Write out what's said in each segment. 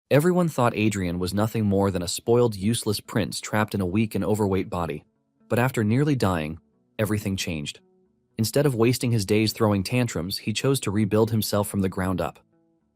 Everyone thought Adrian was nothing more than a spoiled, useless prince trapped in a weak and overweight body. But after nearly dying, everything changed. Instead of wasting his days throwing tantrums, he chose to rebuild himself from the ground up.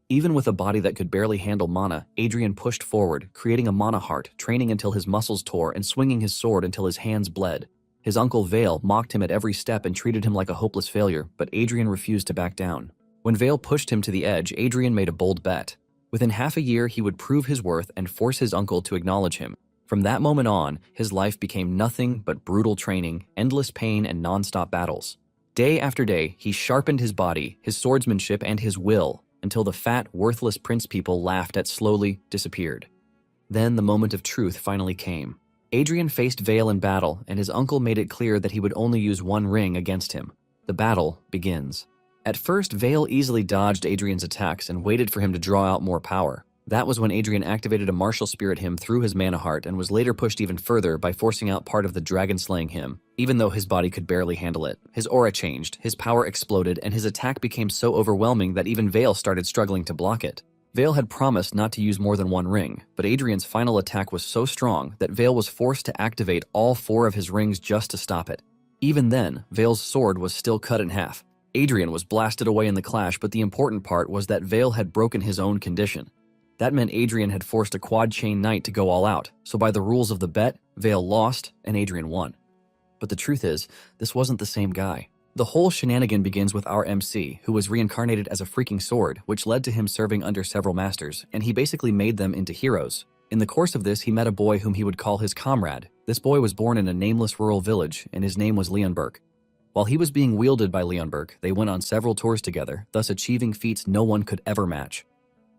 Even with a body that could barely handle mana, Adrian pushed forward, creating a mana heart, training until his muscles tore and swinging his sword until his hands bled. His uncle Vale mocked him at every step and treated him like a hopeless failure, but Adrian refused to back down. When Vale pushed him to the edge, Adrian made a bold bet. Within half a year, he would prove his worth and force his uncle to acknowledge him. From that moment on, his life became nothing but brutal training, endless pain, and non-stop battles. Day after day, he sharpened his body, his swordsmanship, and his will, until the fat, worthless prince people laughed at slowly disappeared. Then the moment of truth finally came. Adrian faced Vale in battle, and his uncle made it clear that he would only use one ring against him. The battle begins. At first, Vale easily dodged Adrian's attacks and waited for him to draw out more power. That was when Adrian activated a martial spirit hymn through his mana heart and was later pushed even further by forcing out part of the dragon-slaying hymn. Even though his body could barely handle it, his aura changed, his power exploded, and his attack became so overwhelming that even Vale started struggling to block it. Vale had promised not to use more than one ring, but Adrian's final attack was so strong that Vale was forced to activate all 4 of his rings just to stop it. Even then, Vale's sword was still cut in half. Adrian was blasted away in the clash, but the important part was that Vale had broken his own condition. That meant Adrian had forced a quad-chain knight to go all out, so by the rules of the bet, Vale lost and Adrian won. But the truth is, this wasn't the same guy. The whole shenanigan begins with our MC, who was reincarnated as a freaking sword, which led to him serving under several masters, and he basically made them into heroes. In the course of this, he met a boy whom he would call his comrade. This boy was born in a nameless rural village, and his name was Leonberg. While he was being wielded by Leonberg, they went on several tours together, thus achieving feats no one could ever match.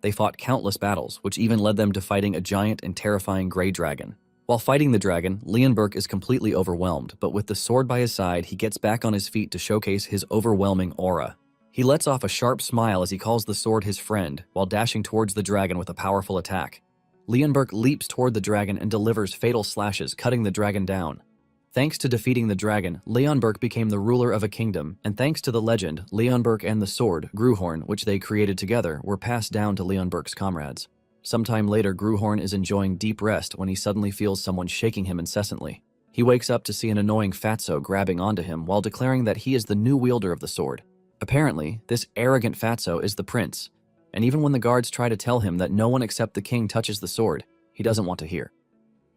They fought countless battles, which even led them to fighting a giant and terrifying gray dragon. While fighting the dragon, Leonberg is completely overwhelmed, but with the sword by his side, he gets back on his feet to showcase his overwhelming aura. He lets off a sharp smile as he calls the sword his friend, while dashing towards the dragon with a powerful attack. Leonberg leaps toward the dragon and delivers fatal slashes, cutting the dragon down. Thanks to defeating the dragon, Leonberg became the ruler of a kingdom, and thanks to the legend, Leonberg and the sword, Gruhorn, which they created together, were passed down to Leonberg's comrades. Sometime later, Gruhorn is enjoying deep rest when he suddenly feels someone shaking him incessantly. He wakes up to see an annoying fatso grabbing onto him while declaring that he is the new wielder of the sword. Apparently, this arrogant fatso is the prince, and even when the guards try to tell him that no one except the king touches the sword, he doesn't want to hear.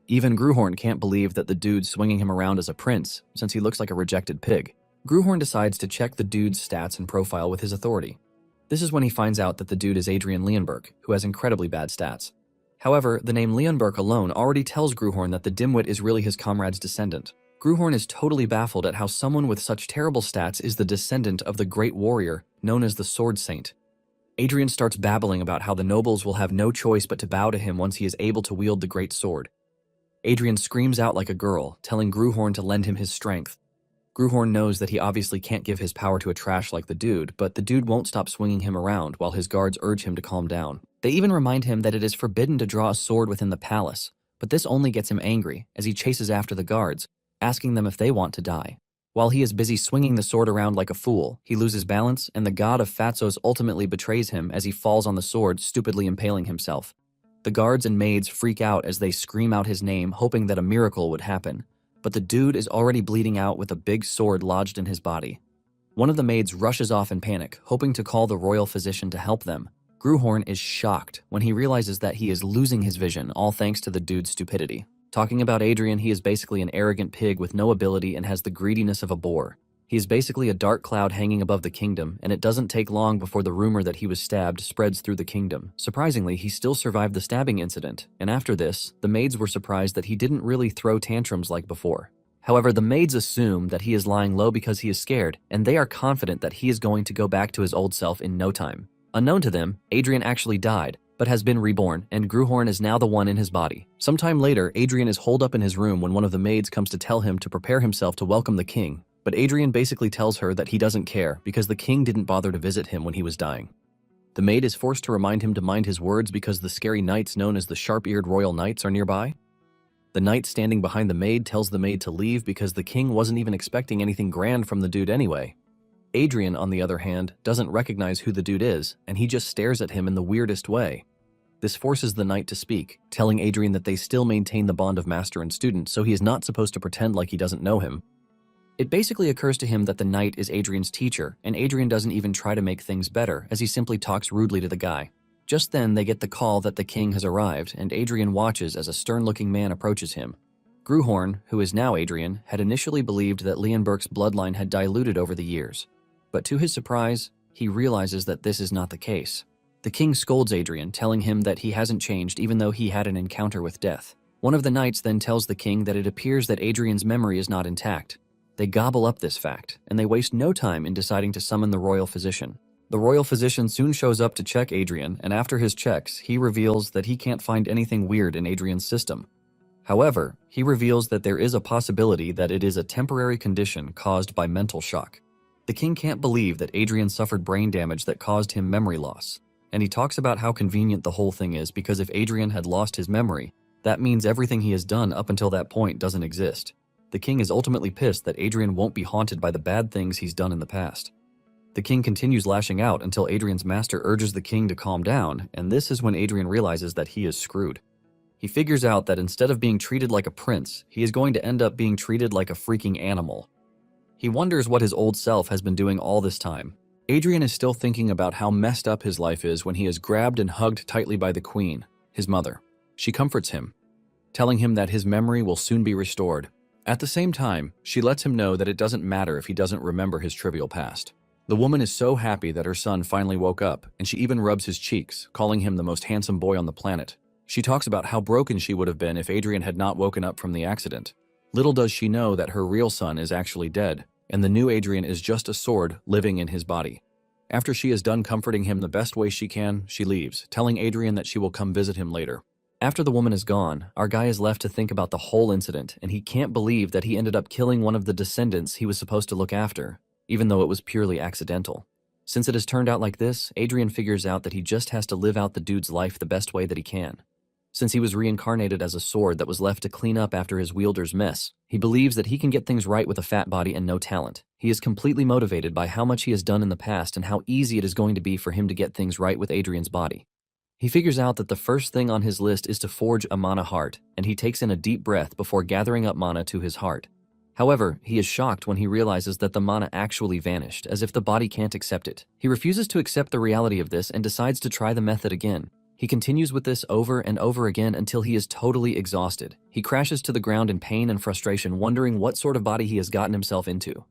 Even Gruhorn can't believe that the dude swinging him around is a prince, since he looks like a rejected pig. Gruhorn decides to check the dude's stats and profile with his authority. This is when he finds out that the dude is Adrian Leonberg, who has incredibly bad stats. However, the name Leonberg alone already tells Gruhorn that the dimwit is really his comrade's descendant. Gruhorn is totally baffled at how someone with such terrible stats is the descendant of the great warrior known as the Sword Saint. Adrian starts babbling about how the nobles will have no choice but to bow to him once he is able to wield the great sword. Adrian screams out like a girl, telling Gruhorn to lend him his strength. Gruhorn knows that he obviously can't give his power to a trash like the dude, but the dude won't stop swinging him around while his guards urge him to calm down. They even remind him that it is forbidden to draw a sword within the palace, but this only gets him angry as he chases after the guards, asking them if they want to die. While he is busy swinging the sword around like a fool, he loses balance, and the god of Fatsos ultimately betrays him as he falls on the sword, stupidly impaling himself. The guards and maids freak out as they scream out his name, hoping that a miracle would happen. But the dude is already bleeding out with a big sword lodged in his body. One of the maids rushes off in panic, hoping to call the royal physician to help them. Gruhorn is shocked when he realizes that he is losing his vision, all thanks to the dude's stupidity. Talking about Adrian, he is basically an arrogant pig with no ability and has the greediness of a boar. He is basically a dark cloud hanging above the kingdom, and it doesn't take long before the rumor that he was stabbed spreads through the kingdom. Surprisingly, he still survived the stabbing incident, and after this, the maids were surprised that he didn't really throw tantrums like before. However, the maids assume that he is lying low because he is scared, and they are confident that he is going to go back to his old self in no time. Unknown to them, Adrian actually died, but has been reborn, and Gruhorn is now the one in his body. Sometime later, Adrian is holed up in his room when one of the maids comes to tell him to prepare himself to welcome the king. But Adrian basically tells her that he doesn't care because the king didn't bother to visit him when he was dying. The maid is forced to remind him to mind his words because the scary knights known as the sharp-eared royal knights are nearby. The knight standing behind the maid tells the maid to leave because the king wasn't even expecting anything grand from the dude anyway. Adrian, on the other hand, doesn't recognize who the dude is, and he just stares at him in the weirdest way. This forces the knight to speak, telling Adrian that they still maintain the bond of master and student, so he is not supposed to pretend like he doesn't know him. It basically occurs to him that the knight is Adrian's teacher, and Adrian doesn't even try to make things better, as he simply talks rudely to the guy. Just then, they get the call that the king has arrived, and Adrian watches as a stern-looking man approaches him. Gruhorn, who is now Adrian, had initially believed that Leonberg's bloodline had diluted over the years. But to his surprise, he realizes that this is not the case. The king scolds Adrian, telling him that he hasn't changed even though he had an encounter with death. One of the knights then tells the king that it appears that Adrian's memory is not intact. They gobble up this fact, and they waste no time in deciding to summon the royal physician. The royal physician soon shows up to check Adrian, and after his checks, he reveals that he can't find anything weird in Adrian's system. However, he reveals that there is a possibility that it is a temporary condition caused by mental shock. The king can't believe that Adrian suffered brain damage that caused him memory loss, and he talks about how convenient the whole thing is because if Adrian had lost his memory, that means everything he has done up until that point doesn't exist. The king is ultimately pissed that Adrian won't be haunted by the bad things he's done in the past. The king continues lashing out until Adrian's master urges the king to calm down, and this is when Adrian realizes that he is screwed. He figures out that instead of being treated like a prince, he is going to end up being treated like a freaking animal. He wonders what his old self has been doing all this time. Adrian is still thinking about how messed up his life is when he is grabbed and hugged tightly by the queen, his mother. She comforts him, telling him that his memory will soon be restored. At the same time, she lets him know that it doesn't matter if he doesn't remember his trivial past. The woman is so happy that her son finally woke up, and she even rubs his cheeks, calling him the most handsome boy on the planet. She talks about how broken she would have been if Adrian had not woken up from the accident. Little does she know that her real son is actually dead, and the new Adrian is just a sword living in his body. After she is done comforting him the best way she can, she leaves, telling Adrian that she will come visit him later. After the woman is gone, our guy is left to think about the whole incident, and he can't believe that he ended up killing one of the descendants he was supposed to look after, even though it was purely accidental. Since it has turned out like this, Adrian figures out that he just has to live out the dude's life the best way that he can. Since he was reincarnated as a sword that was left to clean up after his wielder's mess, he believes that he can get things right with a fat body and no talent. He is completely motivated by how much he has done in the past and how easy it is going to be for him to get things right with Adrian's body. He figures out that the first thing on his list is to forge a mana heart, and he takes in a deep breath before gathering up mana to his heart. However, he is shocked when he realizes that the mana actually vanished, as if the body can't accept it. He refuses to accept the reality of this and decides to try the method again. He continues with this over and over again until he is totally exhausted. He crashes to the ground in pain and frustration, wondering what sort of body he has gotten himself into.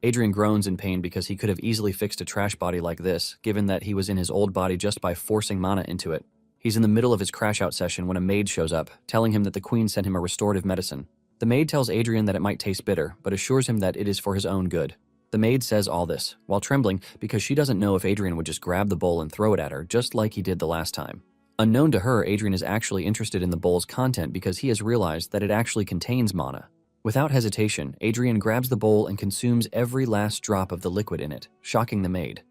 Adrian groans in pain because he could have easily fixed a trash body like this, given that he was in his old body just by forcing mana into it. He's in the middle of his crash-out session when a maid shows up, telling him that the queen sent him a restorative medicine. The maid tells Adrian that it might taste bitter, but assures him that it is for his own good. The maid says all this, while trembling because she doesn't know if Adrian would just grab the bowl and throw it at her, just like he did the last time. Unknown to her, Adrian is actually interested in the bowl's content because he has realized that it actually contains mana. Without hesitation, Adrian grabs the bowl and consumes every last drop of the liquid in it, shocking the maid.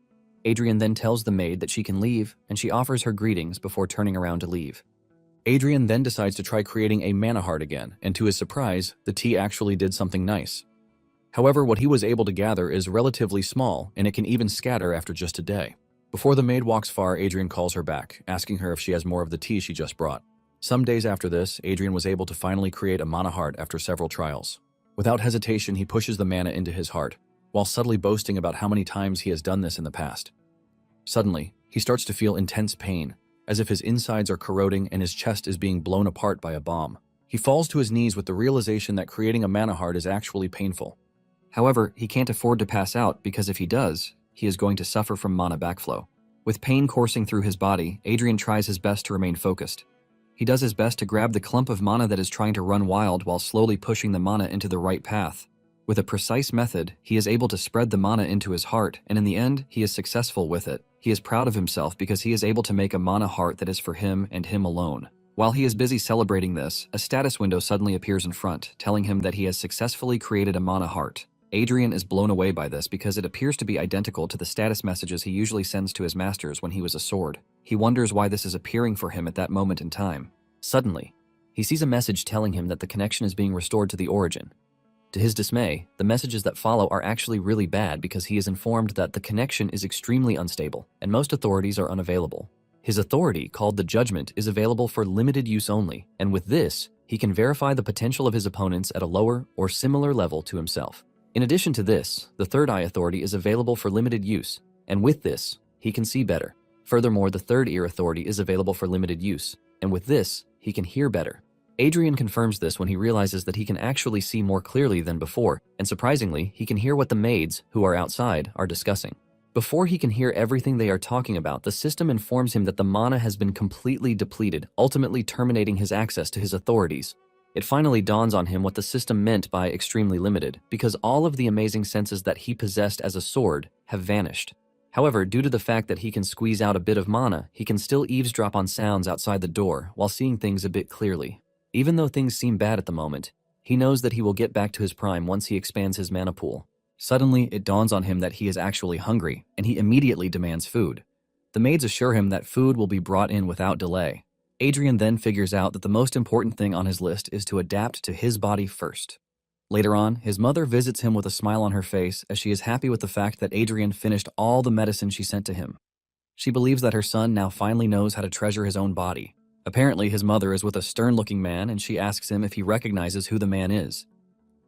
Adrian then tells the maid that she can leave, and she offers her greetings before turning around to leave. Adrian then decides to try creating a mana heart again, and to his surprise, the tea actually did something nice. However, what he was able to gather is relatively small, and it can even scatter after just a day. Before the maid walks far, Adrian calls her back, asking her if she has more of the tea she just brought. Some days after this, Adrian was able to finally create a mana heart after several trials. Without hesitation, he pushes the mana into his heart, while subtly boasting about how many times he has done this in the past. Suddenly, he starts to feel intense pain, as if his insides are corroding and his chest is being blown apart by a bomb. He falls to his knees with the realization that creating a mana heart is actually painful. However, he can't afford to pass out because if he does, he is going to suffer from mana backflow. With pain coursing through his body, Adrian tries his best to remain focused. He does his best to grab the clump of mana that is trying to run wild while slowly pushing the mana into the right path. With a precise method, he is able to spread the mana into his heart, and in the end, he is successful with it. He is proud of himself because he is able to make a mana heart that is for him and him alone. While he is busy celebrating this, a status window suddenly appears in front, telling him that he has successfully created a mana heart. Adrian is blown away by this because it appears to be identical to the status messages he usually sends to his masters when he was a sword. He wonders why this is appearing for him at that moment in time. Suddenly, he sees a message telling him that the connection is being restored to the origin. To his dismay, the messages that follow are actually really bad because he is informed that the connection is extremely unstable and most authorities are unavailable. His authority, called the Judgment, is available for limited use only, and with this, he can verify the potential of his opponents at a lower or similar level to himself. In addition to this, the third eye authority is available for limited use, and with this, he can see better. Furthermore, the third ear authority is available for limited use, and with this, he can hear better. Adrian confirms this when he realizes that he can actually see more clearly than before, and surprisingly, he can hear what the maids, who are outside, are discussing. Before he can hear everything they are talking about, the system informs him that the mana has been completely depleted, ultimately terminating his access to his authorities. It finally dawns on him what the system meant by extremely limited, because all of the amazing senses that he possessed as a sword have vanished. However, due to the fact that he can squeeze out a bit of mana, he can still eavesdrop on sounds outside the door while seeing things a bit clearly. Even though things seem bad at the moment, he knows that he will get back to his prime once he expands his mana pool. Suddenly, it dawns on him that he is actually hungry, and he immediately demands food. The maids assure him that food will be brought in without delay. Adrian then figures out that the most important thing on his list is to adapt to his body first. Later on, his mother visits him with a smile on her face as she is happy with the fact that Adrian finished all the medicine she sent to him. She believes that her son now finally knows how to treasure his own body. Apparently, his mother is with a stern-looking man and she asks him if he recognizes who the man is.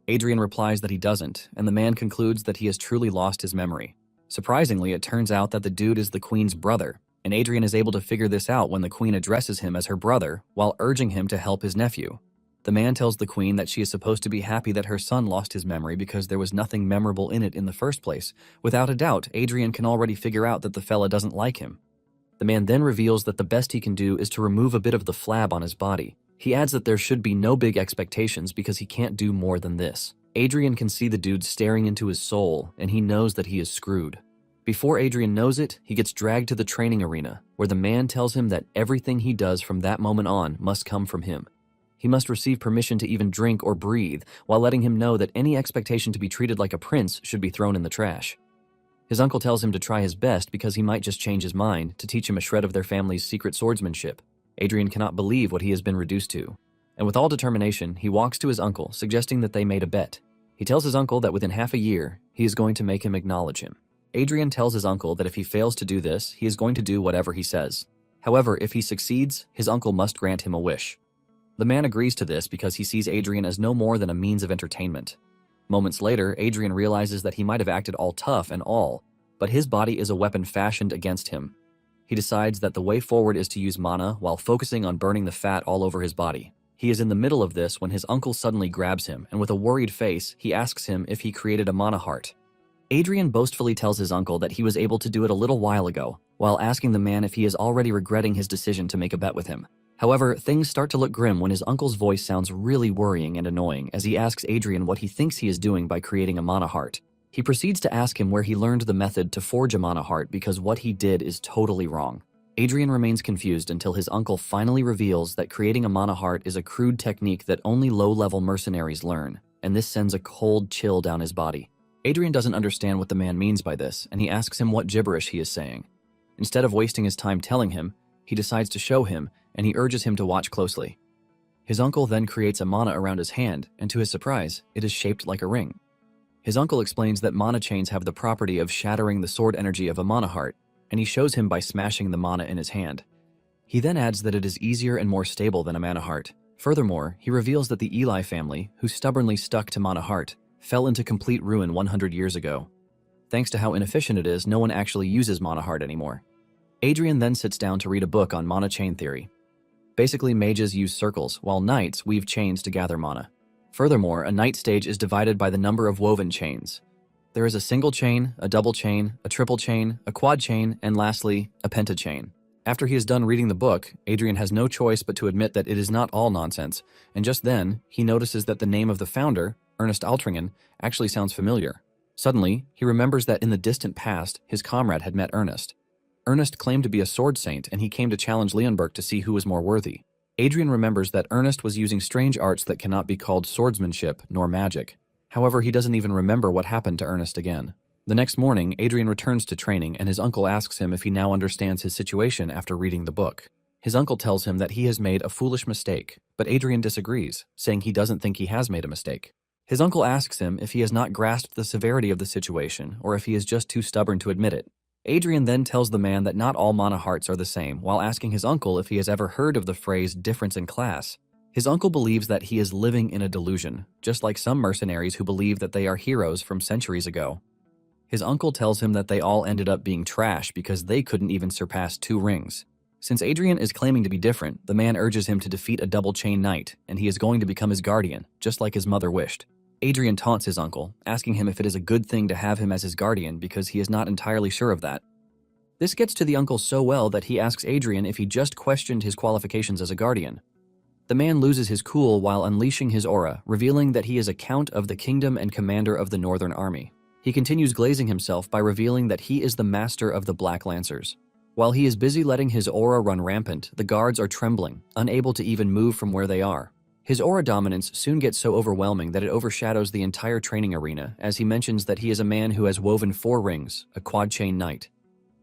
Adrian replies that he doesn't, and the man concludes that he has truly lost his memory. Surprisingly, it turns out that the dude is the queen's brother, and Adrian is able to figure this out when the queen addresses him as her brother while urging him to help his nephew. The man tells the queen that she is supposed to be happy that her son lost his memory because there was nothing memorable in it in the first place. Without a doubt, Adrian can already figure out that the fella doesn't like him. The man then reveals that the best he can do is to remove a bit of the flab on his body. He adds that there should be no big expectations because he can't do more than this. Adrian can see the dude staring into his soul, and he knows that he is screwed. Before Adrian knows it, he gets dragged to the training arena, where the man tells him that everything he does from that moment on must come from him. He must receive permission to even drink or breathe, while letting him know that any expectation to be treated like a prince should be thrown in the trash. His uncle tells him to try his best because he might just change his mind to teach him a shred of their family's secret swordsmanship. Adrian cannot believe what he has been reduced to, and with all determination, he walks to his uncle, suggesting that they made a bet. He tells his uncle that within half a year, he is going to make him acknowledge him. Adrian tells his uncle that if he fails to do this, he is going to do whatever he says. However, if he succeeds, his uncle must grant him a wish. The man agrees to this because he sees Adrian as no more than a means of entertainment. Moments later, Adrian realizes that he might have acted all tough and all, but his body is a weapon fashioned against him. He decides that the way forward is to use mana while focusing on burning the fat all over his body. He is in the middle of this when his uncle suddenly grabs him, and with a worried face, he asks him if he created a mana heart. Adrian boastfully tells his uncle that he was able to do it a little while ago, while asking the man if he is already regretting his decision to make a bet with him. However, things start to look grim when his uncle's voice sounds really worrying and annoying as he asks Adrian what he thinks he is doing by creating a mana heart. He proceeds to ask him where he learned the method to forge a mana heart because what he did is totally wrong. Adrian remains confused until his uncle finally reveals that creating a mana heart is a crude technique that only low-level mercenaries learn, and this sends a cold chill down his body. Adrian doesn't understand what the man means by this, and he asks him what gibberish he is saying. Instead of wasting his time telling him, he decides to show him, and he urges him to watch closely. His uncle then creates a mana around his hand, and to his surprise, it is shaped like a ring. His uncle explains that mana chains have the property of shattering the sword energy of a mana heart, and he shows him by smashing the mana in his hand. He then adds that it is easier and more stable than a mana heart. Furthermore, he reveals that the Eli family, who stubbornly stuck to mana heart, fell into complete ruin 100 years ago. Thanks to how inefficient it is, no one actually uses mana heart anymore. Adrian then sits down to read a book on mana chain theory. Basically, mages use circles, while knights weave chains to gather mana. Furthermore, a knight stage is divided by the number of woven chains. There is a single chain, a double chain, a triple chain, a quad chain, and lastly, a pentachain. After he is done reading the book, Adrian has no choice but to admit that it is not all nonsense, and just then, he notices that the name of the founder, Ernest Altringen, actually sounds familiar. Suddenly, he remembers that in the distant past, his comrade had met Ernest. Ernest claimed to be a sword saint, and he came to challenge Leonberg to see who was more worthy. Adrian remembers that Ernest was using strange arts that cannot be called swordsmanship nor magic. However, he doesn't even remember what happened to Ernest again. The next morning, Adrian returns to training, and his uncle asks him if he now understands his situation after reading the book. His uncle tells him that he has made a foolish mistake, but Adrian disagrees, saying he doesn't think he has made a mistake. His uncle asks him if he has not grasped the severity of the situation, or if he is just too stubborn to admit it. Adrian then tells the man that not all mana hearts are the same, while asking his uncle if he has ever heard of the phrase difference in class. His uncle believes that he is living in a delusion, just like some mercenaries who believe that they are heroes from centuries ago. His uncle tells him that they all ended up being trash because they couldn't even surpass 2 rings. Since Adrian is claiming to be different, the man urges him to defeat a double chain knight, and he is going to become his guardian, just like his mother wished. Adrian taunts his uncle, asking him if it is a good thing to have him as his guardian because he is not entirely sure of that. This gets to the uncle so well that he asks Adrian if he just questioned his qualifications as a guardian. The man loses his cool while unleashing his aura, revealing that he is a count of the kingdom and commander of the Northern Army. He continues glazing himself by revealing that he is the master of the Black Lancers. While he is busy letting his aura run rampant, the guards are trembling, unable to even move from where they are. His aura dominance soon gets so overwhelming that it overshadows the entire training arena, as he mentions that he is a man who has woven 4 rings, a quad chain knight.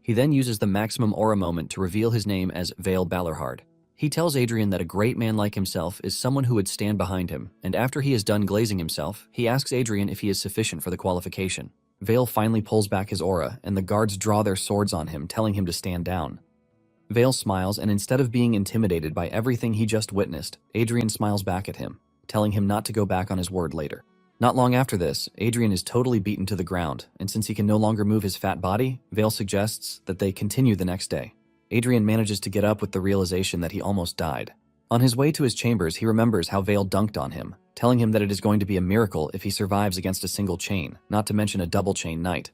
He then uses the maximum aura moment to reveal his name as Vale Balorhard. He tells Adrian that a great man like himself is someone who would stand behind him, and after he is done glazing himself, he asks Adrian if he is sufficient for the qualification. Vale finally pulls back his aura, and the guards draw their swords on him, telling him to stand down. Vale smiles, and instead of being intimidated by everything he just witnessed, Adrian smiles back at him, telling him not to go back on his word later. Not long after this, Adrian is totally beaten to the ground, and since he can no longer move his fat body, Vale suggests that they continue the next day. Adrian manages to get up with the realization that he almost died. On his way to his chambers, he remembers how Vale dunked on him, telling him that it is going to be a miracle if he survives against a single chain, not to mention a double chain knight.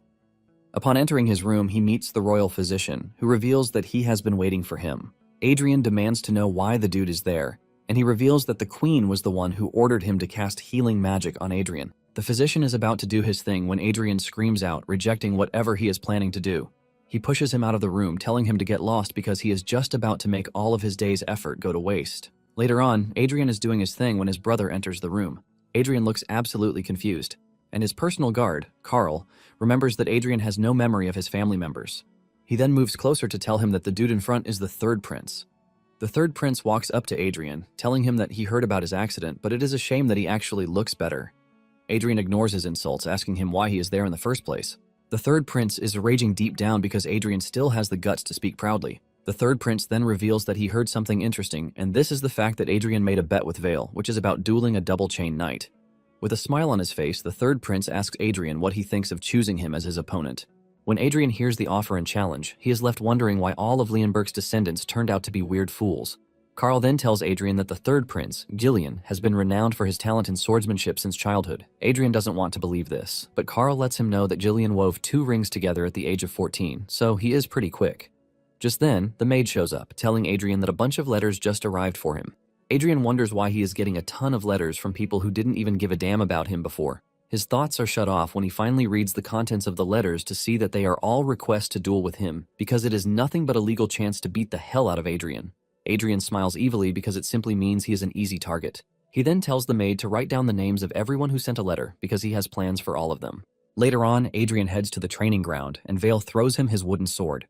Upon entering his room, he meets the royal physician, who reveals that he has been waiting for him. Adrian demands to know why the dude is there, and he reveals that the queen was the one who ordered him to cast healing magic on Adrian. The physician is about to do his thing when Adrian screams out, rejecting whatever he is planning to do. He pushes him out of the room, telling him to get lost because he is just about to make all of his day's effort go to waste. Later on, Adrian is doing his thing when his brother enters the room. Adrian looks absolutely confused, and his personal guard, Carl, remembers that Adrian has no memory of his family members. He then moves closer to tell him that the dude in front is the third prince. The third prince walks up to Adrian, telling him that he heard about his accident, but it is a shame that he actually looks better. Adrian ignores his insults, asking him why he is there in the first place. The third prince is raging deep down because Adrian still has the guts to speak proudly. The third prince then reveals that he heard something interesting, and this is the fact that Adrian made a bet with Vale, which is about dueling a double chain knight. With a smile on his face, the third prince asks Adrian what he thinks of choosing him as his opponent. When Adrian hears the offer and challenge, he is left wondering why all of Leonberg's descendants turned out to be weird fools. Carl then tells Adrian that the third prince, Gillian, has been renowned for his talent in swordsmanship since childhood. Adrian doesn't want to believe this, but Carl lets him know that Gillian wove 2 rings together at the age of 14, so he is pretty quick. Just then, the maid shows up, telling Adrian that a bunch of letters just arrived for him. Adrian wonders why he is getting a ton of letters from people who didn't even give a damn about him before. His thoughts are shut off when he finally reads the contents of the letters to see that they are all requests to duel with him, because it is nothing but a legal chance to beat the hell out of Adrian. Adrian smiles evilly because it simply means he is an easy target. He then tells the maid to write down the names of everyone who sent a letter because he has plans for all of them. Later on, Adrian heads to the training ground and Vale throws him his wooden sword.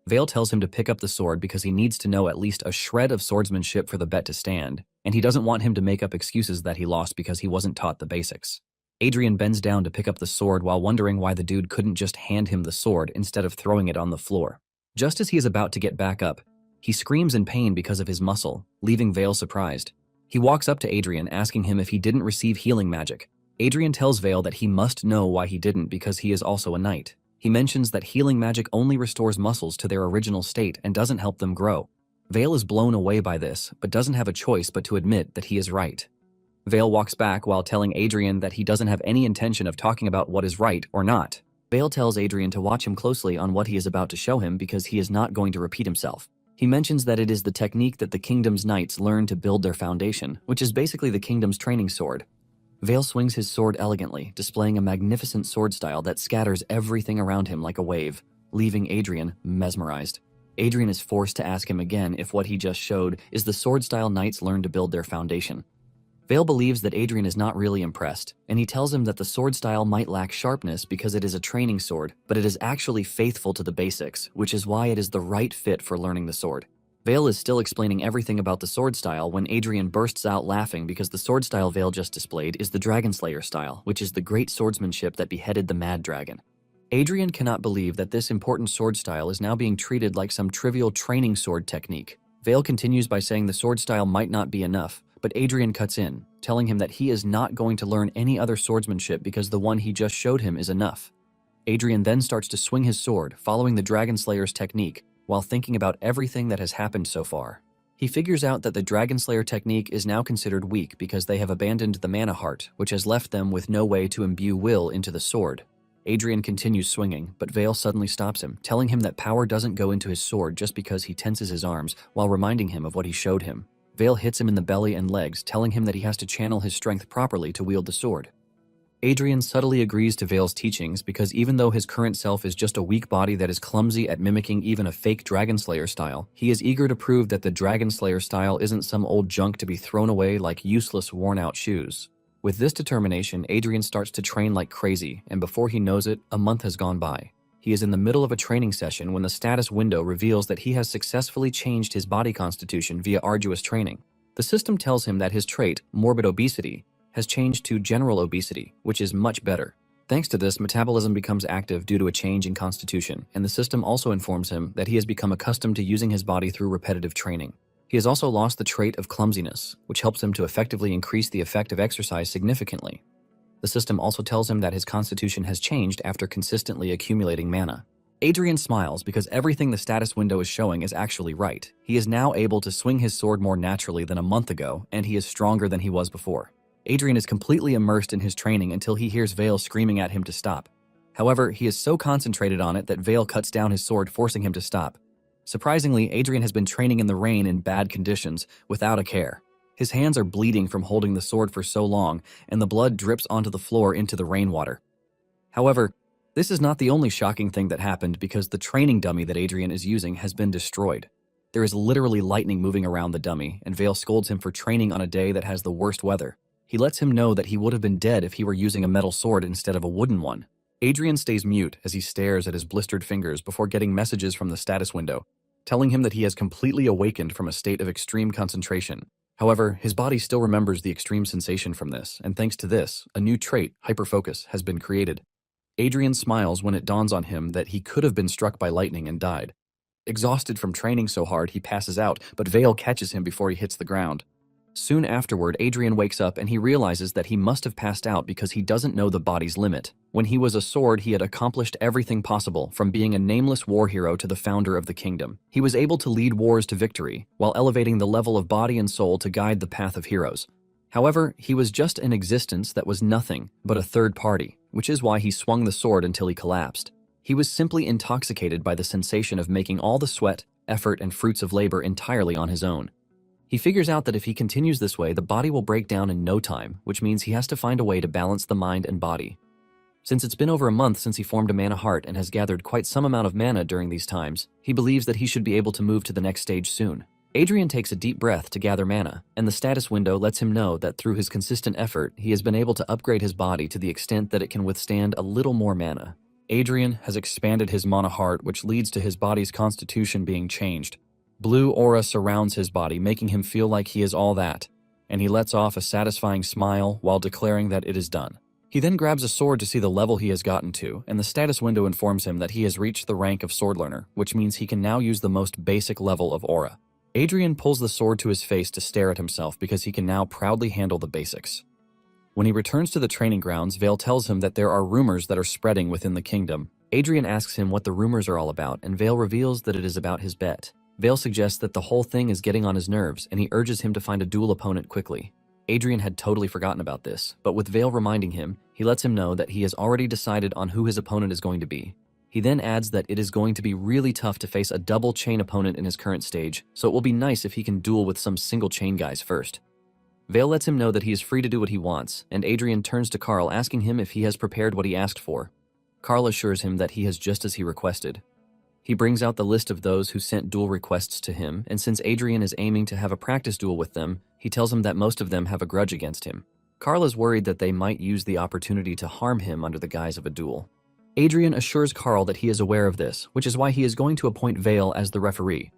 Vale tells him to pick up the sword because he needs to know at least a shred of swordsmanship for the bet to stand, and he doesn't want him to make up excuses that he lost because he wasn't taught the basics. Adrian bends down to pick up the sword while wondering why the dude couldn't just hand him the sword instead of throwing it on the floor. Just as he is about to get back up, he screams in pain because of his muscle, leaving Vale surprised. He walks up to Adrian, asking him if he didn't receive healing magic. Adrian tells Vale that he must know why he didn't because he is also a knight. He mentions that healing magic only restores muscles to their original state and doesn't help them grow. Vale is blown away by this, but doesn't have a choice but to admit that he is right. Vale walks back while telling Adrian that he doesn't have any intention of talking about what is right or not. Vale tells Adrian to watch him closely on what he is about to show him because he is not going to repeat himself. He mentions that it is the technique that the kingdom's knights learn to build their foundation, which is basically the kingdom's training sword. Vale swings his sword elegantly, displaying a magnificent sword style that scatters everything around him like a wave, leaving Adrian mesmerized. Adrian is forced to ask him again if what he just showed is the sword style knights learn to build their foundation. Vale believes that Adrian is not really impressed, and he tells him that the sword style might lack sharpness because it is a training sword, but it is actually faithful to the basics, which is why it is the right fit for learning the sword. Vale is still explaining everything about the sword style when Adrian bursts out laughing because the sword style Vale just displayed is the Dragon Slayer style, which is the great swordsmanship that beheaded the Mad Dragon. Adrian cannot believe that this important sword style is now being treated like some trivial training sword technique. Vale continues by saying the sword style might not be enough, but Adrian cuts in, telling him that he is not going to learn any other swordsmanship because the one he just showed him is enough. Adrian then starts to swing his sword, following the Dragon Slayer's technique, while thinking about everything that has happened so far. He figures out that the Dragon Slayer technique is now considered weak because they have abandoned the mana heart, which has left them with no way to imbue will into the sword. Adrian continues swinging, but Vale suddenly stops him, telling him that power doesn't go into his sword just because he tenses his arms, while reminding him of what he showed him. Vale hits him in the belly and legs, telling him that he has to channel his strength properly to wield the sword. Adrian subtly agrees to Vale's teachings because even though his current self is just a weak body that is clumsy at mimicking even a fake Dragon Slayer style, he is eager to prove that the Dragon Slayer style isn't some old junk to be thrown away like useless worn-out shoes. With this determination, Adrian starts to train like crazy, and before he knows it, a month has gone by. He is in the middle of a training session when the status window reveals that he has successfully changed his body constitution via arduous training. The system tells him that his trait, morbid obesity, has changed to general obesity, which is much better. Thanks to this, metabolism becomes active due to a change in constitution, and the system also informs him that he has become accustomed to using his body through repetitive training. He has also lost the trait of clumsiness, which helps him to effectively increase the effect of exercise significantly. The system also tells him that his constitution has changed after consistently accumulating mana. Adrian smiles because everything the status window is showing is actually right. He is now able to swing his sword more naturally than a month ago, and he is stronger than he was before. Adrian is completely immersed in his training until he hears Vale screaming at him to stop. However, he is so concentrated on it that Vale cuts down his sword, forcing him to stop. Surprisingly, Adrian has been training in the rain in bad conditions, without a care. His hands are bleeding from holding the sword for so long, and the blood drips onto the floor into the rainwater. However, this is not the only shocking thing that happened because the training dummy that Adrian is using has been destroyed. There is literally lightning moving around the dummy, and Vale scolds him for training on a day that has the worst weather. He lets him know that he would have been dead if he were using a metal sword instead of a wooden one. Adrian stays mute as he stares at his blistered fingers before getting messages from the status window, telling him that he has completely awakened from a state of extreme concentration. However, his body still remembers the extreme sensation from this, and thanks to this, a new trait, hyperfocus, has been created. Adrian smiles when it dawns on him that he could have been struck by lightning and died. Exhausted from training so hard, he passes out, but Vale catches him before he hits the ground. Soon afterward, Adrian wakes up and he realizes that he must have passed out because he doesn't know the body's limit. When he was a sword, he had accomplished everything possible, from being a nameless war hero to the founder of the kingdom. He was able to lead wars to victory, while elevating the level of body and soul to guide the path of heroes. However, he was just an existence that was nothing but a third party, which is why he swung the sword until he collapsed. He was simply intoxicated by the sensation of making all the sweat, effort, and fruits of labor entirely on his own. He figures out that if he continues this way, the body will break down in no time, which means he has to find a way to balance the mind and body. Since it's been over a month since he formed a mana heart and has gathered quite some amount of mana during these times, he believes that he should be able to move to the next stage soon. Adrian takes a deep breath to gather mana, and the status window lets him know that through his consistent effort, he has been able to upgrade his body to the extent that it can withstand a little more mana. Adrian has expanded his mana heart, which leads to his body's constitution being changed. Blue aura surrounds his body, making him feel like he is all that, and he lets off a satisfying smile while declaring that it is done. He then grabs a sword to see the level he has gotten to, and the status window informs him that he has reached the rank of sword learner, which means he can now use the most basic level of aura. Adrian pulls the sword to his face to stare at himself because he can now proudly handle the basics. When he returns to the training grounds, Vale tells him that there are rumors that are spreading within the kingdom. Adrian asks him what the rumors are all about, and Vale reveals that it is about his bet. Vale suggests that the whole thing is getting on his nerves, and he urges him to find a duel opponent quickly. Adrian had totally forgotten about this, but with Vale reminding him, he lets him know that he has already decided on who his opponent is going to be. He then adds that it is going to be really tough to face a double chain opponent in his current stage, so it will be nice if he can duel with some single chain guys first. Vale lets him know that he is free to do what he wants, and Adrian turns to Carl asking him if he has prepared what he asked for. Carl assures him that he has just as he requested. He brings out the list of those who sent duel requests to him, and since Adrian is aiming to have a practice duel with them, he tells him that most of them have a grudge against him. Carl is worried that they might use the opportunity to harm him under the guise of a duel. Adrian assures Carl that he is aware of this, which is why he is going to appoint Vale as the referee.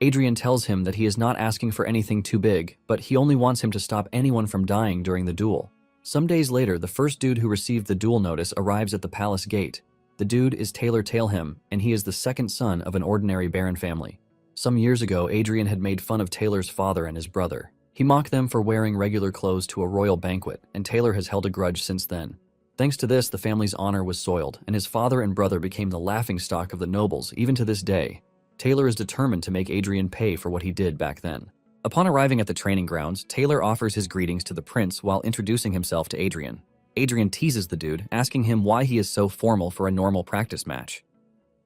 Adrian tells him that he is not asking for anything too big, but he only wants him to stop anyone from dying during the duel. Some days later, the first dude who received the duel notice arrives at the palace gate. The dude is Taylor Tailhim, and he is the second son of an ordinary Baron family. Some years ago, Adrian had made fun of Taylor's father and his brother. He mocked them for wearing regular clothes to a royal banquet, and Taylor has held a grudge since then. Thanks to this, the family's honor was soiled, and his father and brother became the laughingstock of the nobles, even to this day. Taylor is determined to make Adrian pay for what he did back then. Upon arriving at the training grounds, Taylor offers his greetings to the prince while introducing himself to Adrian. Adrian teases the dude, asking him why he is so formal for a normal practice match.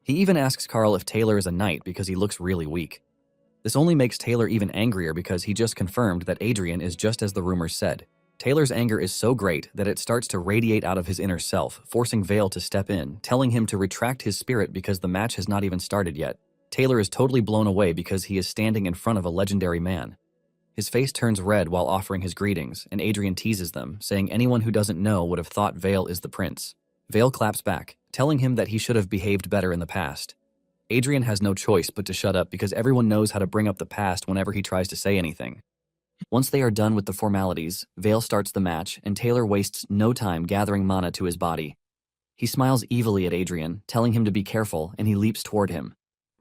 He even asks Carl if Taylor is a knight because he looks really weak. This only makes Taylor even angrier because he just confirmed that Adrian is just as the rumors said. Taylor's anger is so great that it starts to radiate out of his inner self, forcing Vale to step in, telling him to retract his spirit because the match has not even started yet. Taylor is totally blown away because he is standing in front of a legendary man. His face turns red while offering his greetings, and Adrian teases them, saying anyone who doesn't know would have thought Vale is the prince. Vale claps back, telling him that he should have behaved better in the past. Adrian has no choice but to shut up because everyone knows how to bring up the past whenever he tries to say anything. Once they are done with the formalities, Vale starts the match, and Taylor wastes no time gathering mana to his body. He smiles evilly at Adrian, telling him to be careful, and he leaps toward him.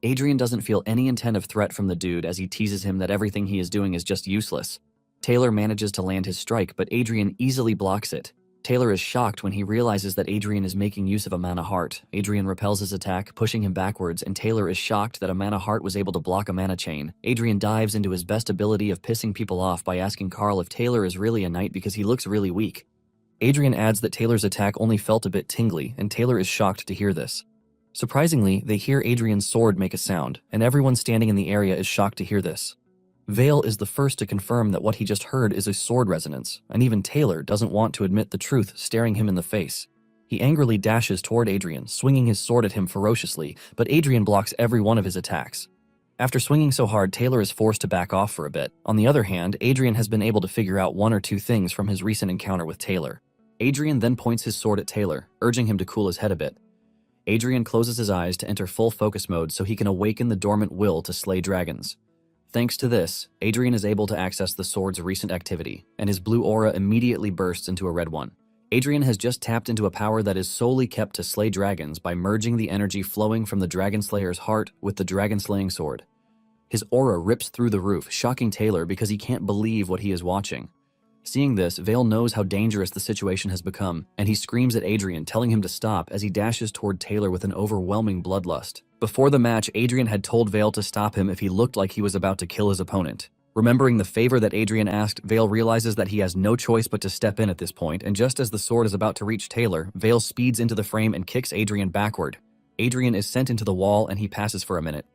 Adrian doesn't feel any intent of threat from the dude as he teases him that everything he is doing is just useless. Taylor manages to land his strike, but Adrian easily blocks it. Taylor is shocked when he realizes that Adrian is making use of a mana heart. Adrian repels his attack, pushing him backwards, and Taylor is shocked that a mana heart was able to block a mana chain. Adrian dives into his best ability of pissing people off by asking Carl if Taylor is really a knight because he looks really weak. Adrian adds that Taylor's attack only felt a bit tingly, and Taylor is shocked to hear this. Surprisingly, they hear Adrian's sword make a sound, and everyone standing in the area is shocked to hear this. Vale is the first to confirm that what he just heard is a sword resonance, and even Taylor doesn't want to admit the truth, staring him in the face. He angrily dashes toward Adrian, swinging his sword at him ferociously, but Adrian blocks every one of his attacks. After swinging so hard, Taylor is forced to back off for a bit. On the other hand, Adrian has been able to figure out one or two things from his recent encounter with Taylor. Adrian then points his sword at Taylor, urging him to cool his head a bit. Adrian closes his eyes to enter full focus mode so he can awaken the dormant will to slay dragons. Thanks to this, Adrian is able to access the sword's recent activity, and his blue aura immediately bursts into a red one. Adrian has just tapped into a power that is solely kept to slay dragons by merging the energy flowing from the Dragon Slayer's heart with the dragon-slaying sword. His aura rips through the roof, shocking Taylor because he can't believe what he is watching. Seeing this, Vale knows how dangerous the situation has become, and he screams at Adrian, telling him to stop as he dashes toward Taylor with an overwhelming bloodlust. Before the match, Adrian had told Vale to stop him if he looked like he was about to kill his opponent. Remembering the favor that Adrian asked, Vale realizes that he has no choice but to step in at this point, and just as the sword is about to reach Taylor, Vale speeds into the frame and kicks Adrian backward. Adrian is sent into the wall and he passes for a minute.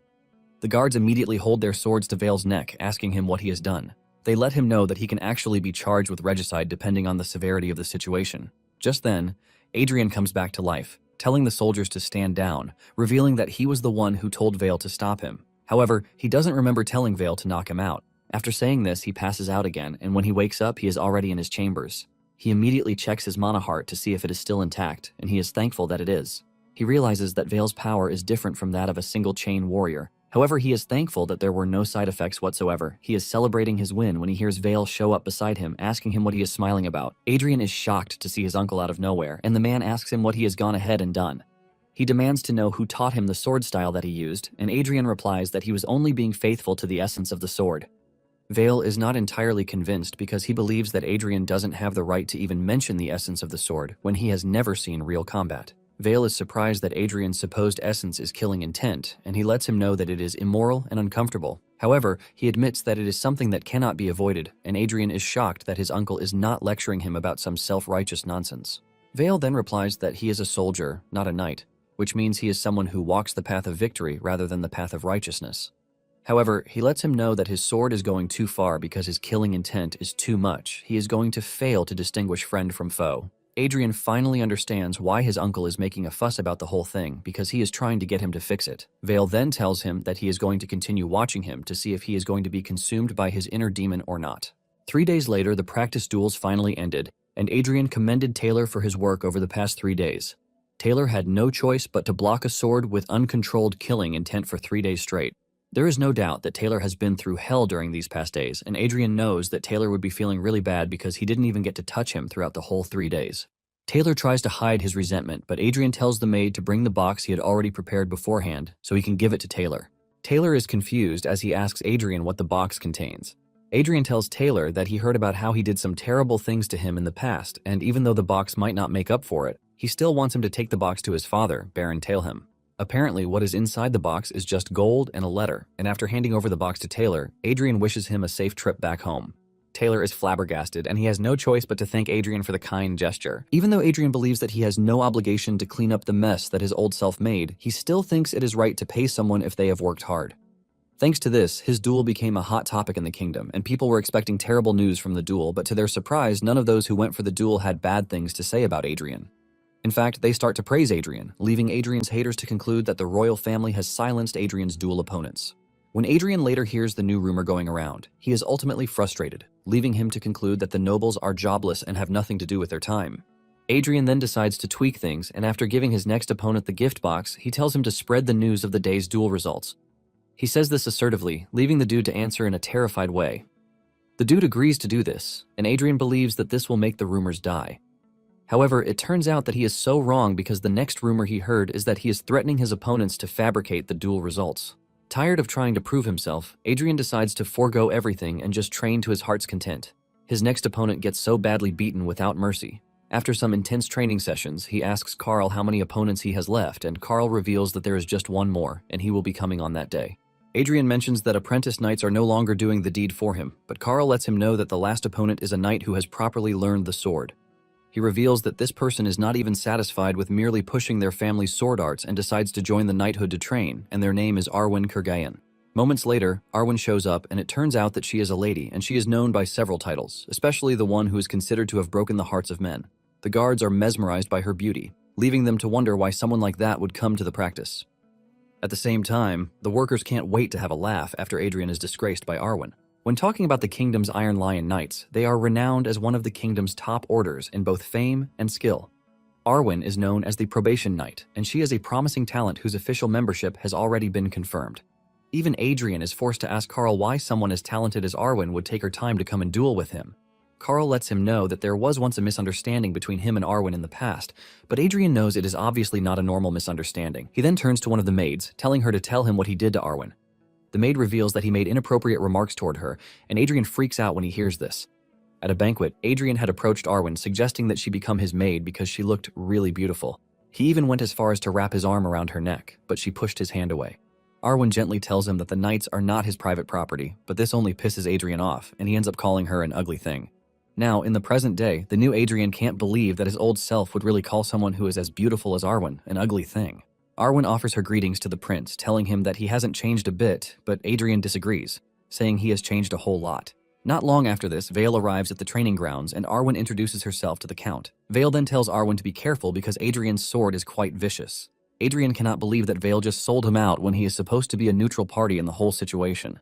The guards immediately hold their swords to Vale's neck, asking him what he has done. They let him know that he can actually be charged with regicide depending on the severity of the situation. Just then, Adrian comes back to life, telling the soldiers to stand down, revealing that he was the one who told Vale to stop him. However, he doesn't remember telling Vale to knock him out. After saying this, he passes out again, and when he wakes up, he is already in his chambers. He immediately checks his mana heart to see if it is still intact, and he is thankful that it is. He realizes that Vale's power is different from that of a single chain warrior. However, he is thankful that there were no side effects whatsoever. He is celebrating his win when he hears Vale show up beside him, asking him what he is smiling about. Adrian is shocked to see his uncle out of nowhere, and the man asks him what he has gone ahead and done. He demands to know who taught him the sword style that he used, and Adrian replies that he was only being faithful to the essence of the sword. Vale is not entirely convinced because he believes that Adrian doesn't have the right to even mention the essence of the sword when he has never seen real combat. Vale is surprised that Adrian's supposed essence is killing intent, and he lets him know that it is immoral and uncomfortable. However, he admits that it is something that cannot be avoided, and Adrian is shocked that his uncle is not lecturing him about some self-righteous nonsense. Vale then replies that he is a soldier, not a knight, which means he is someone who walks the path of victory rather than the path of righteousness. However, he lets him know that his sword is going too far because his killing intent is too much. He is going to fail to distinguish friend from foe. Adrian finally understands why his uncle is making a fuss about the whole thing, because he is trying to get him to fix it. Vale then tells him that he is going to continue watching him to see if he is going to be consumed by his inner demon or not. 3 days later, the practice duels finally ended, and Adrian commended Taylor for his work over the past 3 days. Taylor had no choice but to block a sword with uncontrolled killing intent for 3 days straight. There is no doubt that Taylor has been through hell during these past days, and Adrian knows that Taylor would be feeling really bad because he didn't even get to touch him throughout the whole 3 days. Taylor tries to hide his resentment, but Adrian tells the maid to bring the box he had already prepared beforehand so he can give it to Taylor. Taylor is confused as he asks Adrian what the box contains. Adrian tells Taylor that he heard about how he did some terrible things to him in the past, and even though the box might not make up for it, he still wants him to take the box to his father, Baron Taleham. Apparently, what is inside the box is just gold and a letter, and after handing over the box to Taylor, Adrian wishes him a safe trip back home. Taylor is flabbergasted, and he has no choice but to thank Adrian for the kind gesture. Even though Adrian believes that he has no obligation to clean up the mess that his old self made, he still thinks it is right to pay someone if they have worked hard. Thanks to this, his duel became a hot topic in the kingdom, and people were expecting terrible news from the duel, but to their surprise, none of those who went for the duel had bad things to say about Adrian. In fact, they start to praise Adrian, leaving Adrian's haters to conclude that the royal family has silenced Adrian's duel opponents. When Adrian later hears the new rumor going around, he is ultimately frustrated, leaving him to conclude that the nobles are jobless and have nothing to do with their time. Adrian then decides to tweak things, and after giving his next opponent the gift box, he tells him to spread the news of the day's duel results. He says this assertively, leaving the dude to answer in a terrified way. The dude agrees to do this, and Adrian believes that this will make the rumors die. However, it turns out that he is so wrong because the next rumor he heard is that he is threatening his opponents to fabricate the duel results. Tired of trying to prove himself, Adrian decides to forego everything and just train to his heart's content. His next opponent gets so badly beaten without mercy. After some intense training sessions, he asks Carl how many opponents he has left, and Carl reveals that there is just one more, and he will be coming on that day. Adrian mentions that apprentice knights are no longer doing the deed for him, but Carl lets him know that the last opponent is a knight who has properly learned the sword. He reveals that this person is not even satisfied with merely pushing their family's sword arts and decides to join the knighthood to train, and their name is Arwen Kurgayan. Moments later, Arwen shows up, and it turns out that she is a lady, and she is known by several titles, especially the one who is considered to have broken the hearts of men. The guards are mesmerized by her beauty, leaving them to wonder why someone like that would come to the practice. At the same time, the workers can't wait to have a laugh after Adrian is disgraced by Arwen. When talking about the kingdom's Iron Lion Knights, they are renowned as one of the kingdom's top orders in both fame and skill. Arwen is known as the Probation Knight, and she is a promising talent whose official membership has already been confirmed. Even Adrian is forced to ask Carl why someone as talented as Arwen would take her time to come and duel with him. Carl lets him know that there was once a misunderstanding between him and Arwen in the past, but Adrian knows it is obviously not a normal misunderstanding. He then turns to one of the maids, telling her to tell him what he did to Arwen. The maid reveals that he made inappropriate remarks toward her, and Adrian freaks out when he hears this. At a banquet, Adrian had approached Arwen, suggesting that she become his maid because she looked really beautiful. He even went as far as to wrap his arm around her neck, but she pushed his hand away. Arwen gently tells him that the knights are not his private property, but this only pisses Adrian off, and he ends up calling her an ugly thing. Now, in the present day, the new Adrian can't believe that his old self would really call someone who is as beautiful as Arwen an ugly thing. Arwen offers her greetings to the prince, telling him that he hasn't changed a bit, but Adrian disagrees, saying he has changed a whole lot. Not long after this, Vale arrives at the training grounds, and Arwen introduces herself to the count. Vale then tells Arwen to be careful because Adrian's sword is quite vicious. Adrian cannot believe that Vale just sold him out when he is supposed to be a neutral party in the whole situation.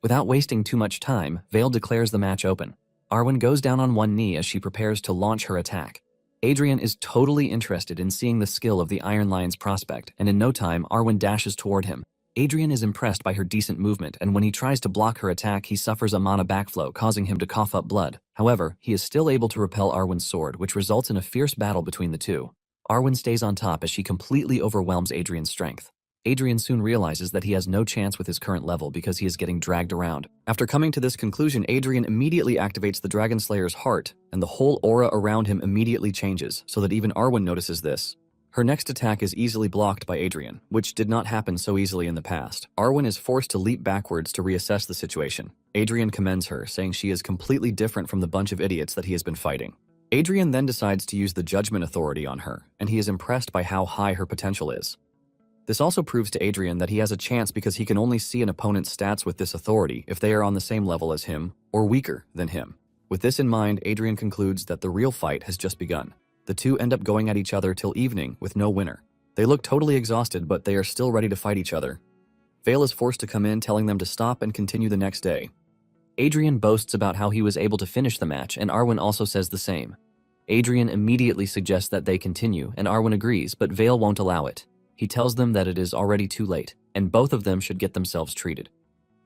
Without wasting too much time, Vale declares the match open. Arwen goes down on one knee as she prepares to launch her attack. Adrian is totally interested in seeing the skill of the Iron Lion's prospect, and in no time, Arwen dashes toward him. Adrian is impressed by her decent movement, and when he tries to block her attack, he suffers a mana backflow, causing him to cough up blood. However, he is still able to repel Arwen's sword, which results in a fierce battle between the two. Arwen stays on top as she completely overwhelms Adrian's strength. Adrian soon realizes that he has no chance with his current level because he is getting dragged around. After coming to this conclusion, Adrian immediately activates the Dragon Slayer's heart, and the whole aura around him immediately changes, so that even Arwen notices this. Her next attack is easily blocked by Adrian, which did not happen so easily in the past. Arwen is forced to leap backwards to reassess the situation. Adrian commends her, saying she is completely different from the bunch of idiots that he has been fighting. Adrian then decides to use the Judgment Authority on her, and he is impressed by how high her potential is. This also proves to Adrian that he has a chance because he can only see an opponent's stats with this authority if they are on the same level as him or weaker than him. With this in mind, Adrian concludes that the real fight has just begun. The two end up going at each other till evening with no winner. They look totally exhausted, but they are still ready to fight each other. Vale is forced to come in, telling them to stop and continue the next day. Adrian boasts about how he was able to finish the match, and Arwen also says the same. Adrian immediately suggests that they continue, and Arwen agrees, but Vale won't allow it. He tells them that it is already too late, and both of them should get themselves treated.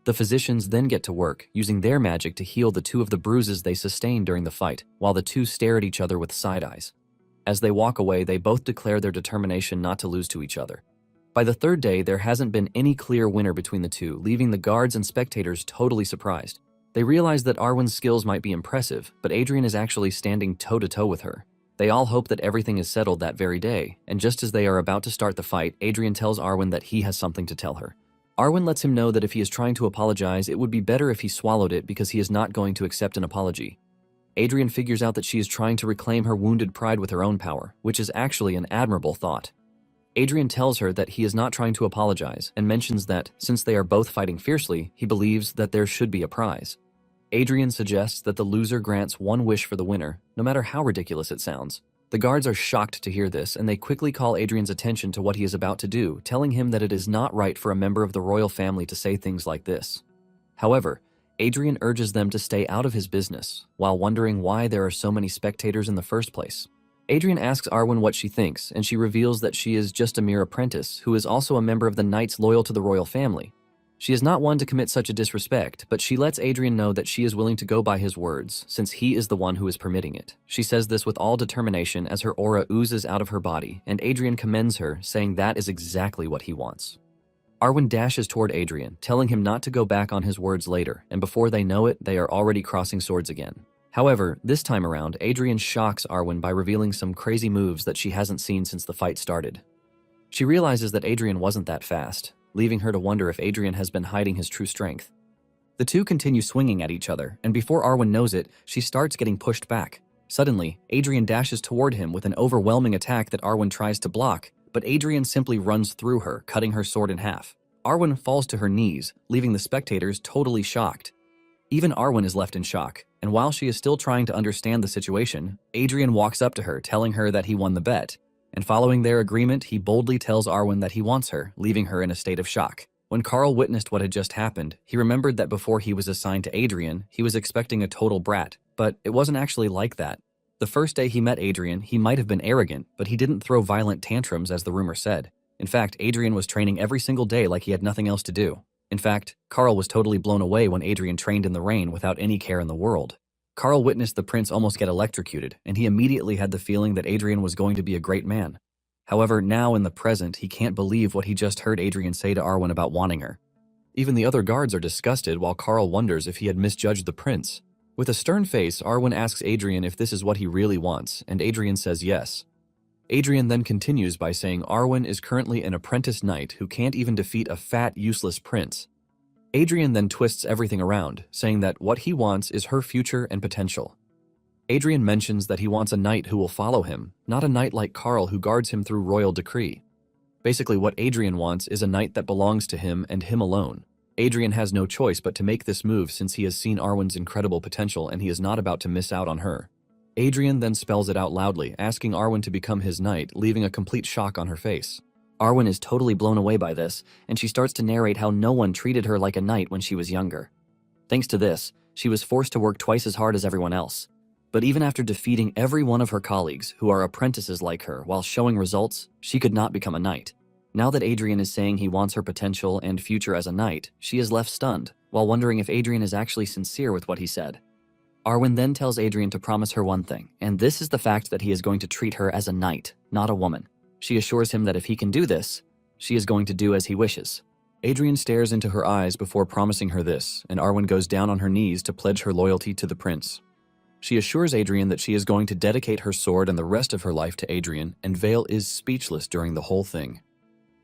The physicians then get to work, using their magic to heal the two of the bruises they sustained during the fight, while the two stare at each other with side eyes. As they walk away, they both declare their determination not to lose to each other. By the third day, there hasn't been any clear winner between the two, leaving the guards and spectators totally surprised. They realize that Arwen's skills might be impressive, but Adrian is actually standing toe-to-toe with her. They all hope that everything is settled that very day, and just as they are about to start the fight, Adrian tells Arwen that he has something to tell her. Arwen lets him know that if he is trying to apologize, it would be better if he swallowed it because he is not going to accept an apology. Adrian figures out that she is trying to reclaim her wounded pride with her own power, which is actually an admirable thought. Adrian tells her that he is not trying to apologize and mentions that, since they are both fighting fiercely, he believes that there should be a prize. Adrian suggests that the loser grants one wish for the winner, no matter how ridiculous it sounds. The guards are shocked to hear this, and they quickly call Adrian's attention to what he is about to do, telling him that it is not right for a member of the royal family to say things like this. However, Adrian urges them to stay out of his business, while wondering why there are so many spectators in the first place. Adrian asks Arwen what she thinks, and she reveals that she is just a mere apprentice who is also a member of the knights loyal to the royal family. She is not one to commit such a disrespect, but she lets Adrian know that she is willing to go by his words, since he is the one who is permitting it. She says this with all determination as her aura oozes out of her body, and Adrian commends her, saying that is exactly what he wants. Arwen dashes toward Adrian, telling him not to go back on his words later, and before they know it, they are already crossing swords again. However, this time around, Adrian shocks Arwen by revealing some crazy moves that she hasn't seen since the fight started. She realizes that Adrian wasn't that fast, leaving her to wonder if Adrian has been hiding his true strength. The two continue swinging at each other, and before Arwen knows it, she starts getting pushed back. Suddenly, Adrian dashes toward him with an overwhelming attack that Arwen tries to block, but Adrian simply runs through her, cutting her sword in half. Arwen falls to her knees, leaving the spectators totally shocked. Even Arwen is left in shock, and while she is still trying to understand the situation, Adrian walks up to her, telling her that he won the bet. And following their agreement, he boldly tells Arwen that he wants her, leaving her in a state of shock. When Carl witnessed what had just happened, he remembered that before he was assigned to Adrian, he was expecting a total brat, but it wasn't actually like that. The first day he met Adrian, he might have been arrogant, but he didn't throw violent tantrums as the rumor said. In fact, Adrian was training every single day like he had nothing else to do. In fact, Carl was totally blown away when Adrian trained in the rain without any care in the world. Carl witnessed the prince almost get electrocuted, and he immediately had the feeling that Adrian was going to be a great man. However, now in the present, he can't believe what he just heard Adrian say to Arwen about wanting her. Even the other guards are disgusted while Carl wonders if he had misjudged the prince. With a stern face, Arwen asks Adrian if this is what he really wants, and Adrian says yes. Adrian then continues by saying Arwen is currently an apprentice knight who can't even defeat a fat, useless prince. Adrian then twists everything around, saying that what he wants is her future and potential. Adrian mentions that he wants a knight who will follow him, not a knight like Carl who guards him through royal decree. Basically, what Adrian wants is a knight that belongs to him and him alone. Adrian has no choice but to make this move since he has seen Arwen's incredible potential and he is not about to miss out on her. Adrian then spells it out loudly, asking Arwen to become his knight, leaving a complete shock on her face. Arwen is totally blown away by this, and she starts to narrate how no one treated her like a knight when she was younger. Thanks to this, she was forced to work twice as hard as everyone else. But even after defeating every one of her colleagues, who are apprentices like her, while showing results, she could not become a knight. Now that Adrian is saying he wants her potential and future as a knight, she is left stunned, while wondering if Adrian is actually sincere with what he said. Arwen then tells Adrian to promise her one thing, and this is the fact that he is going to treat her as a knight, not a woman. She assures him that if he can do this, she is going to do as he wishes. Adrian stares into her eyes before promising her this, and Arwen goes down on her knees to pledge her loyalty to the prince. She assures Adrian that she is going to dedicate her sword and the rest of her life to Adrian, and Vale is speechless during the whole thing.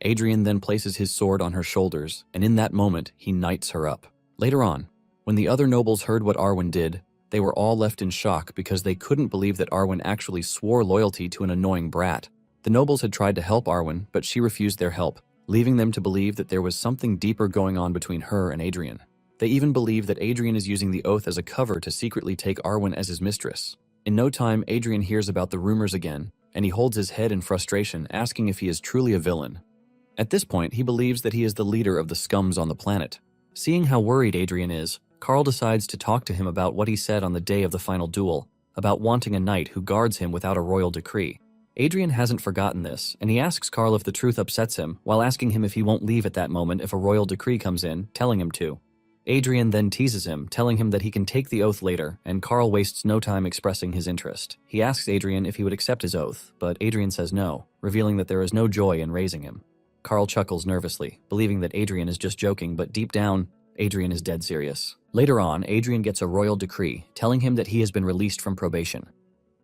Adrian then places his sword on her shoulders, and in that moment, he knights her up. Later on, when the other nobles heard what Arwen did, they were all left in shock because they couldn't believe that Arwen actually swore loyalty to an annoying brat. The nobles had tried to help Arwen, but she refused their help, leaving them to believe that there was something deeper going on between her and Adrian. They even believe that Adrian is using the oath as a cover to secretly take Arwen as his mistress. In no time, Adrian hears about the rumors again, and he holds his head in frustration, asking if he is truly a villain. At this point, he believes that he is the leader of the scums on the planet. Seeing how worried Adrian is, Carl decides to talk to him about what he said on the day of the final duel, about wanting a knight who guards him without a royal decree. Adrian hasn't forgotten this, and he asks Carl if the truth upsets him, while asking him if he won't leave at that moment if a royal decree comes in, telling him to. Adrian then teases him, telling him that he can take the oath later, and Carl wastes no time expressing his interest. He asks Adrian if he would accept his oath, but Adrian says no, revealing that there is no joy in raising him. Carl chuckles nervously, believing that Adrian is just joking, but deep down, Adrian is dead serious. Later on, Adrian gets a royal decree, telling him that he has been released from probation.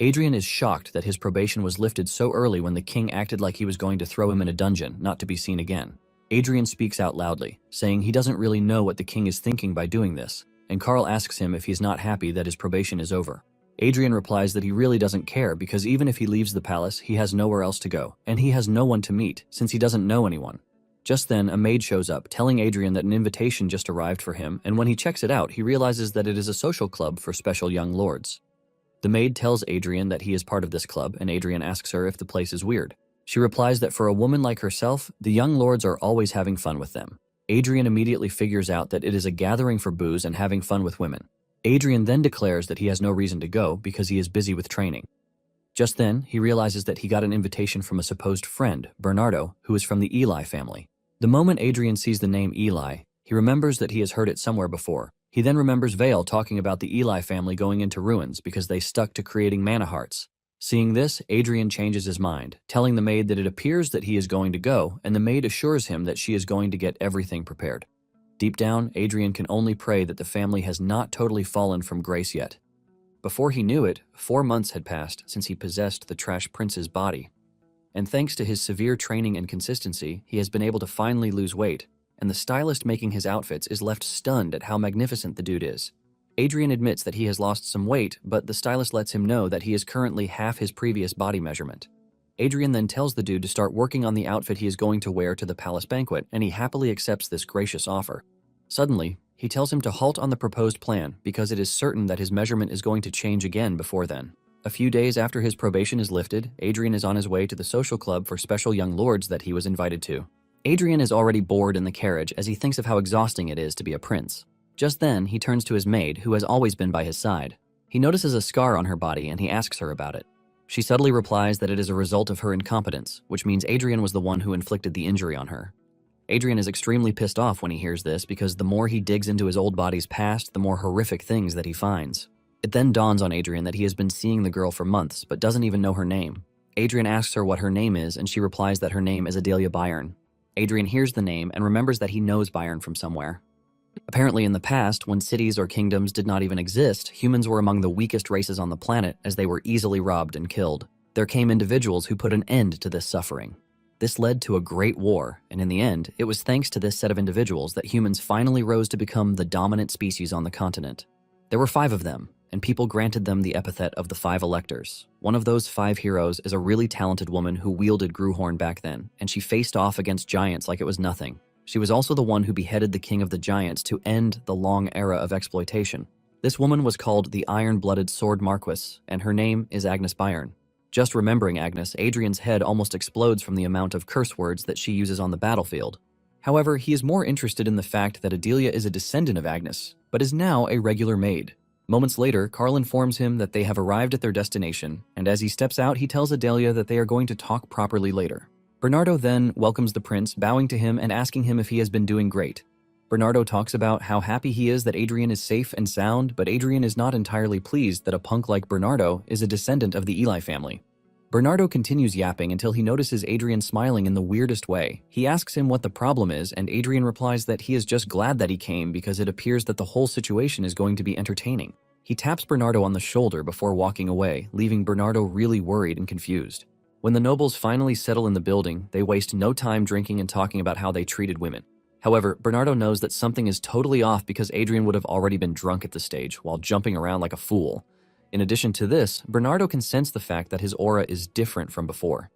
Adrian is shocked that his probation was lifted so early when the king acted like he was going to throw him in a dungeon, not to be seen again. Adrian speaks out loudly, saying he doesn't really know what the king is thinking by doing this, and Carl asks him if he's not happy that his probation is over. Adrian replies that he really doesn't care because even if he leaves the palace, he has nowhere else to go, and he has no one to meet since he doesn't know anyone. Just then, a maid shows up, telling Adrian that an invitation just arrived for him, and when he checks it out, he realizes that it is a social club for special young lords. The maid tells Adrian that he is part of this club, and Adrian asks her if the place is weird. She replies that for a woman like herself, the young lords are always having fun with them. Adrian immediately figures out that it is a gathering for booze and having fun with women. Adrian then declares that he has no reason to go because he is busy with training. Just then, he realizes that he got an invitation from a supposed friend, Bernardo, who is from the Eli family. The moment Adrian sees the name Eli, he remembers that he has heard it somewhere before. He then remembers Vale talking about the Eli family going into ruins because they stuck to creating mana hearts. Seeing this, Adrian changes his mind, telling the maid that it appears that he is going to go, and the maid assures him that she is going to get everything prepared. Deep down, Adrian can only pray that the family has not totally fallen from grace yet. Before he knew it, 4 months had passed since he possessed the Trash Prince's body. And thanks to his severe training and consistency, he has been able to finally lose weight, and the stylist making his outfits is left stunned at how magnificent the dude is. Adrian admits that he has lost some weight, but the stylist lets him know that he is currently half his previous body measurement. Adrian then tells the dude to start working on the outfit he is going to wear to the palace banquet, and he happily accepts this gracious offer. Suddenly, he tells him to halt on the proposed plan because it is certain that his measurement is going to change again before then. A few days after his probation is lifted, Adrian is on his way to the social club for special young lords that he was invited to. Adrian is already bored in the carriage as he thinks of how exhausting it is to be a prince. Just then, he turns to his maid, who has always been by his side. He notices a scar on her body and he asks her about it. She subtly replies that it is a result of her incompetence, which means Adrian was the one who inflicted the injury on her. Adrian is extremely pissed off when he hears this because the more he digs into his old body's past, the more horrific things that he finds. It then dawns on Adrian that he has been seeing the girl for months but doesn't even know her name. Adrian asks her what her name is and she replies that her name is Adelia Byron. Adrian hears the name and remembers that he knows Byron from somewhere. Apparently in the past, when cities or kingdoms did not even exist, humans were among the weakest races on the planet as they were easily robbed and killed. There came individuals who put an end to this suffering. This led to a great war, and in the end, it was thanks to this set of individuals that humans finally rose to become the dominant species on the continent. There were 5 of them, and people granted them the epithet of the 5 electors. One of those 5 heroes is a really talented woman who wielded Gruhorn back then, and she faced off against giants like it was nothing. She was also the one who beheaded the king of the giants to end the long era of exploitation. This woman was called the Iron-Blooded Sword Marquis, and her name is Agnes Byron. Just remembering Agnes, Adrian's head almost explodes from the amount of curse words that she uses on the battlefield. However, he is more interested in the fact that Adelia is a descendant of Agnes, but is now a regular maid. Moments later, Carl informs him that they have arrived at their destination, and as he steps out, he tells Adelia that they are going to talk properly later. Bernardo then welcomes the prince, bowing to him and asking him if he has been doing great. Bernardo talks about how happy he is that Adrian is safe and sound, but Adrian is not entirely pleased that a punk like Bernardo is a descendant of the Eli family. Bernardo continues yapping until he notices Adrian smiling in the weirdest way. He asks him what the problem is, and Adrian replies that he is just glad that he came because it appears that the whole situation is going to be entertaining. He taps Bernardo on the shoulder before walking away, leaving Bernardo really worried and confused. When the nobles finally settle in the building, they waste no time drinking and talking about how they treated women. However, Bernardo knows that something is totally off because Adrian would have already been drunk at the stage while jumping around like a fool. In addition to this, Bernardo can sense the fact that his aura is different from before.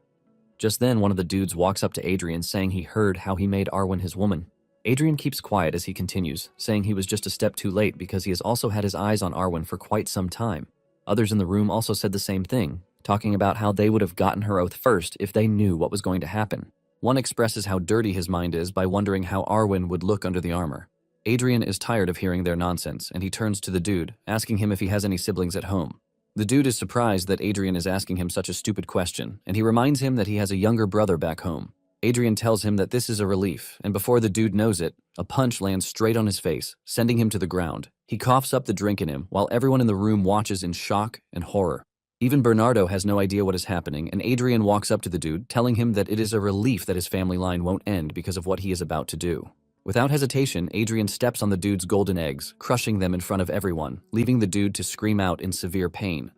Just then, one of the dudes walks up to Adrian saying he heard how he made Arwen his woman. Adrian keeps quiet as he continues, saying he was just a step too late because he has also had his eyes on Arwen for quite some time. Others in the room also said the same thing, talking about how they would have gotten her oath first if they knew what was going to happen. One expresses how dirty his mind is by wondering how Arwen would look under the armor. Adrian is tired of hearing their nonsense, and he turns to the dude, asking him if he has any siblings at home. The dude is surprised that Adrian is asking him such a stupid question, and he reminds him that he has a younger brother back home. Adrian tells him that this is a relief, and before the dude knows it, a punch lands straight on his face, sending him to the ground. He coughs up the drink in him, while everyone in the room watches in shock and horror. Even Bernardo has no idea what is happening, and Adrian walks up to the dude, telling him that it is a relief that his family line won't end because of what he is about to do. Without hesitation, Adrian steps on the dude's golden eggs, crushing them in front of everyone, leaving the dude to scream out in severe pain.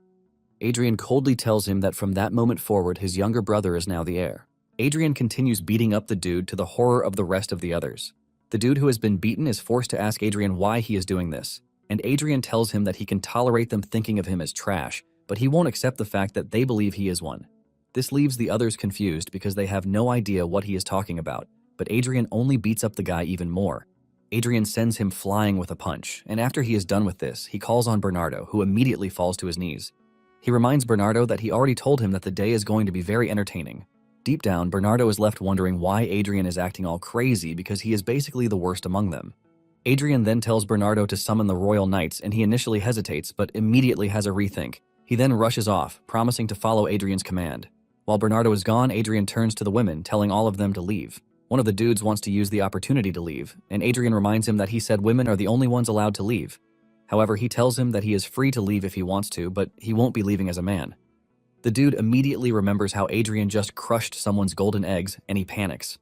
Adrian coldly tells him that from that moment forward, his younger brother is now the heir. Adrian continues beating up the dude to the horror of the rest of the others. The dude who has been beaten is forced to ask Adrian why he is doing this, and Adrian tells him that he can tolerate them thinking of him as trash, but he won't accept the fact that they believe he is one. This leaves the others confused because they have no idea what he is talking about, but Adrian only beats up the guy even more. Adrian sends him flying with a punch, and after he is done with this, he calls on Bernardo, who immediately falls to his knees. He reminds Bernardo that he already told him that the day is going to be very entertaining. Deep down, Bernardo is left wondering why Adrian is acting all crazy because he is basically the worst among them. Adrian then tells Bernardo to summon the Royal Knights, and he initially hesitates but immediately has a rethink. He then rushes off, promising to follow Adrian's command. While Bernardo is gone, Adrian turns to the women, telling all of them to leave. One of the dudes wants to use the opportunity to leave, and Adrian reminds him that he said women are the only ones allowed to leave. However, he tells him that he is free to leave if he wants to, but he won't be leaving as a man. The dude immediately remembers how Adrian just crushed someone's golden eggs, and he panics.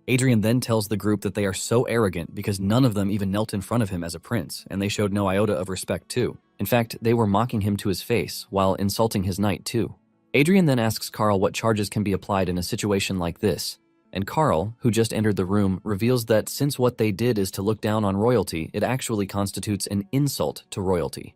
Adrian then tells the group that they are so arrogant because none of them even knelt in front of him as a prince, and they showed no iota of respect too. In fact, they were mocking him to his face, while insulting his knight too. Adrian then asks Carl what charges can be applied in a situation like this, and Carl, who just entered the room, reveals that since what they did is to look down on royalty, it actually constitutes an insult to royalty.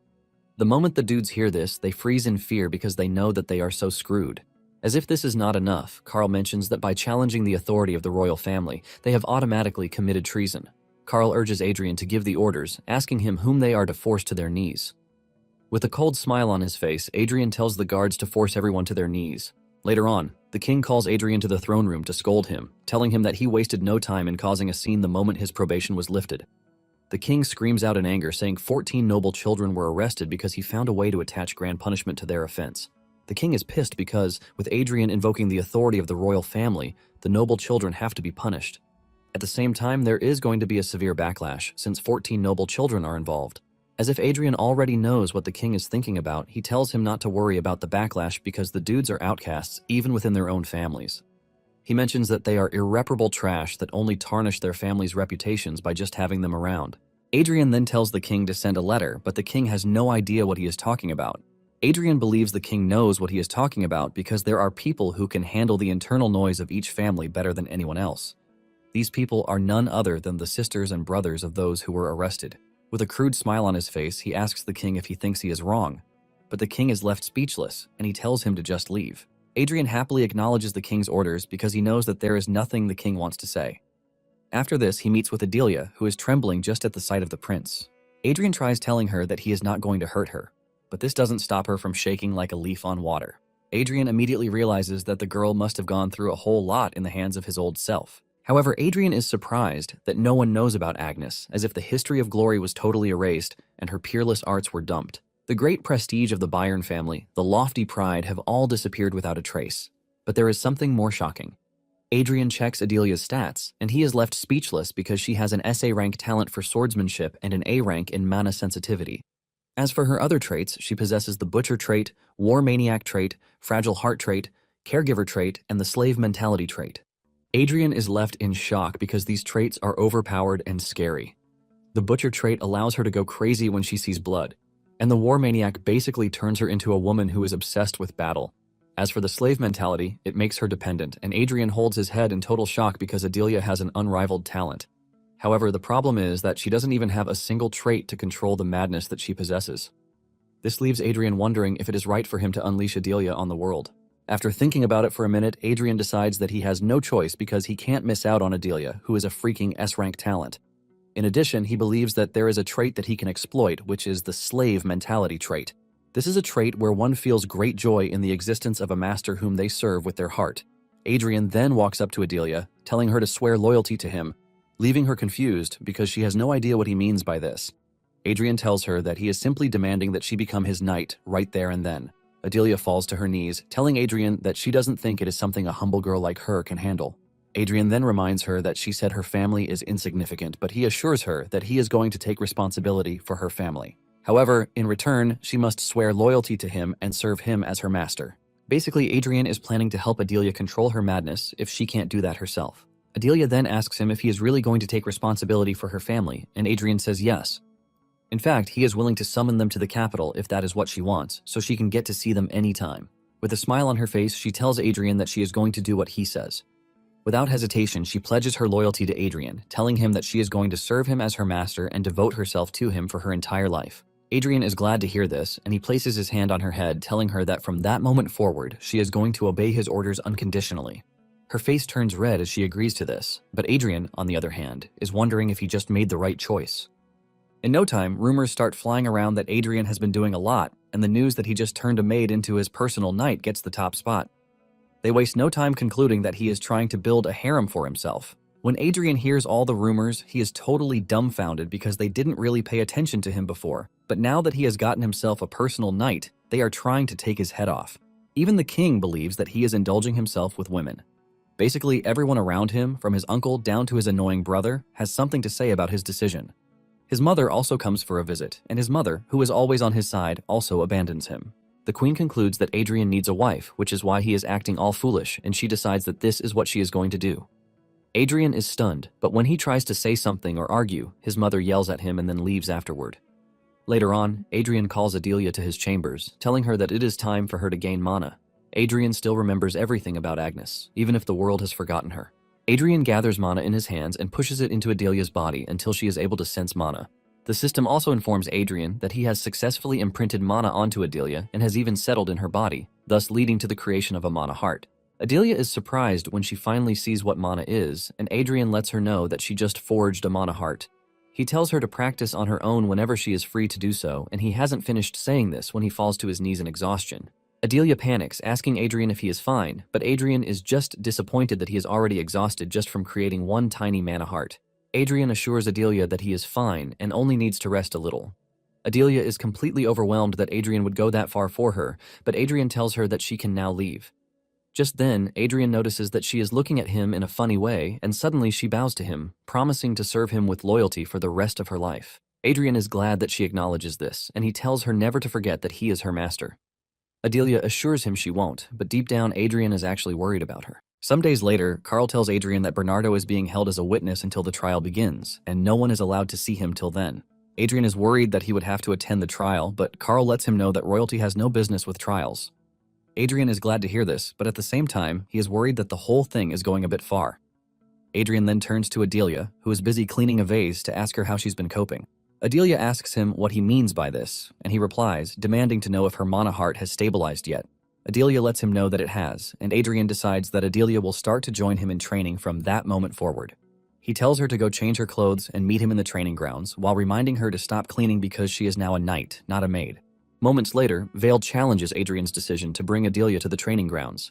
The moment the dudes hear this, they freeze in fear because they know that they are so screwed. As if this is not enough, Carl mentions that by challenging the authority of the royal family, they have automatically committed treason. Carl urges Adrian to give the orders, asking him whom they are to force to their knees. With a cold smile on his face, Adrian tells the guards to force everyone to their knees. Later on, the king calls Adrian to the throne room to scold him, telling him that he wasted no time in causing a scene the moment his probation was lifted. The king screams out in anger, saying 14 noble children were arrested because he found a way to attach grand punishment to their offense. The king is pissed because, with Adrian invoking the authority of the royal family, the noble children have to be punished. At the same time, there is going to be a severe backlash, since 14 noble children are involved. As if Adrian already knows what the king is thinking about, he tells him not to worry about the backlash because the dudes are outcasts even within their own families. He mentions that they are irreparable trash that only tarnish their families' reputations by just having them around. Adrian then tells the king to send a letter, but the king has no idea what he is talking about. Adrian believes the king knows what he is talking about because there are people who can handle the internal noise of each family better than anyone else. These people are none other than the sisters and brothers of those who were arrested. With a crude smile on his face, he asks the king if he thinks he is wrong. But the king is left speechless, and he tells him to just leave. Adrian happily acknowledges the king's orders because he knows that there is nothing the king wants to say. After this, he meets with Adelia, who is trembling just at the sight of the prince. Adrian tries telling her that he is not going to hurt her, but this doesn't stop her from shaking like a leaf on water. Adrian immediately realizes that the girl must have gone through a whole lot in the hands of his old self. However, Adrian is surprised that no one knows about Agnes, as if the history of glory was totally erased and her peerless arts were dumped. The great prestige of the Byron family, the lofty pride, have all disappeared without a trace. But there is something more shocking. Adrian checks Adelia's stats, and he is left speechless because she has an SA rank talent for swordsmanship and an A rank in mana sensitivity. As for her other traits, she possesses the butcher trait, war maniac trait, fragile heart trait, caregiver trait, and the slave mentality trait. Adrian is left in shock because these traits are overpowered and scary. The butcher trait allows her to go crazy when she sees blood, and the war maniac basically turns her into a woman who is obsessed with battle. As for the slave mentality, it makes her dependent, and Adrian holds his head in total shock because Adelia has an unrivaled talent. However, the problem is that she doesn't even have a single trait to control the madness that she possesses. This leaves Adrian wondering if it is right for him to unleash Adelia on the world. After thinking about it for a minute, Adrian decides that he has no choice because he can't miss out on Adelia, who is a freaking S-rank talent. In addition, he believes that there is a trait that he can exploit, which is the slave mentality trait. This is a trait where one feels great joy in the existence of a master whom they serve with their heart. Adrian then walks up to Adelia, telling her to swear loyalty to him, leaving her confused because she has no idea what he means by this. Adrian tells her that he is simply demanding that she become his knight right there and then. Adelia falls to her knees, telling Adrian that she doesn't think it is something a humble girl like her can handle. Adrian then reminds her that she said her family is insignificant, but he assures her that he is going to take responsibility for her family. However, in return, she must swear loyalty to him and serve him as her master. Basically, Adrian is planning to help Adelia control her madness if she can't do that herself. Adelia then asks him if he is really going to take responsibility for her family, and Adrian says yes. In fact, he is willing to summon them to the capital if that is what she wants, so she can get to see them anytime. With a smile on her face, she tells Adrian that she is going to do what he says. Without hesitation, she pledges her loyalty to Adrian, telling him that she is going to serve him as her master and devote herself to him for her entire life. Adrian is glad to hear this, and he places his hand on her head, telling her that from that moment forward, she is going to obey his orders unconditionally. Her face turns red as she agrees to this, but Adrian, on the other hand, is wondering if he just made the right choice. In no time, rumors start flying around that Adrian has been doing a lot, and the news that he just turned a maid into his personal knight gets the top spot. They waste no time concluding that he is trying to build a harem for himself. When Adrian hears all the rumors, he is totally dumbfounded because they didn't really pay attention to him before, but now that he has gotten himself a personal knight, they are trying to take his head off. Even the king believes that he is indulging himself with women. Basically, everyone around him, from his uncle down to his annoying brother, has something to say about his decision. His mother also comes for a visit, and his mother, who is always on his side, also abandons him. The queen concludes that Adrian needs a wife, which is why he is acting all foolish, and she decides that this is what she is going to do. Adrian is stunned, but when he tries to say something or argue, his mother yells at him and then leaves afterward. Later on, Adrian calls Adelia to his chambers, telling her that it is time for her to gain mana. Adrian still remembers everything about Agnes, even if the world has forgotten her. Adrian gathers mana in his hands and pushes it into Adelia's body until she is able to sense mana. The system also informs Adrian that he has successfully imprinted mana onto Adelia and has even settled in her body, thus leading to the creation of a mana heart. Adelia is surprised when she finally sees what mana is, and Adrian lets her know that she just forged a mana heart. He tells her to practice on her own whenever she is free to do so, and he hasn't finished saying this when he falls to his knees in exhaustion. Adelia panics, asking Adrian if he is fine, but Adrian is just disappointed that he is already exhausted just from creating one tiny mana heart. Adrian assures Adelia that he is fine and only needs to rest a little. Adelia is completely overwhelmed that Adrian would go that far for her, but Adrian tells her that she can now leave. Just then, Adrian notices that she is looking at him in a funny way, and suddenly she bows to him, promising to serve him with loyalty for the rest of her life. Adrian is glad that she acknowledges this, and he tells her never to forget that he is her master. Adelia assures him she won't, but deep down, Adrian is actually worried about her. Some days later, Carl tells Adrian that Bernardo is being held as a witness until the trial begins, and no one is allowed to see him till then. Adrian is worried that he would have to attend the trial, but Carl lets him know that royalty has no business with trials. Adrian is glad to hear this, but at the same time, he is worried that the whole thing is going a bit far. Adrian then turns to Adelia, who is busy cleaning a vase, to ask her how she's been coping. Adelia asks him what he means by this, and he replies, demanding to know if her mana heart has stabilized yet. Adelia lets him know that it has, and Adrian decides that Adelia will start to join him in training from that moment forward. He tells her to go change her clothes and meet him in the training grounds, while reminding her to stop cleaning because she is now a knight, not a maid. Moments later, Vale challenges Adrian's decision to bring Adelia to the training grounds.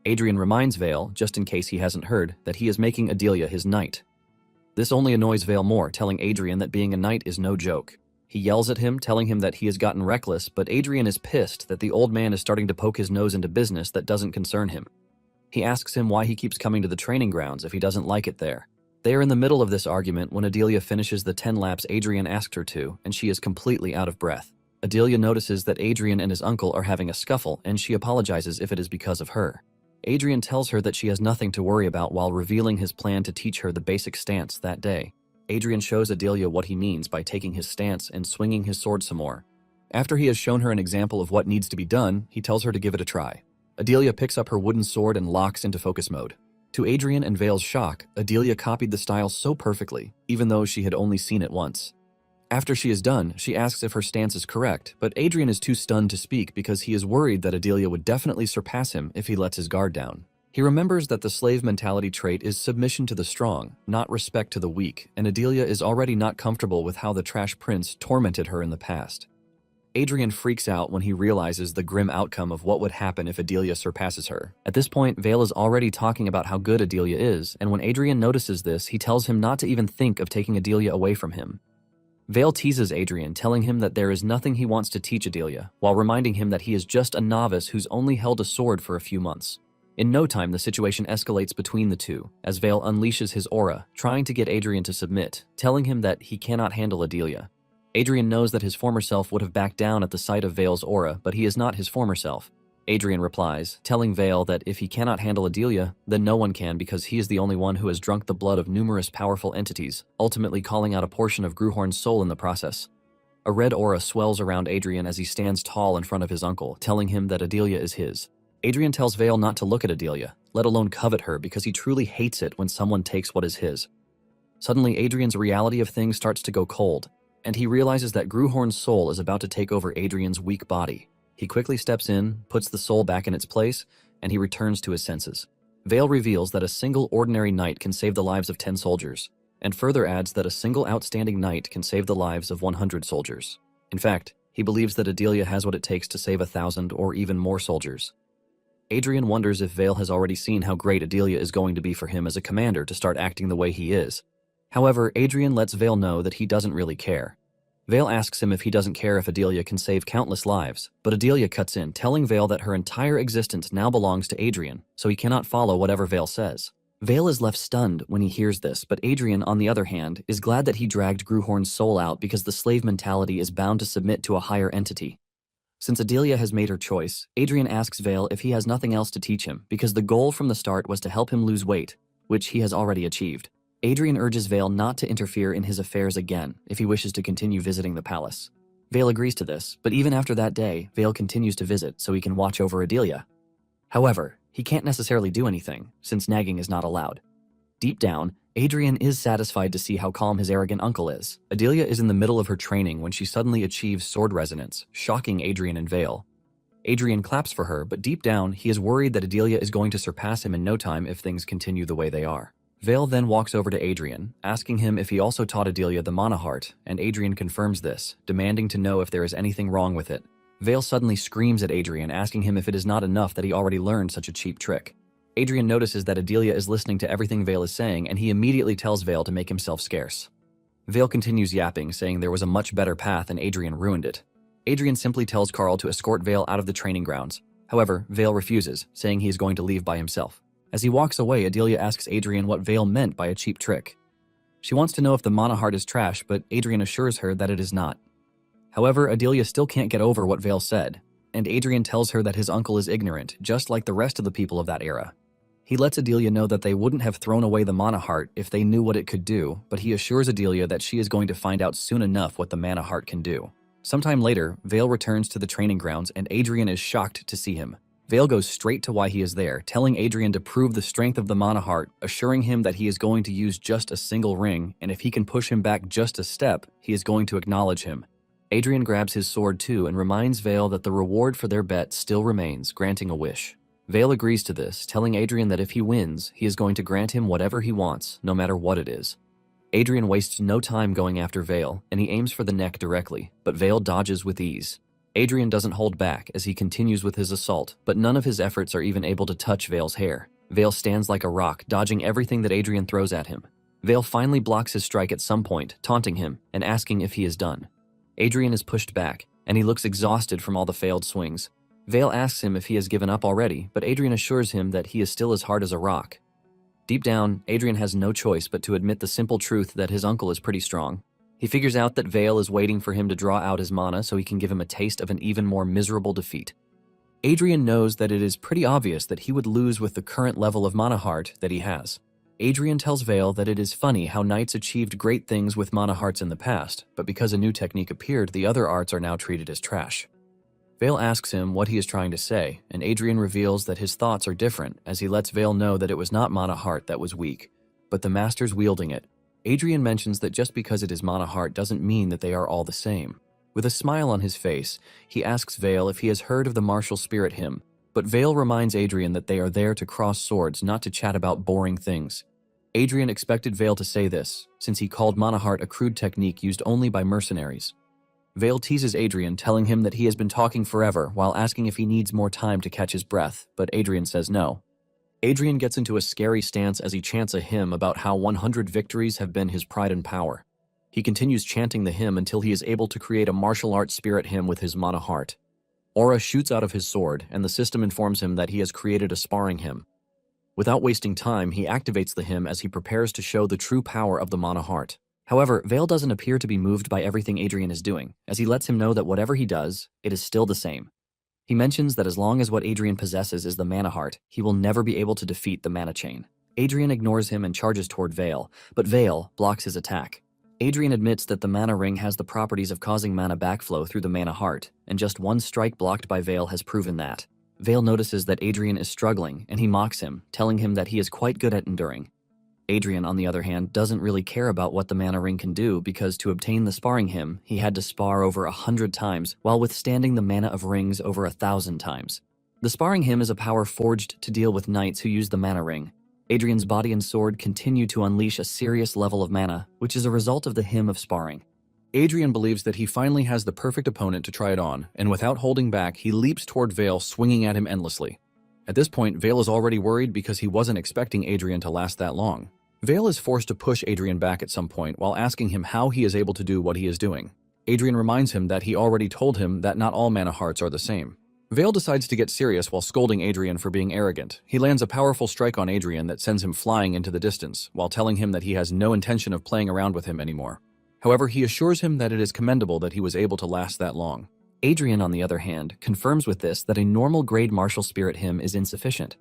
Adrian reminds Vale, just in case he hasn't heard, that he is making Adelia his knight. This only annoys Vale more, telling Adrian that being a knight is no joke. He yells at him, telling him that he has gotten reckless, but Adrian is pissed that the old man is starting to poke his nose into business that doesn't concern him. He asks him why he keeps coming to the training grounds if he doesn't like it there. They are in the middle of this argument when Adelia finishes the 10 laps Adrian asked her to, and she is completely out of breath. Adelia notices that Adrian and his uncle are having a scuffle, and she apologizes if it is because of her. Adrian tells her that she has nothing to worry about while revealing his plan to teach her the basic stance that day. Adrian shows Adelia what he means by taking his stance and swinging his sword some more. After he has shown her an example of what needs to be done, he tells her to give it a try. Adelia picks up her wooden sword and locks into focus mode. To Adrian and Vale's shock, Adelia copied the style so perfectly, even though she had only seen it once. After she is done, she asks if her stance is correct, but Adrian is too stunned to speak because he is worried that Adelia would definitely surpass him if he lets his guard down. He remembers that the slave mentality trait is submission to the strong, not respect to the weak, and Adelia is already not comfortable with how the trash prince tormented her in the past. Adrian freaks out when he realizes the grim outcome of what would happen if Adelia surpasses her. At this point, Vale is already talking about how good Adelia is, and when Adrian notices this, he tells him not to even think of taking Adelia away from him. Vale teases Adrian, telling him that there is nothing he wants to teach Adelia, while reminding him that he is just a novice who's only held a sword for a few months. In no time, the situation escalates between the two, as Vale unleashes his aura, trying to get Adrian to submit, telling him that he cannot handle Adelia. Adrian knows that his former self would have backed down at the sight of Vale's aura, but he is not his former self. Adrian replies, telling Vale that if he cannot handle Adelia, then no one can because he is the only one who has drunk the blood of numerous powerful entities, ultimately calling out a portion of Gruhorn's soul in the process. A red aura swells around Adrian as he stands tall in front of his uncle, telling him that Adelia is his. Adrian tells Vale not to look at Adelia, let alone covet her, because he truly hates it when someone takes what is his. Suddenly, Adrian's reality of things starts to go cold, and he realizes that Gruhorn's soul is about to take over Adrian's weak body. He quickly steps in, puts the soul back in its place, and he returns to his senses. Vale reveals that a single ordinary knight can save the lives of 10 soldiers, and further adds that a single outstanding knight can save the lives of 100 soldiers. In fact, he believes that Adelia has what it takes to save 1,000 or even more soldiers. Adrian wonders if Vale has already seen how great Adelia is going to be for him as a commander to start acting the way he is. However, Adrian lets Vale know that he doesn't really care. Vale asks him if he doesn't care if Adelia can save countless lives, but Adelia cuts in, telling Vale that her entire existence now belongs to Adrian, so he cannot follow whatever Vale says. Vale is left stunned when he hears this, but Adrian, on the other hand, is glad that he dragged Gruhorn's soul out because the slave mentality is bound to submit to a higher entity. Since Adelia has made her choice, Adrian asks Vale if he has nothing else to teach him, because the goal from the start was to help him lose weight, which he has already achieved. Adrian urges Vale not to interfere in his affairs again if he wishes to continue visiting the palace. Vale agrees to this, but even after that day, Vale continues to visit so he can watch over Adelia. However, he can't necessarily do anything, since nagging is not allowed. Deep down, Adrian is satisfied to see how calm his arrogant uncle is. Adelia is in the middle of her training when she suddenly achieves sword resonance, shocking Adrian and Vale. Adrian claps for her, but deep down, he is worried that Adelia is going to surpass him in no time if things continue the way they are. Vale then walks over to Adrian, asking him if he also taught Adelia the mana heart, and Adrian confirms this, demanding to know if there is anything wrong with it. Vale suddenly screams at Adrian, asking him if it is not enough that he already learned such a cheap trick. Adrian notices that Adelia is listening to everything Vale is saying, and he immediately tells Vale to make himself scarce. Vale continues yapping, saying there was a much better path and Adrian ruined it. Adrian simply tells Carl to escort Vale out of the training grounds. However, Vale refuses, saying he is going to leave by himself. As he walks away, Adelia asks Adrian what Vale meant by a cheap trick. She wants to know if the mana heart is trash, but Adrian assures her that it is not. However, Adelia still can't get over what Vale said, and Adrian tells her that his uncle is ignorant, just like the rest of the people of that era. He lets Adelia know that they wouldn't have thrown away the mana heart if they knew what it could do, but he assures Adelia that she is going to find out soon enough what the mana heart can do. Sometime later, Vale returns to the training grounds and Adrian is shocked to see him. Vale goes straight to why he is there, telling Adrian to prove the strength of the mana heart, assuring him that he is going to use just a single ring, and if he can push him back just a step, he is going to acknowledge him. Adrian grabs his sword too and reminds Vale that the reward for their bet still remains, granting a wish. Vale agrees to this, telling Adrian that if he wins, he is going to grant him whatever he wants, no matter what it is. Adrian wastes no time going after Vale, and he aims for the neck directly, but Vale dodges with ease. Adrian doesn't hold back as he continues with his assault, but none of his efforts are even able to touch Vale's hair. Vale stands like a rock, dodging everything that Adrian throws at him. Vale finally blocks his strike at some point, taunting him and asking if he is done. Adrian is pushed back, and he looks exhausted from all the failed swings. Vale asks him if he has given up already, but Adrian assures him that he is still as hard as a rock. Deep down, Adrian has no choice but to admit the simple truth that his uncle is pretty strong. He figures out that Vale is waiting for him to draw out his mana so he can give him a taste of an even more miserable defeat. Adrian knows that it is pretty obvious that he would lose with the current level of mana heart that he has. Adrian tells Vale that it is funny how knights achieved great things with mana hearts in the past, but because a new technique appeared, the other arts are now treated as trash. Vale asks him what he is trying to say, and Adrian reveals that his thoughts are different as he lets Vale know that it was not mana heart that was weak, but the masters wielding it. Adrian mentions that just because it is mana heart doesn't mean that they are all the same. With a smile on his face, he asks Vale if he has heard of the martial spirit hymn, but Vale reminds Adrian that they are there to cross swords, not to chat about boring things. Adrian expected Vale to say this, since he called mana heart a crude technique used only by mercenaries. Vale teases Adrian, telling him that he has been talking forever while asking if he needs more time to catch his breath, but Adrian says no. Adrian gets into a scary stance as he chants a hymn about how 100 victories have been his pride and power. He continues chanting the hymn until he is able to create a martial arts spirit hymn with his mana heart. Aura shoots out of his sword, and the system informs him that he has created a sparring hymn. Without wasting time, he activates the hymn as he prepares to show the true power of the mana heart. However, Vale doesn't appear to be moved by everything Adrian is doing, as he lets him know that whatever he does, it is still the same. He mentions that as long as what Adrian possesses is the mana heart, he will never be able to defeat the mana chain. Adrian ignores him and charges toward Vale, but Vale blocks his attack. Adrian admits that the mana ring has the properties of causing mana backflow through the mana heart, and just one strike blocked by Vale has proven that. Vale notices that Adrian is struggling, and he mocks him, telling him that he is quite good at enduring. Adrian, on the other hand, doesn't really care about what the mana ring can do because to obtain the sparring hymn, he had to spar over 100 times while withstanding the mana of rings over 1,000 times. The sparring hymn is a power forged to deal with knights who use the mana ring. Adrian's body and sword continue to unleash a serious level of mana, which is a result of the hymn of sparring. Adrian believes that he finally has the perfect opponent to try it on, and without holding back, he leaps toward Vale, swinging at him endlessly. At this point, Vale is already worried because he wasn't expecting Adrian to last that long. Vale is forced to push Adrian back at some point while asking him how he is able to do what he is doing. Adrian reminds him that he already told him that not all mana hearts are the same. Vale decides to get serious while scolding Adrian for being arrogant. He lands a powerful strike on Adrian that sends him flying into the distance, while telling him that he has no intention of playing around with him anymore. However, he assures him that it is commendable that he was able to last that long. Adrian, on the other hand, confirms with this that a normal grade martial spirit hymn is insufficient.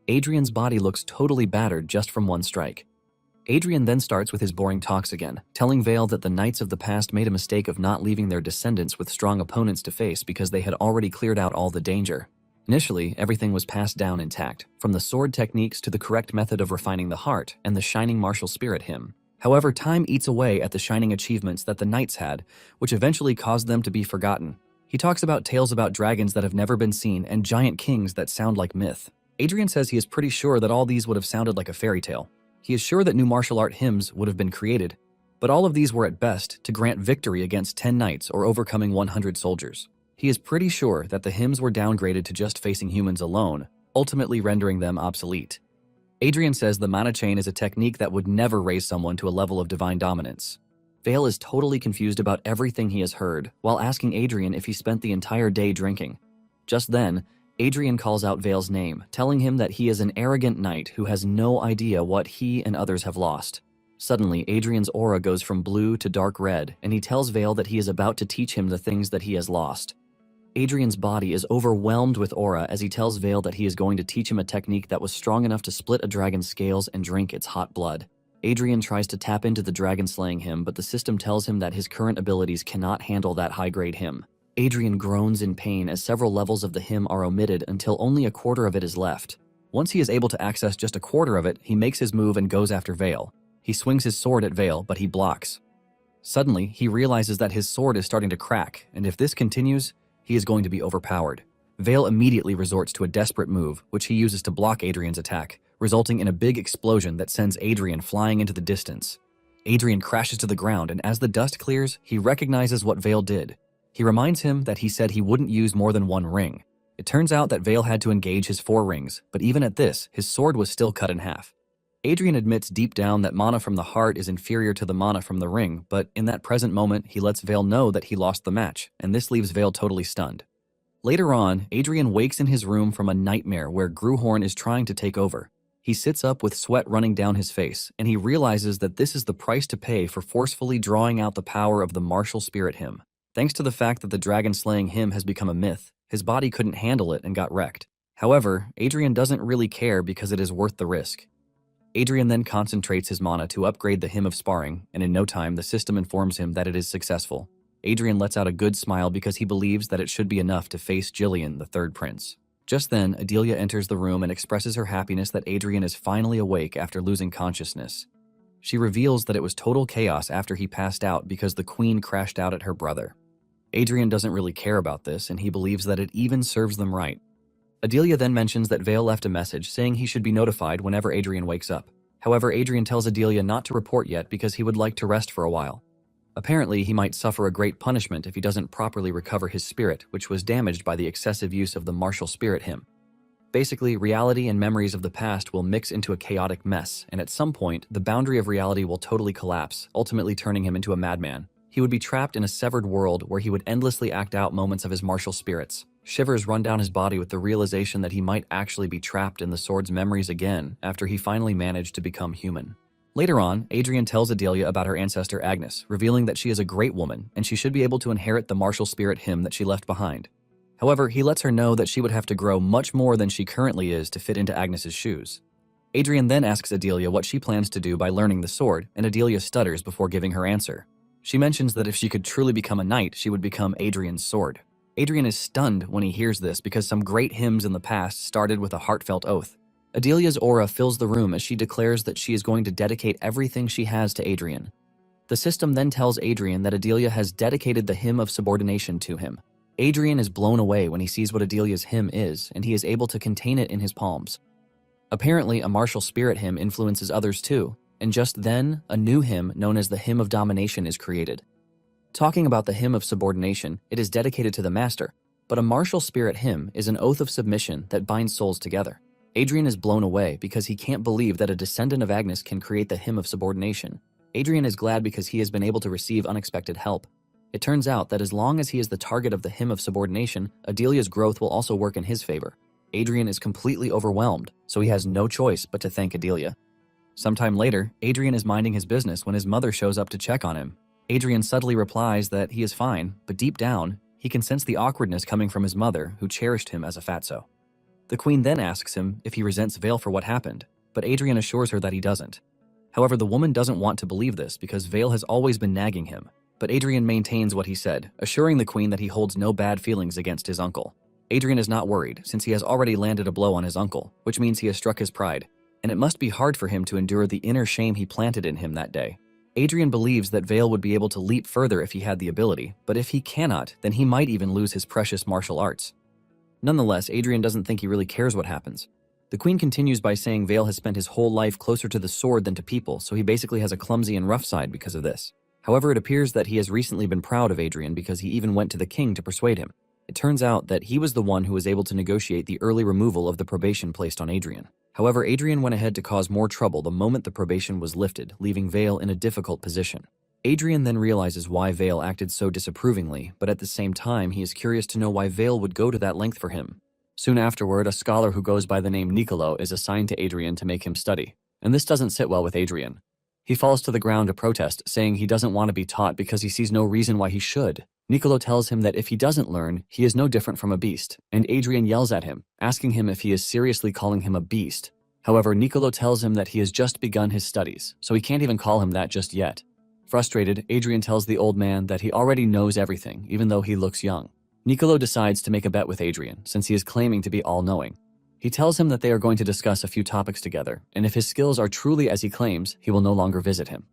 Adrian's body looks totally battered just from one strike. Adrian then starts with his boring talks again, telling Vale that the knights of the past made a mistake of not leaving their descendants with strong opponents to face because they had already cleared out all the danger. Initially, everything was passed down intact, from the sword techniques to the correct method of refining the heart and the shining martial spirit hymn. However, time eats away at the shining achievements that the knights had, which eventually caused them to be forgotten. He talks about tales about dragons that have never been seen and giant kings that sound like myth. Adrian says he is pretty sure that all these would have sounded like a fairy tale. He is sure that new martial art hymns would have been created, but all of these were at best to grant victory against 10 knights or overcoming 100 soldiers. He is pretty sure that the hymns were downgraded to just facing humans alone, ultimately rendering them obsolete. Adrian says the mana chain is a technique that would never raise someone to a level of divine dominance. Vale is totally confused about everything he has heard, while asking Adrian if he spent the entire day drinking. Just then, Adrian calls out Vale's name, telling him that he is an arrogant knight who has no idea what he and others have lost. Suddenly, Adrian's aura goes from blue to dark red, and he tells Vale that he is about to teach him the things that he has lost. Adrian's body is overwhelmed with aura as he tells Vale that he is going to teach him a technique that was strong enough to split a dragon's scales and drink its hot blood. Adrian tries to tap into the dragon slaying him, but the system tells him that his current abilities cannot handle that high-grade hymn. Adrian groans in pain as several levels of the hymn are omitted until only a quarter of it is left. Once he is able to access just a quarter of it, he makes his move and goes after Vale. He swings his sword at Vale, but he blocks. Suddenly, he realizes that his sword is starting to crack, and if this continues, he is going to be overpowered. Vale immediately resorts to a desperate move, which he uses to block Adrian's attack, resulting in a big explosion that sends Adrian flying into the distance. Adrian crashes to the ground, and as the dust clears, he recognizes what Vale did. He reminds him that he said he wouldn't use more than one ring. It turns out that Vale had to engage his 4 rings, but even at this, his sword was still cut in half. Adrian admits deep down that mana from the heart is inferior to the mana from the ring, but in that present moment, he lets Vale know that he lost the match, and this leaves Vale totally stunned. Later on, Adrian wakes in his room from a nightmare where Gruhorn is trying to take over. He sits up with sweat running down his face, and he realizes that this is the price to pay for forcefully drawing out the power of the martial spirit hymn. Thanks to the fact that the dragon-slaying hymn has become a myth, his body couldn't handle it and got wrecked. However, Adrian doesn't really care because it is worth the risk. Adrian then concentrates his mana to upgrade the hymn of sparring, and in no time the system informs him that it is successful. Adrian lets out a good smile because he believes that it should be enough to face Jillian, the third prince. Just then, Adelia enters the room and expresses her happiness that Adrian is finally awake after losing consciousness. She reveals that it was total chaos after he passed out because the queen crashed out at her brother. Adrian doesn't really care about this, and he believes that it even serves them right. Adelia then mentions that Vale left a message saying he should be notified whenever Adrian wakes up. However, Adrian tells Adelia not to report yet because he would like to rest for a while. Apparently, he might suffer a great punishment if he doesn't properly recover his spirit, which was damaged by the excessive use of the martial spirit hymn. Basically, reality and memories of the past will mix into a chaotic mess, and at some point, the boundary of reality will totally collapse, ultimately turning him into a madman. He would be trapped in a severed world where he would endlessly act out moments of his martial spirits, Shivers run down his body with the realization that he might actually be trapped in the sword's memories again after he finally managed to become human. Later on, Adrian tells Adelia about her ancestor Agnes, revealing that she is a great woman and she should be able to inherit the martial spirit hymn that she left behind. However, he lets her know that she would have to grow much more than she currently is to fit into Agnes's shoes. Adrian then asks Adelia what she plans to do by learning the sword, and Adelia stutters before giving her answer. She mentions that if she could truly become a knight, she would become Adrian's sword. Adrian is stunned when he hears this because some great hymns in the past started with a heartfelt oath. Adelia's aura fills the room as she declares that she is going to dedicate everything she has to Adrian. The system then tells Adrian that Adelia has dedicated the hymn of subordination to him. Adrian is blown away when he sees what Adelia's hymn is, and he is able to contain it in his palms. Apparently, a martial spirit hymn influences others too, and just then, a new hymn known as the Hymn of Domination is created. Talking about the hymn of subordination, it is dedicated to the master, but a martial spirit hymn is an oath of submission that binds souls together. Adrian is blown away because he can't believe that a descendant of Agnes can create the hymn of subordination. Adrian is glad because he has been able to receive unexpected help. It turns out that as long as he is the target of the hymn of subordination, Adelia's growth will also work in his favor. Adrian is completely overwhelmed, so he has no choice but to thank Adelia. Sometime later, Adrian is minding his business when his mother shows up to check on him. Adrian subtly replies that he is fine, but deep down, he can sense the awkwardness coming from his mother, who cherished him as a fatso. The queen then asks him if he resents Vale for what happened, but Adrian assures her that he doesn't. However, the woman doesn't want to believe this because Vale has always been nagging him, but Adrian maintains what he said, assuring the queen that he holds no bad feelings against his uncle. Adrian is not worried, since he has already landed a blow on his uncle, which means he has struck his pride, and it must be hard for him to endure the inner shame he planted in him that day. Adrian believes that Vale would be able to leap further if he had the ability, but if he cannot, then he might even lose his precious martial arts. Nonetheless, Adrian doesn't think he really cares what happens. The queen continues by saying Vale has spent his whole life closer to the sword than to people, so he basically has a clumsy and rough side because of this. However, it appears that he has recently been proud of Adrian because he even went to the king to persuade him. It turns out that he was the one who was able to negotiate the early removal of the probation placed on Adrian. However, Adrian went ahead to cause more trouble the moment the probation was lifted, leaving Vale in a difficult position. Adrian then realizes why Vale acted so disapprovingly, but at the same time he is curious to know why Vale would go to that length for him. Soon afterward, a scholar who goes by the name Nicolo is assigned to Adrian to make him study, and this doesn't sit well with Adrian. He falls to the ground to protest, saying he doesn't want to be taught because he sees no reason why he should. Nicolo tells him that if he doesn't learn, he is no different from a beast, and Adrian yells at him, asking him if he is seriously calling him a beast. However, Nicolo tells him that he has just begun his studies, so he can't even call him that just yet. Frustrated, Adrian tells the old man that he already knows everything, even though he looks young. Nicolo decides to make a bet with Adrian, since he is claiming to be all-knowing. He tells him that they are going to discuss a few topics together, and if his skills are truly as he claims, he will no longer visit him.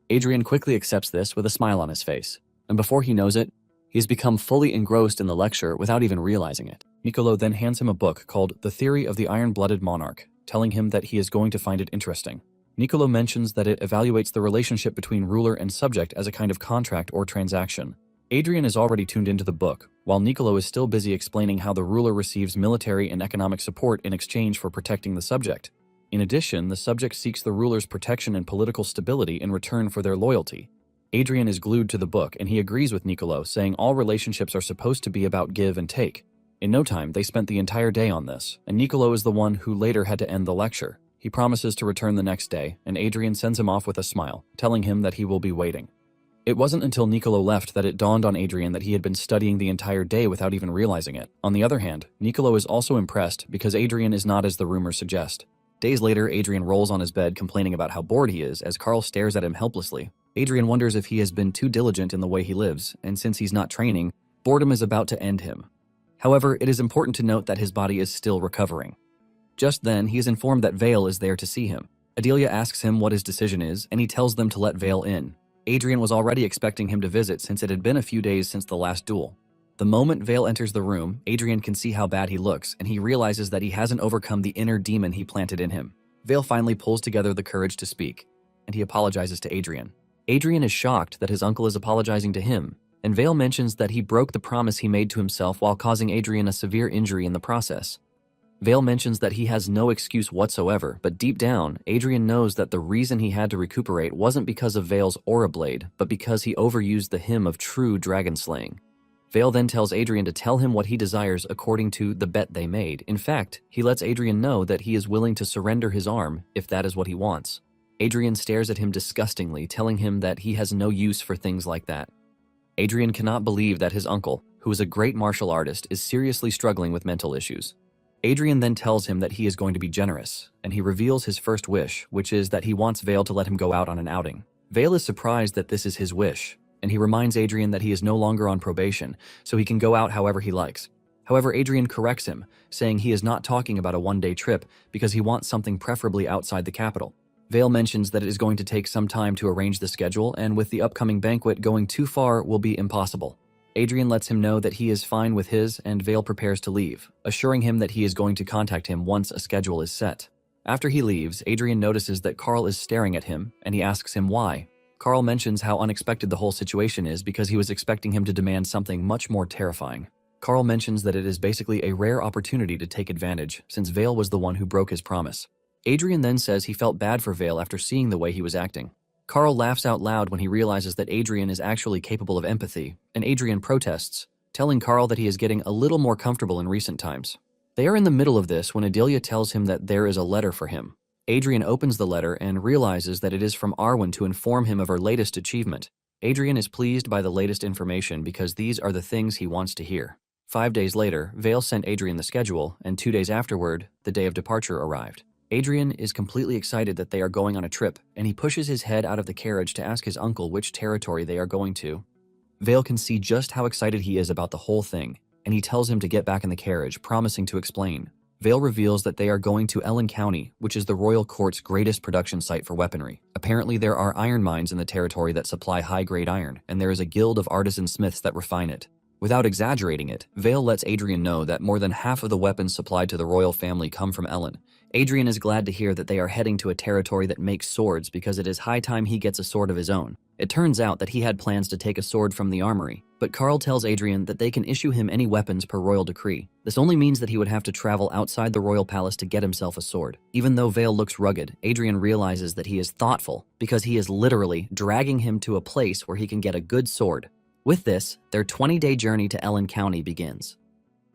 Adrian quickly accepts this with a smile on his face, and before he knows it, he has become fully engrossed in the lecture without even realizing it. Nicolo then hands him a book called The Theory of the Iron-Blooded Monarch, telling him that he is going to find it interesting. Nicolo mentions that it evaluates the relationship between ruler and subject as a kind of contract or transaction. Adrian is already tuned into the book, while Nicolo is still busy explaining how the ruler receives military and economic support in exchange for protecting the subject. In addition, the subject seeks the ruler's protection and political stability in return for their loyalty. Adrian is glued to the book, and he agrees with Nicolo, saying all relationships are supposed to be about give and take. In no time, they spent the entire day on this, and Nicolo is the one who later had to end the lecture. He promises to return the next day, and Adrian sends him off with a smile, telling him that he will be waiting. It wasn't until Nicolo left that it dawned on Adrian that he had been studying the entire day without even realizing it. On the other hand, Nicolo is also impressed because Adrian is not as the rumors suggest. Days later, Adrian rolls on his bed complaining about how bored he is as Carl stares at him helplessly. Adrian wonders if he has been too diligent in the way he lives, and since he's not training, boredom is about to end him. However, it is important to note that his body is still recovering. Just then, he is informed that Vale is there to see him. Adelia asks him what his decision is, and he tells them to let Vale in. Adrian was already expecting him to visit since it had been a few days since the last duel. The moment Vale enters the room, Adrian can see how bad he looks, and he realizes that he hasn't overcome the inner demon he planted in him. Vale finally pulls together the courage to speak, and he apologizes to Adrian. Adrian is shocked that his uncle is apologizing to him, and Vale mentions that he broke the promise he made to himself while causing Adrian a severe injury in the process. Vale mentions that he has no excuse whatsoever, but deep down, Adrian knows that the reason he had to recuperate wasn't because of Vale's aura blade, but because he overused the hymn of true dragon slaying. Vale then tells Adrian to tell him what he desires according to the bet they made. In fact, he lets Adrian know that he is willing to surrender his arm if that is what he wants. Adrian stares at him disgustingly, telling him that he has no use for things like that. Adrian cannot believe that his uncle, who is a great martial artist, is seriously struggling with mental issues. Adrian then tells him that he is going to be generous, and he reveals his first wish, which is that he wants Vale to let him go out on an outing. Vale is surprised that this is his wish, and he reminds Adrian that he is no longer on probation, so he can go out however he likes. However, Adrian corrects him, saying he is not talking about a one-day trip because he wants something preferably outside the capital. Vale mentions that it is going to take some time to arrange the schedule, and with the upcoming banquet, going too far will be impossible. Adrian lets him know that he is fine with his, and Vale prepares to leave, assuring him that he is going to contact him once a schedule is set. After he leaves, Adrian notices that Carl is staring at him, and he asks him why. Carl mentions how unexpected the whole situation is because he was expecting him to demand something much more terrifying. Carl mentions that it is basically a rare opportunity to take advantage, since Vale was the one who broke his promise. Adrian then says he felt bad for Vale after seeing the way he was acting. Carl laughs out loud when he realizes that Adrian is actually capable of empathy, and Adrian protests, telling Carl that he is getting a little more comfortable in recent times. They are in the middle of this when Adelia tells him that there is a letter for him. Adrian opens the letter and realizes that it is from Arwen to inform him of her latest achievement. Adrian is pleased by the latest information because these are the things he wants to hear. 5 days later, Vale sent Adrian the schedule, and 2 days afterward, the day of departure arrived. Adrian is completely excited that they are going on a trip, and he pushes his head out of the carriage to ask his uncle which territory they are going to. Vale can see just how excited he is about the whole thing, and he tells him to get back in the carriage, promising to explain. Vale reveals that they are going to Ellen County, which is the royal court's greatest production site for weaponry. Apparently, there are iron mines in the territory that supply high-grade iron, and there is a guild of artisan smiths that refine it. Without exaggerating it, Vale lets Adrian know that more than half of the weapons supplied to the royal family come from Ellen. Adrian is glad to hear that they are heading to a territory that makes swords because it is high time he gets a sword of his own. It turns out that he had plans to take a sword from the armory, but Carl tells Adrian that they can issue him any weapons per royal decree. This only means that he would have to travel outside the royal palace to get himself a sword. Even though Vale looks rugged, Adrian realizes that he is thoughtful because he is literally dragging him to a place where he can get a good sword. With this, their 20-day journey to Ellen County begins.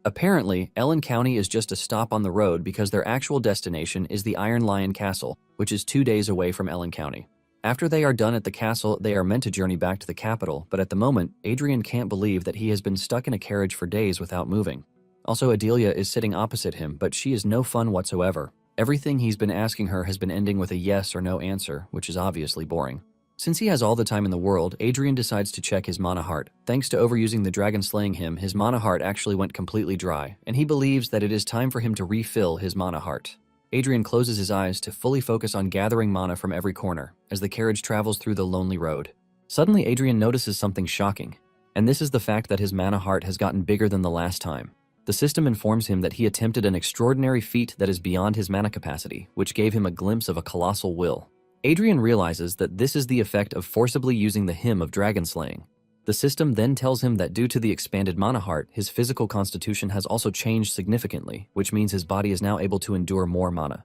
Apparently, Ellen County is just a stop on the road because their actual destination is the Iron Lion Castle, which is 2 days away from Ellen County. After they are done at the castle, they are meant to journey back to the capital, but at the moment, Adrian can't believe that he has been stuck in a carriage for days without moving. Also, Adelia is sitting opposite him, but she is no fun whatsoever. Everything he's been asking her has been ending with a yes or no answer, which is obviously boring. Since he has all the time in the world, Adrian decides to check his mana heart. Thanks to overusing the dragon slaying him, his mana heart actually went completely dry, and he believes that it is time for him to refill his mana heart. Adrian closes his eyes to fully focus on gathering mana from every corner as the carriage travels through the lonely road. Suddenly, Adrian notices something shocking, and this is the fact that his mana heart has gotten bigger than the last time. The system informs him that he attempted an extraordinary feat that is beyond his mana capacity, which gave him a glimpse of a colossal will. Adrian realizes that this is the effect of forcibly using the hymn of dragon slaying. The system then tells him that due to the expanded mana heart, his physical constitution has also changed significantly, which means his body is now able to endure more mana.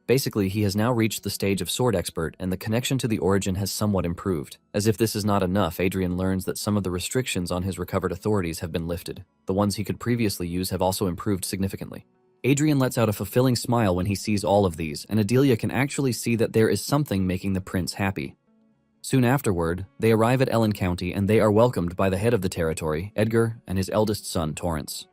Basically, he has now reached the stage of sword expert, and the connection to the origin has somewhat improved. As if this is not enough, Adrian learns that some of the restrictions on his recovered authorities have been lifted. The ones he could previously use have also improved significantly. Adrian lets out a fulfilling smile when he sees all of these, and Adelia can actually see that there is something making the prince happy. Soon afterward, they arrive at Ellen County and they are welcomed by the head of the territory, Edgar, and his eldest son, Torrance.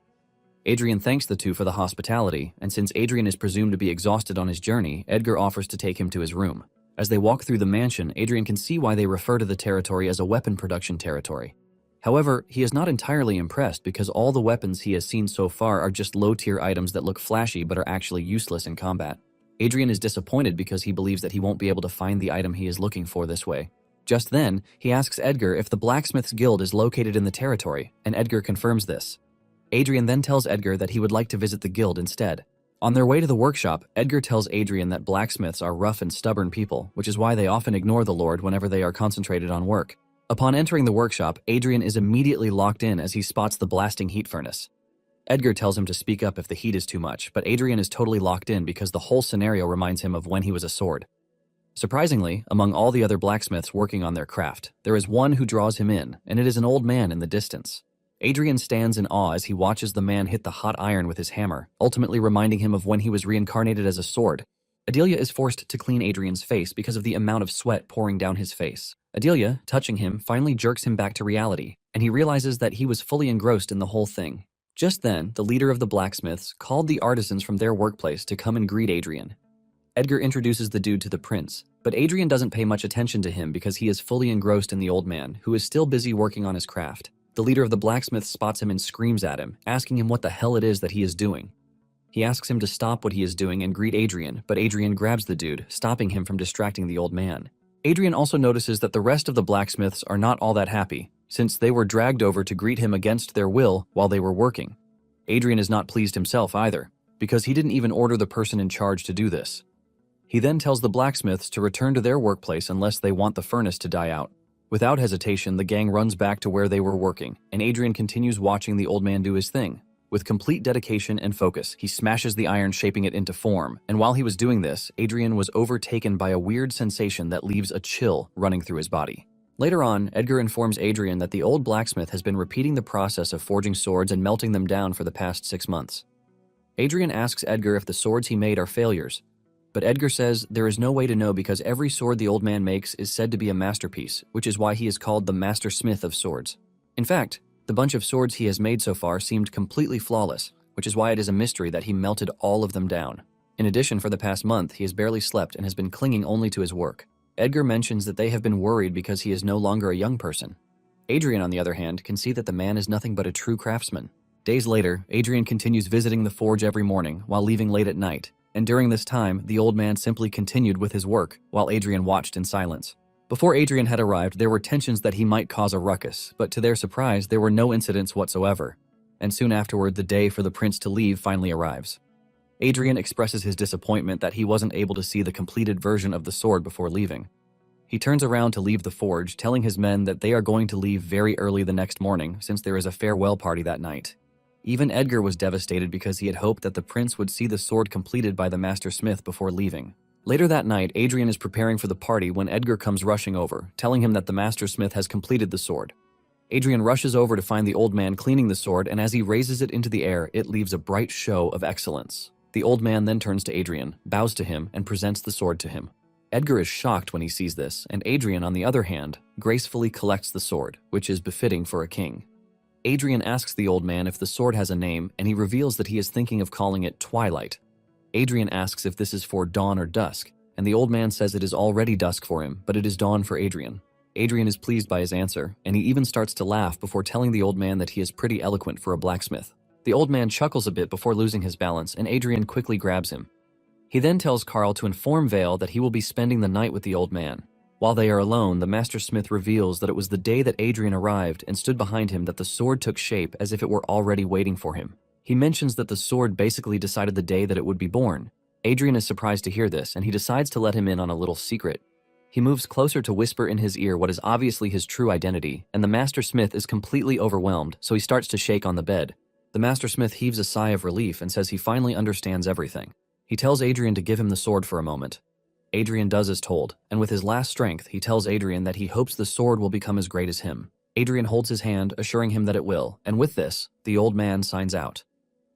Adrian thanks the two for the hospitality, and since Adrian is presumed to be exhausted on his journey, Edgar offers to take him to his room. As they walk through the mansion, Adrian can see why they refer to the territory as a weapon production territory. However, he is not entirely impressed because all the weapons he has seen so far are just low-tier items that look flashy but are actually useless in combat. Adrian is disappointed because he believes that he won't be able to find the item he is looking for this way. Just then, he asks Edgar if the Blacksmith's Guild is located in the territory, and Edgar confirms this. Adrian then tells Edgar that he would like to visit the guild instead. On their way to the workshop, Edgar tells Adrian that blacksmiths are rough and stubborn people, which is why they often ignore the Lord whenever they are concentrated on work. Upon entering the workshop, Adrian is immediately locked in as he spots the blasting heat furnace. Edgar tells him to speak up if the heat is too much, but Adrian is totally locked in because the whole scenario reminds him of when he was a sword. Surprisingly, among all the other blacksmiths working on their craft, there is one who draws him in, and it is an old man in the distance. Adrian stands in awe as he watches the man hit the hot iron with his hammer, ultimately reminding him of when he was reincarnated as a sword. Adelia is forced to clean Adrian's face because of the amount of sweat pouring down his face. Adelia, touching him, finally jerks him back to reality, and he realizes that he was fully engrossed in the whole thing. Just then, the leader of the blacksmiths called the artisans from their workplace to come and greet Adrian. Edgar introduces the dude to the prince, but Adrian doesn't pay much attention to him because he is fully engrossed in the old man, who is still busy working on his craft. The leader of the blacksmiths spots him and screams at him, asking him what the hell it is that he is doing. He asks him to stop what he is doing and greet Adrian, but Adrian grabs the dude, stopping him from distracting the old man. Adrian also notices that the rest of the blacksmiths are not all that happy, since they were dragged over to greet him against their will while they were working. Adrian is not pleased himself either, because he didn't even order the person in charge to do this. He then tells the blacksmiths to return to their workplace unless they want the furnace to die out. Without hesitation, the gang runs back to where they were working, and Adrian continues watching the old man do his thing. With complete dedication and focus, he smashes the iron, shaping it into form, and while he was doing this, Adrian was overtaken by a weird sensation that leaves a chill running through his body. Later on, Edgar informs Adrian that the old blacksmith has been repeating the process of forging swords and melting them down for the past 6 months. Adrian asks Edgar if the swords he made are failures, but Edgar says there is no way to know because every sword the old man makes is said to be a masterpiece, which is why he is called the Master Smith of Swords. In fact, the bunch of swords he has made so far seemed completely flawless, which is why it is a mystery that he melted all of them down. In addition, for the past month, he has barely slept and has been clinging only to his work. Edgar mentions that they have been worried because he is no longer a young person. Adrian, on the other hand, can see that the man is nothing but a true craftsman. Days later, Adrian continues visiting the forge every morning while leaving late at night, and during this time, the old man simply continued with his work while Adrian watched in silence. Before Adrian had arrived, there were tensions that he might cause a ruckus, but to their surprise, there were no incidents whatsoever. And soon afterward, the day for the prince to leave finally arrives. Adrian expresses his disappointment that he wasn't able to see the completed version of the sword before leaving. He turns around to leave the forge, telling his men that they are going to leave very early the next morning since there is a farewell party that night. Even Edgar was devastated because he had hoped that the prince would see the sword completed by the master smith before leaving. Later that night, Adrian is preparing for the party when Edgar comes rushing over, telling him that the master smith has completed the sword. Adrian rushes over to find the old man cleaning the sword, and as he raises it into the air, it leaves a bright show of excellence. The old man then turns to Adrian, bows to him, and presents the sword to him. Edgar is shocked when he sees this, and Adrian, on the other hand, gracefully collects the sword, which is befitting for a king. Adrian asks the old man if the sword has a name, and he reveals that he is thinking of calling it Twilight. Adrian asks if this is for dawn or dusk, and the old man says it is already dusk for him, but it is dawn for Adrian. Adrian is pleased by his answer, and he even starts to laugh before telling the old man that he is pretty eloquent for a blacksmith. The old man chuckles a bit before losing his balance, and Adrian quickly grabs him. He then tells Carl to inform Vale that he will be spending the night with the old man. While they are alone, the master smith reveals that it was the day that Adrian arrived and stood behind him that the sword took shape as if it were already waiting for him. He mentions that the sword basically decided the day that it would be born. Adrian is surprised to hear this, and he decides to let him in on a little secret. He moves closer to whisper in his ear what is obviously his true identity, and the master smith is completely overwhelmed, so he starts to shake on the bed. The master smith heaves a sigh of relief and says he finally understands everything. He tells Adrian to give him the sword for a moment. Adrian does as told, and with his last strength, he tells Adrian that he hopes the sword will become as great as him. Adrian holds his hand, assuring him that it will, and with this, the old man signs out.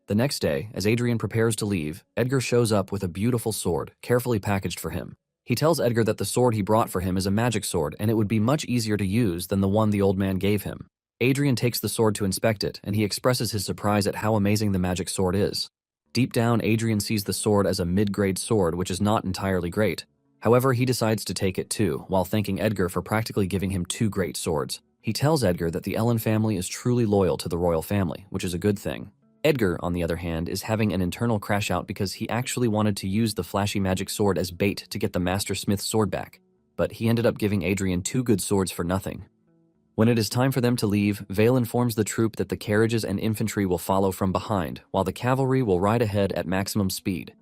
The next day, as Adrian prepares to leave, Edgar shows up with a beautiful sword, carefully packaged for him. He tells Edgar that the sword he brought for him is a magic sword, and it would be much easier to use than the one the old man gave him. Adrian takes the sword to inspect it, and he expresses his surprise at how amazing the magic sword is. Deep down, Adrian sees the sword as a mid-grade sword, which is not entirely great. However, he decides to take it too, while thanking Edgar for practically giving him 2 great swords. He tells Edgar that the Ellen family is truly loyal to the royal family, which is a good thing. Edgar, on the other hand, is having an internal crash out because he actually wanted to use the flashy magic sword as bait to get the Master Smith's sword back, but he ended up giving Adrian 2 good swords for nothing. When it is time for them to leave, Vale informs the troop that the carriages and infantry will follow from behind, while the cavalry will ride ahead at maximum speed.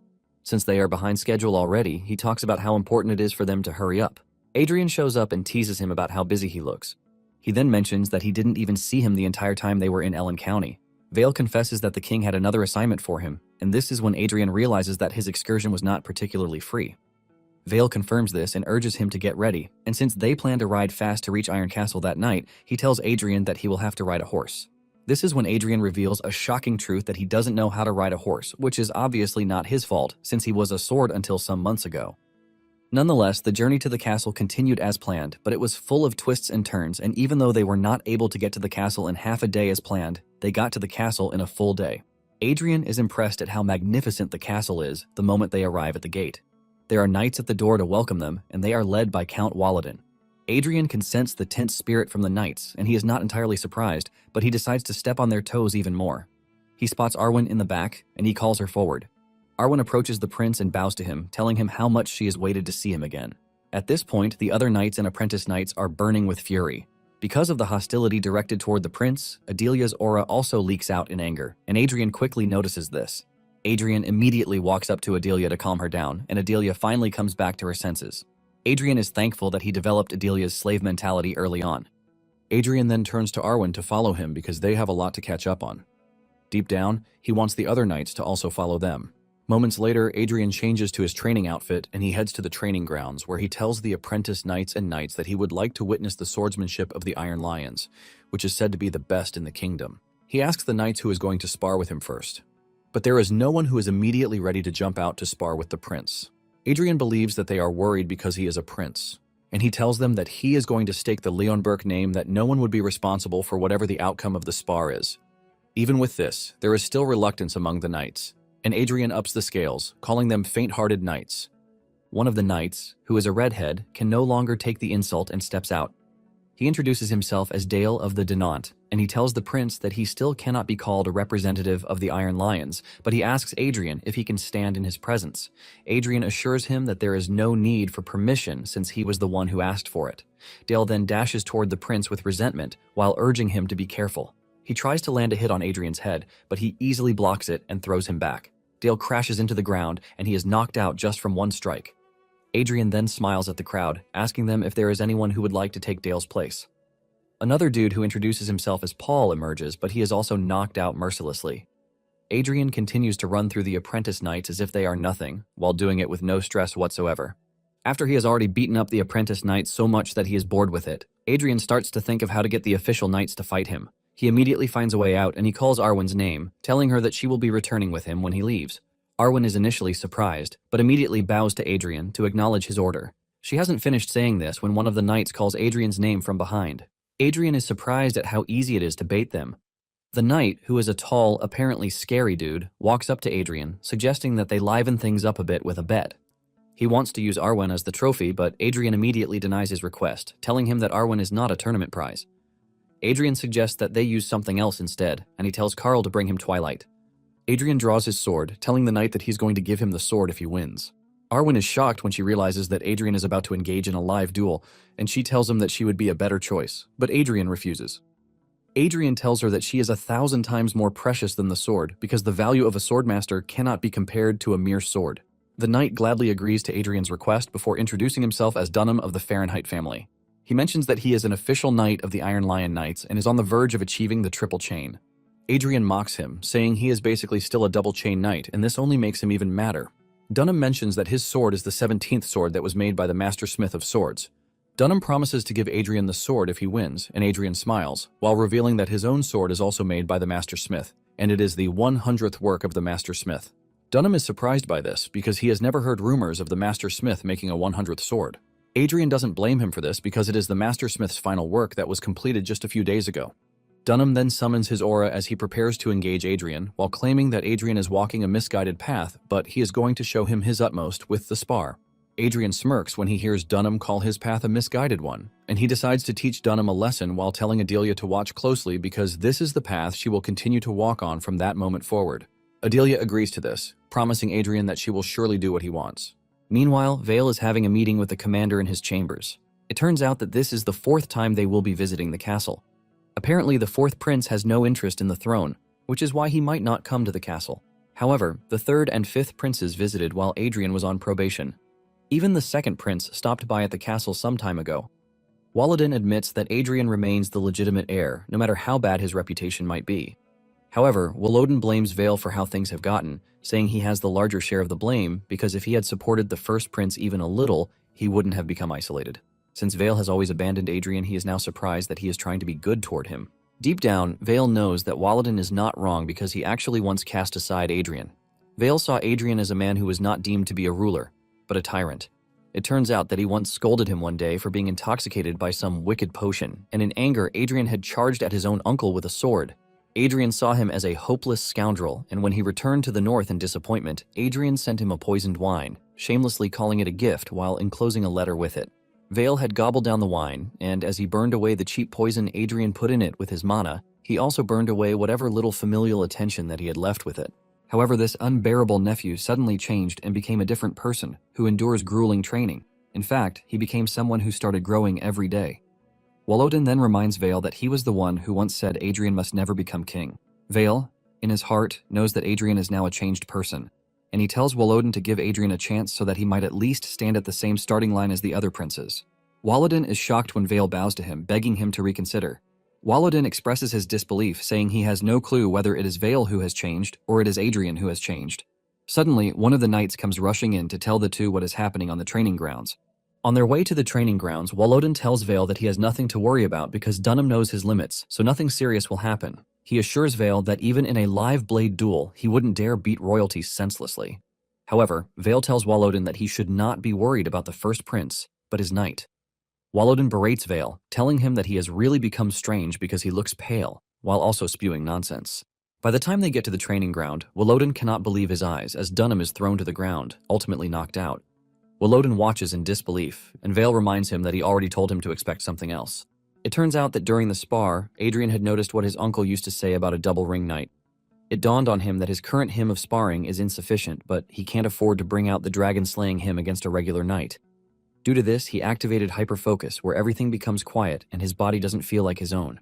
Since they are behind schedule already, he talks about how important it is for them to hurry up. Adrian shows up and teases him about how busy he looks. He then mentions that he didn't even see him the entire time they were in Ellen County. Vale confesses that the king had another assignment for him, and this is when Adrian realizes that his excursion was not particularly free. Vale confirms this and urges him to get ready, and since they plan to ride fast to reach Iron Castle that night, he tells Adrian that he will have to ride a horse. This is when Adrian reveals a shocking truth that he doesn't know how to ride a horse, which is obviously not his fault, since he was a sword until some months ago. Nonetheless, the journey to the castle continued as planned, but it was full of twists and turns, and even though they were not able to get to the castle in half a day as planned, they got to the castle in a full day. Adrian is impressed at how magnificent the castle is the moment they arrive at the gate. There are knights at the door to welcome them, and they are led by Count Walladin. Adrian can sense the tense spirit from the knights, and he is not entirely surprised, but he decides to step on their toes even more. He spots Arwen in the back, and he calls her forward. Arwen approaches the prince and bows to him, telling him how much she has waited to see him again. At this point, the other knights and apprentice knights are burning with fury. Because of the hostility directed toward the prince, Adelia's aura also leaks out in anger, and Adrian quickly notices this. Adrian immediately walks up to Adelia to calm her down, and Adelia finally comes back to her senses. Adrian is thankful that he developed Adelia's slave mentality early on. Adrian then turns to Arwen to follow him because they have a lot to catch up on. Deep down, he wants the other knights to also follow them. Moments later, Adrian changes to his training outfit and he heads to the training grounds where he tells the apprentice knights and knights that he would like to witness the swordsmanship of the Iron Lions, which is said to be the best in the kingdom. He asks the knights who is going to spar with him first. But there is no one who is immediately ready to jump out to spar with the prince. Adrian believes that they are worried because he is a prince, and he tells them that he is going to stake the Leonberg name that no one would be responsible for whatever the outcome of the spar is. Even with this, there is still reluctance among the knights, and Adrian ups the scales, calling them faint-hearted knights. One of the knights, who is a redhead, can no longer take the insult and steps out. He introduces himself as Dale of the Denant, and he tells the prince that he still cannot be called a representative of the Iron Lions, but he asks Adrian if he can stand in his presence. Adrian assures him that there is no need for permission since he was the one who asked for it. Dale then dashes toward the prince with resentment while urging him to be careful. He tries to land a hit on Adrian's head, but he easily blocks it and throws him back. Dale crashes into the ground, and he is knocked out just from one strike. Adrian then smiles at the crowd, asking them if there is anyone who would like to take Dale's place. Another dude who introduces himself as Paul emerges, but he is also knocked out mercilessly. Adrian continues to run through the apprentice knights as if they are nothing, while doing it with no stress whatsoever. After he has already beaten up the apprentice knights so much that he is bored with it, Adrian starts to think of how to get the official knights to fight him. He immediately finds a way out and he calls Arwen's name, telling her that she will be returning with him when he leaves. Arwen is initially surprised, but immediately bows to Adrian to acknowledge his order. She hasn't finished saying this when one of the knights calls Adrian's name from behind. Adrian is surprised at how easy it is to bait them. The knight, who is a tall, apparently scary dude, walks up to Adrian, suggesting that they liven things up a bit with a bet. He wants to use Arwen as the trophy, but Adrian immediately denies his request, telling him that Arwen is not a tournament prize. Adrian suggests that they use something else instead, and he tells Carl to bring him Twilight. Adrian draws his sword, telling the knight that he's going to give him the sword if he wins. Arwen is shocked when she realizes that Adrian is about to engage in a live duel, and she tells him that she would be a better choice, but Adrian refuses. Adrian tells her that she is 1,000 times more precious than the sword because the value of a swordmaster cannot be compared to a mere sword. The knight gladly agrees to Adrian's request before introducing himself as Dunham of the Fahrenheit family. He mentions that he is an official knight of the Iron Lion Knights and is on the verge of achieving the triple chain. Adrian mocks him, saying he is basically still a double chain knight, and this only makes him even madder. Dunham mentions that his sword is the 17th sword that was made by the Master Smith of Swords. Dunham promises to give Adrian the sword if he wins, and Adrian smiles, while revealing that his own sword is also made by the Master Smith, and it is the 100th work of the Master Smith. Dunham is surprised by this because he has never heard rumors of the Master Smith making a 100th sword. Adrian doesn't blame him for this because it is the Master Smith's final work that was completed just a few days ago. Dunham then summons his aura as he prepares to engage Adrian, while claiming that Adrian is walking a misguided path, but he is going to show him his utmost with the spar. Adrian smirks when he hears Dunham call his path a misguided one, and he decides to teach Dunham a lesson while telling Adelia to watch closely because this is the path she will continue to walk on from that moment forward. Adelia agrees to this, promising Adrian that she will surely do what he wants. Meanwhile, Vale is having a meeting with the commander in his chambers. It turns out that this is the 4th time they will be visiting the castle. Apparently, the 4th prince has no interest in the throne, which is why he might not come to the castle. However, the 3rd and 5th princes visited while Adrian was on probation. Even the 2nd prince stopped by at the castle some time ago. Walladin admits that Adrian remains the legitimate heir, no matter how bad his reputation might be. However, Walladin blames Vale for how things have gotten, saying he has the larger share of the blame because if he had supported the 1st prince even a little, he wouldn't have become isolated. Since Vale has always abandoned Adrian, he is now surprised that he is trying to be good toward him. Deep down, Vale knows that Walladin is not wrong because he actually once cast aside Adrian. Vale saw Adrian as a man who was not deemed to be a ruler, but a tyrant. It turns out that he once scolded him one day for being intoxicated by some wicked potion, and in anger, Adrian had charged at his own uncle with a sword. Adrian saw him as a hopeless scoundrel, and when he returned to the north in disappointment, Adrian sent him a poisoned wine, shamelessly calling it a gift while enclosing a letter with it. Vale had gobbled down the wine, and as he burned away the cheap poison Adrian put in it with his mana, he also burned away whatever little familial attention that he had left with it. However, this unbearable nephew suddenly changed and became a different person who endures grueling training. In fact, he became someone who started growing every day. Walladin then reminds Vale that he was the one who once said Adrian must never become king. Vale, in his heart, knows that Adrian is now a changed person, and he tells Walladin to give Adrian a chance so that he might at least stand at the same starting line as the other princes. Walladin is shocked when Vale bows to him, begging him to reconsider. Walladin expresses his disbelief, saying he has no clue whether it is Vale who has changed or it is Adrian who has changed. Suddenly, one of the knights comes rushing in to tell the two what is happening on the training grounds. On their way to the training grounds, Walladin tells Vale that he has nothing to worry about because Dunham knows his limits, so nothing serious will happen. He assures Vale that even in a live blade duel, he wouldn't dare beat royalty senselessly. However, Vale tells Walladin that he should not be worried about the first prince, but his knight. Walladin berates Vale, telling him that he has really become strange because he looks pale, while also spewing nonsense. By the time they get to the training ground, Walladin cannot believe his eyes as Dunham is thrown to the ground, ultimately knocked out. Walladin watches in disbelief, and Vale reminds him that he already told him to expect something else. It turns out that during the spar, Adrian had noticed what his uncle used to say about a double ring knight. It dawned on him that his current hymn of sparring is insufficient, but he can't afford to bring out the dragon-slaying hymn against a regular knight. Due to this, he activated hyperfocus, where everything becomes quiet and his body doesn't feel like his own.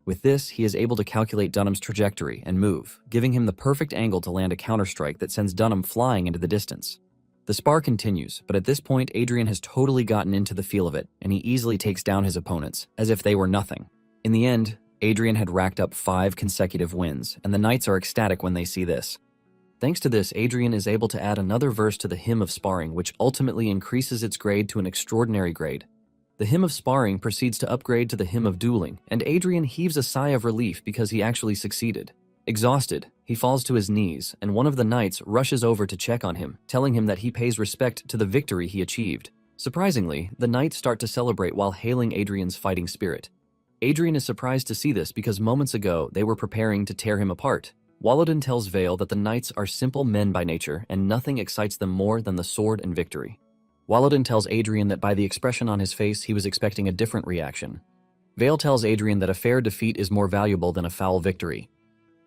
With this, he is able to calculate Dunham's trajectory and move, giving him the perfect angle to land a counterstrike that sends Dunham flying into the distance. The spar continues, but at this point, Adrian has totally gotten into the feel of it, and he easily takes down his opponents, as if they were nothing. In the end, Adrian had racked up 5 consecutive wins, and the knights are ecstatic when they see this. Thanks to this, Adrian is able to add another verse to the hymn of sparring, which ultimately increases its grade to an extraordinary grade. The hymn of sparring proceeds to upgrade to the hymn of dueling, and Adrian heaves a sigh of relief because he actually succeeded. Exhausted, he falls to his knees, and one of the knights rushes over to check on him, telling him that he pays respect to the victory he achieved. Surprisingly, the knights start to celebrate while hailing Adrian's fighting spirit. Adrian is surprised to see this because moments ago they were preparing to tear him apart. Walladin tells Vale that the knights are simple men by nature and nothing excites them more than the sword and victory. Walladin tells Adrian that by the expression on his face he was expecting a different reaction. Vale tells Adrian that a fair defeat is more valuable than a foul victory.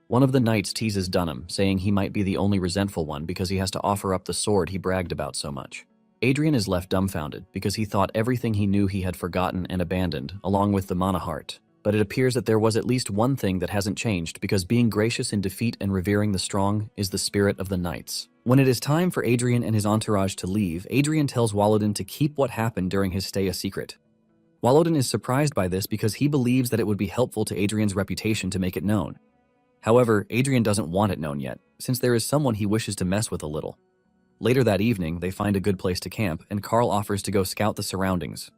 One of the knights teases Dunham, saying he might be the only resentful one because he has to offer up the sword he bragged about so much. Adrian is left dumbfounded because he thought everything he knew he had forgotten and abandoned, along with the mana heart. But it appears that there was at least one thing that hasn't changed because being gracious in defeat and revering the strong is the spirit of the knights. When it is time for Adrian and his entourage to leave, Adrian tells Walladin to keep what happened during his stay a secret. Walladin is surprised by this because he believes that it would be helpful to Adrian's reputation to make it known. However, Adrian doesn't want it known yet, since there is someone he wishes to mess with a little. Later that evening, they find a good place to camp, and Carl offers to go scout the surroundings.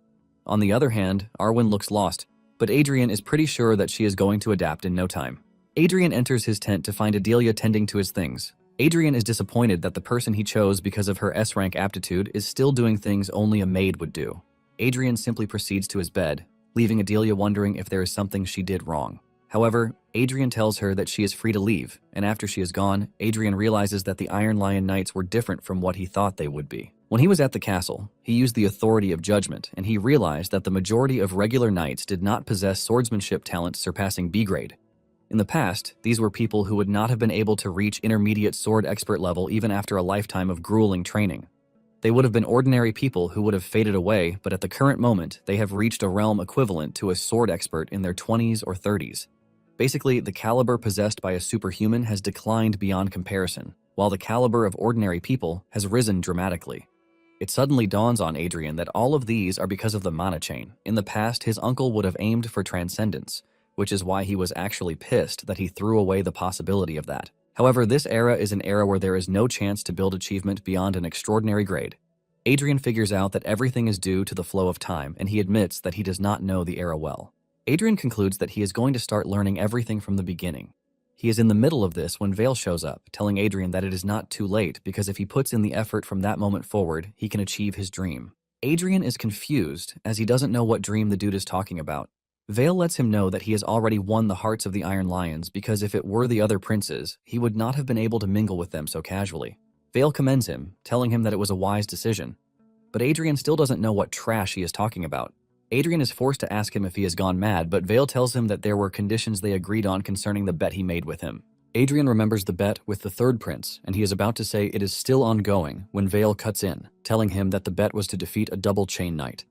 On the other hand, Arwen looks lost, but Adrian is pretty sure that she is going to adapt in no time. Adrian enters his tent to find Adelia tending to his things. Adrian is disappointed that the person he chose because of her S-rank aptitude is still doing things only a maid would do. Adrian simply proceeds to his bed, leaving Adelia wondering if there is something she did wrong. However, Adrian tells her that she is free to leave, and after she is gone, Adrian realizes that the Iron Lion Knights were different from what he thought they would be. When he was at the castle, he used the authority of judgment, and he realized that the majority of regular knights did not possess swordsmanship talent surpassing B grade. In the past, these were people who would not have been able to reach intermediate sword expert level even after a lifetime of grueling training. They would have been ordinary people who would have faded away, but at the current moment, they have reached a realm equivalent to a sword expert in their 20s or 30s. Basically, the caliber possessed by a superhuman has declined beyond comparison, while the caliber of ordinary people has risen dramatically. It suddenly dawns on Adrian that all of these are because of the mana chain. In the past, his uncle would have aimed for transcendence, which is why he was actually pissed that he threw away the possibility of that. However, this era is an era where there is no chance to build achievement beyond an extraordinary grade. Adrian figures out that everything is due to the flow of time, and he admits that he does not know the era well. Adrian concludes that he is going to start learning everything from the beginning. He is in the middle of this when Vale shows up, telling Adrian that it is not too late because if he puts in the effort from that moment forward, he can achieve his dream. Adrian is confused as he doesn't know what dream the dude is talking about. Vale lets him know that he has already won the hearts of the Iron Lions because if it were the other princes, he would not have been able to mingle with them so casually. Vale commends him, telling him that it was a wise decision. But Adrian still doesn't know what trash he is talking about. Adrian is forced to ask him if he has gone mad, but Vale tells him that there were conditions they agreed on concerning the bet he made with him. Adrian remembers the bet with the third prince, and he is about to say it is still ongoing when Vale cuts in, telling him that the bet was to defeat a double chain knight.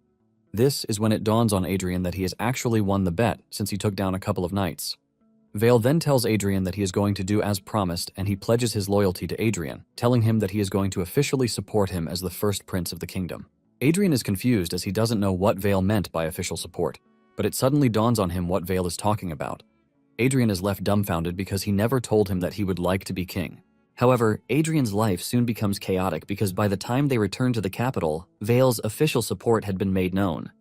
This is when it dawns on Adrian that he has actually won the bet since he took down a couple of knights. Vale then tells Adrian that he is going to do as promised, and he pledges his loyalty to Adrian, telling him that he is going to officially support him as the first prince of the kingdom. Adrian is confused as he doesn't know what Vale meant by official support, but it suddenly dawns on him what Vale is talking about. Adrian is left dumbfounded because he never told him that he would like to be king. However, Adrian's life soon becomes chaotic because by the time they return to the capital, Vale's official support had been made known.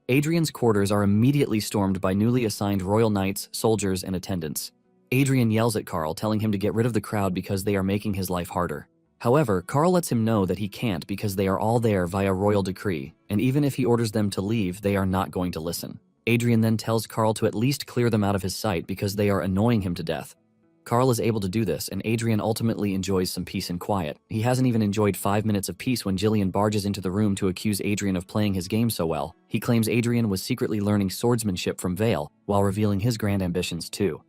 Adrian's quarters are immediately stormed by newly assigned royal knights, soldiers, and attendants. Adrian yells at Carl, telling him to get rid of the crowd because they are making his life harder. However, Carl lets him know that he can't because they are all there via royal decree, and even if he orders them to leave, they are not going to listen. Adrian then tells Carl to at least clear them out of his sight because they are annoying him to death. Carl is able to do this, and Adrian ultimately enjoys some peace and quiet. He hasn't even enjoyed 5 minutes of peace when Jillian barges into the room to accuse Adrian of playing his game so well. He claims Adrian was secretly learning swordsmanship from Vale, while revealing his grand ambitions too.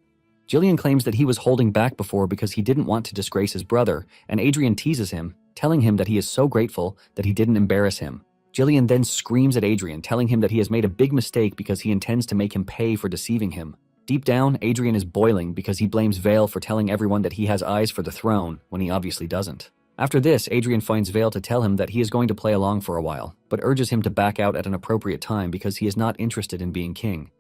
Jillian claims that he was holding back before because he didn't want to disgrace his brother, and Adrian teases him, telling him that he is so grateful that he didn't embarrass him. Jillian then screams at Adrian, telling him that he has made a big mistake because he intends to make him pay for deceiving him. Deep down, Adrian is boiling because he blames Vale for telling everyone that he has eyes for the throne when he obviously doesn't. After this, Adrian finds Vale to tell him that he is going to play along for a while, but urges him to back out at an appropriate time because he is not interested in being king.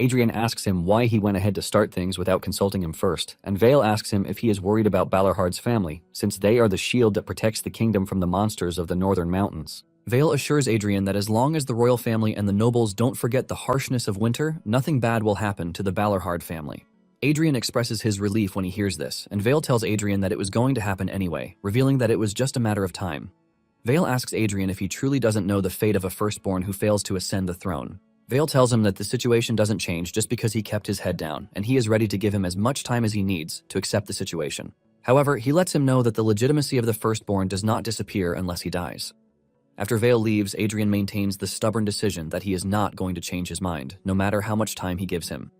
Adrian asks him why he went ahead to start things without consulting him first, and Vale asks him if he is worried about Balarhard's family, since they are the shield that protects the kingdom from the monsters of the northern mountains. Vale assures Adrian that as long as the royal family and the nobles don't forget the harshness of winter, nothing bad will happen to the Balarhard family. Adrian expresses his relief when he hears this, and Vale tells Adrian that it was going to happen anyway, revealing that it was just a matter of time. Vale asks Adrian if he truly doesn't know the fate of a firstborn who fails to ascend the throne. Vale tells him that the situation doesn't change just because he kept his head down, and he is ready to give him as much time as he needs to accept the situation. However, he lets him know that the legitimacy of the firstborn does not disappear unless he dies. After Vale leaves, Adrian maintains the stubborn decision that he is not going to change his mind, no matter how much time he gives him.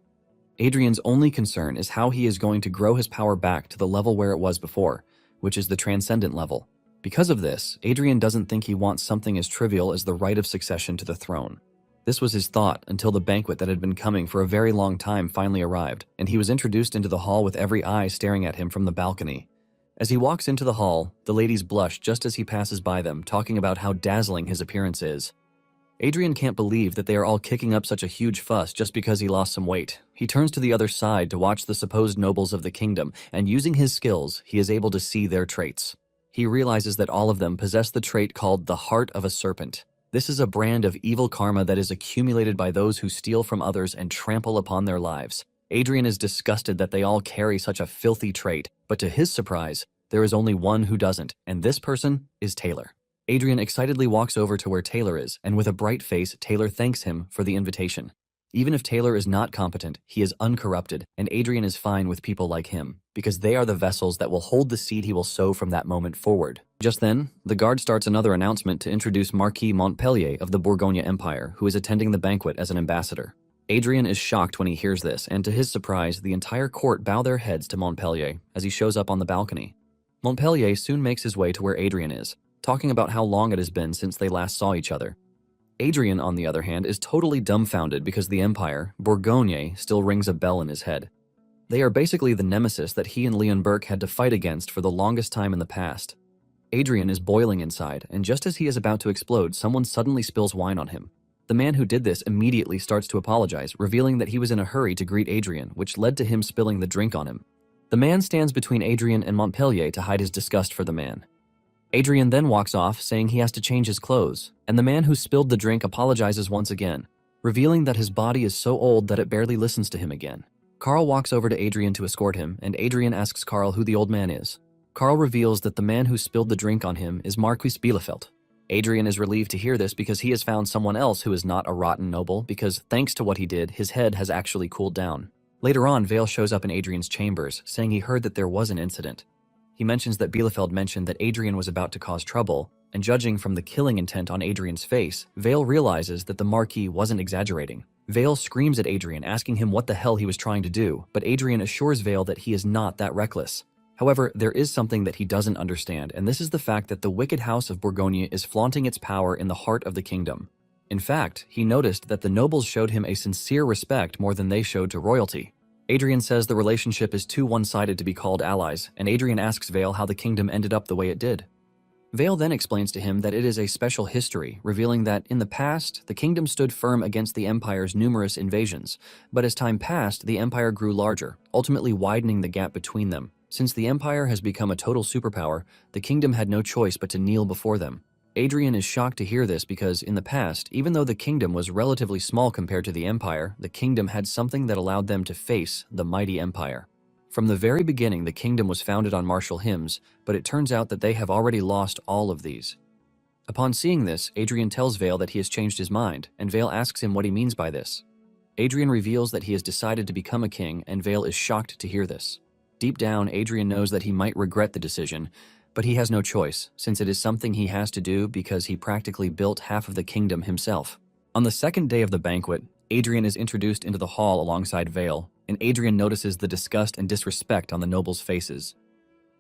Adrian's only concern is how he is going to grow his power back to the level where it was before, which is the transcendent level. Because of this, Adrian doesn't think he wants something as trivial as the right of succession to the throne. This was his thought until the banquet that had been coming for a very long time finally arrived, and he was introduced into the hall with every eye staring at him from the balcony. As he walks into the hall, the ladies blush just as he passes by them, talking about how dazzling his appearance is. Adrian can't believe that they are all kicking up such a huge fuss just because he lost some weight. He turns to the other side to watch the supposed nobles of the kingdom, and using his skills, he is able to see their traits. He realizes that all of them possess the trait called the heart of a serpent. This is a brand of evil karma that is accumulated by those who steal from others and trample upon their lives. Adrian is disgusted that they all carry such a filthy trait, but to his surprise, there is only one who doesn't, and this person is Taylor. Adrian excitedly walks over to where Taylor is, and with a bright face, Taylor thanks him for the invitation. Even if Taylor is not competent, he is uncorrupted, and Adrian is fine with people like him, because they are the vessels that will hold the seed he will sow from that moment forward. Just then, the guard starts another announcement to introduce Marquis Montpellier of the Bourgogne Empire, who is attending the banquet as an ambassador. Adrian is shocked when he hears this, and to his surprise, the entire court bow their heads to Montpellier as he shows up on the balcony. Montpellier soon makes his way to where Adrian is, talking about how long it has been since they last saw each other. Adrian, on the other hand, is totally dumbfounded because the Empire, Bourgogne, still rings a bell in his head. They are basically the nemesis that he and Leon Burke had to fight against for the longest time in the past. Adrian is boiling inside, and just as he is about to explode, someone suddenly spills wine on him. The man who did this immediately starts to apologize, revealing that he was in a hurry to greet Adrian, which led to him spilling the drink on him. The man stands between Adrian and Montpellier to hide his disgust for the man. Adrian then walks off, saying he has to change his clothes, and the man who spilled the drink apologizes once again, revealing that his body is so old that it barely listens to him again. Carl walks over to Adrian to escort him, and Adrian asks Carl who the old man is. Carl reveals that the man who spilled the drink on him is Marquis Bielefeld. Adrian is relieved to hear this because he has found someone else who is not a rotten noble because, thanks to what he did, his head has actually cooled down. Later on, Vale shows up in Adrian's chambers, saying he heard that there was an incident. He mentions that Bielefeld mentioned that Adrian was about to cause trouble, and judging from the killing intent on Adrian's face, Vale realizes that the Marquis wasn't exaggerating. Vale screams at Adrian, asking him what the hell he was trying to do, but Adrian assures Vale that he is not that reckless. However, there is something that he doesn't understand, and this is the fact that the wicked house of Bourgogne is flaunting its power in the heart of the kingdom. In fact, he noticed that the nobles showed him a sincere respect more than they showed to royalty. Adrian says the relationship is too one-sided to be called allies, and Adrian asks Vale how the kingdom ended up the way it did. Vale then explains to him that it is a special history, revealing that, in the past, the kingdom stood firm against the Empire's numerous invasions, but as time passed, the Empire grew larger, ultimately widening the gap between them. Since the Empire has become a total superpower, the kingdom had no choice but to kneel before them. Adrian is shocked to hear this because, in the past, even though the kingdom was relatively small compared to the Empire, the kingdom had something that allowed them to face the mighty Empire. From the very beginning, the kingdom was founded on martial hymns, but it turns out that they have already lost all of these. Upon seeing this, Adrian tells Vale that he has changed his mind, and Vale asks him what he means by this. Adrian reveals that he has decided to become a king, and Vale is shocked to hear this. Deep down, Adrian knows that he might regret the decision, but he has no choice, since it is something he has to do because he practically built half of the kingdom himself. On the second day of the banquet, Adrian is introduced into the hall alongside Vale, and Adrian notices the disgust and disrespect on the nobles' faces.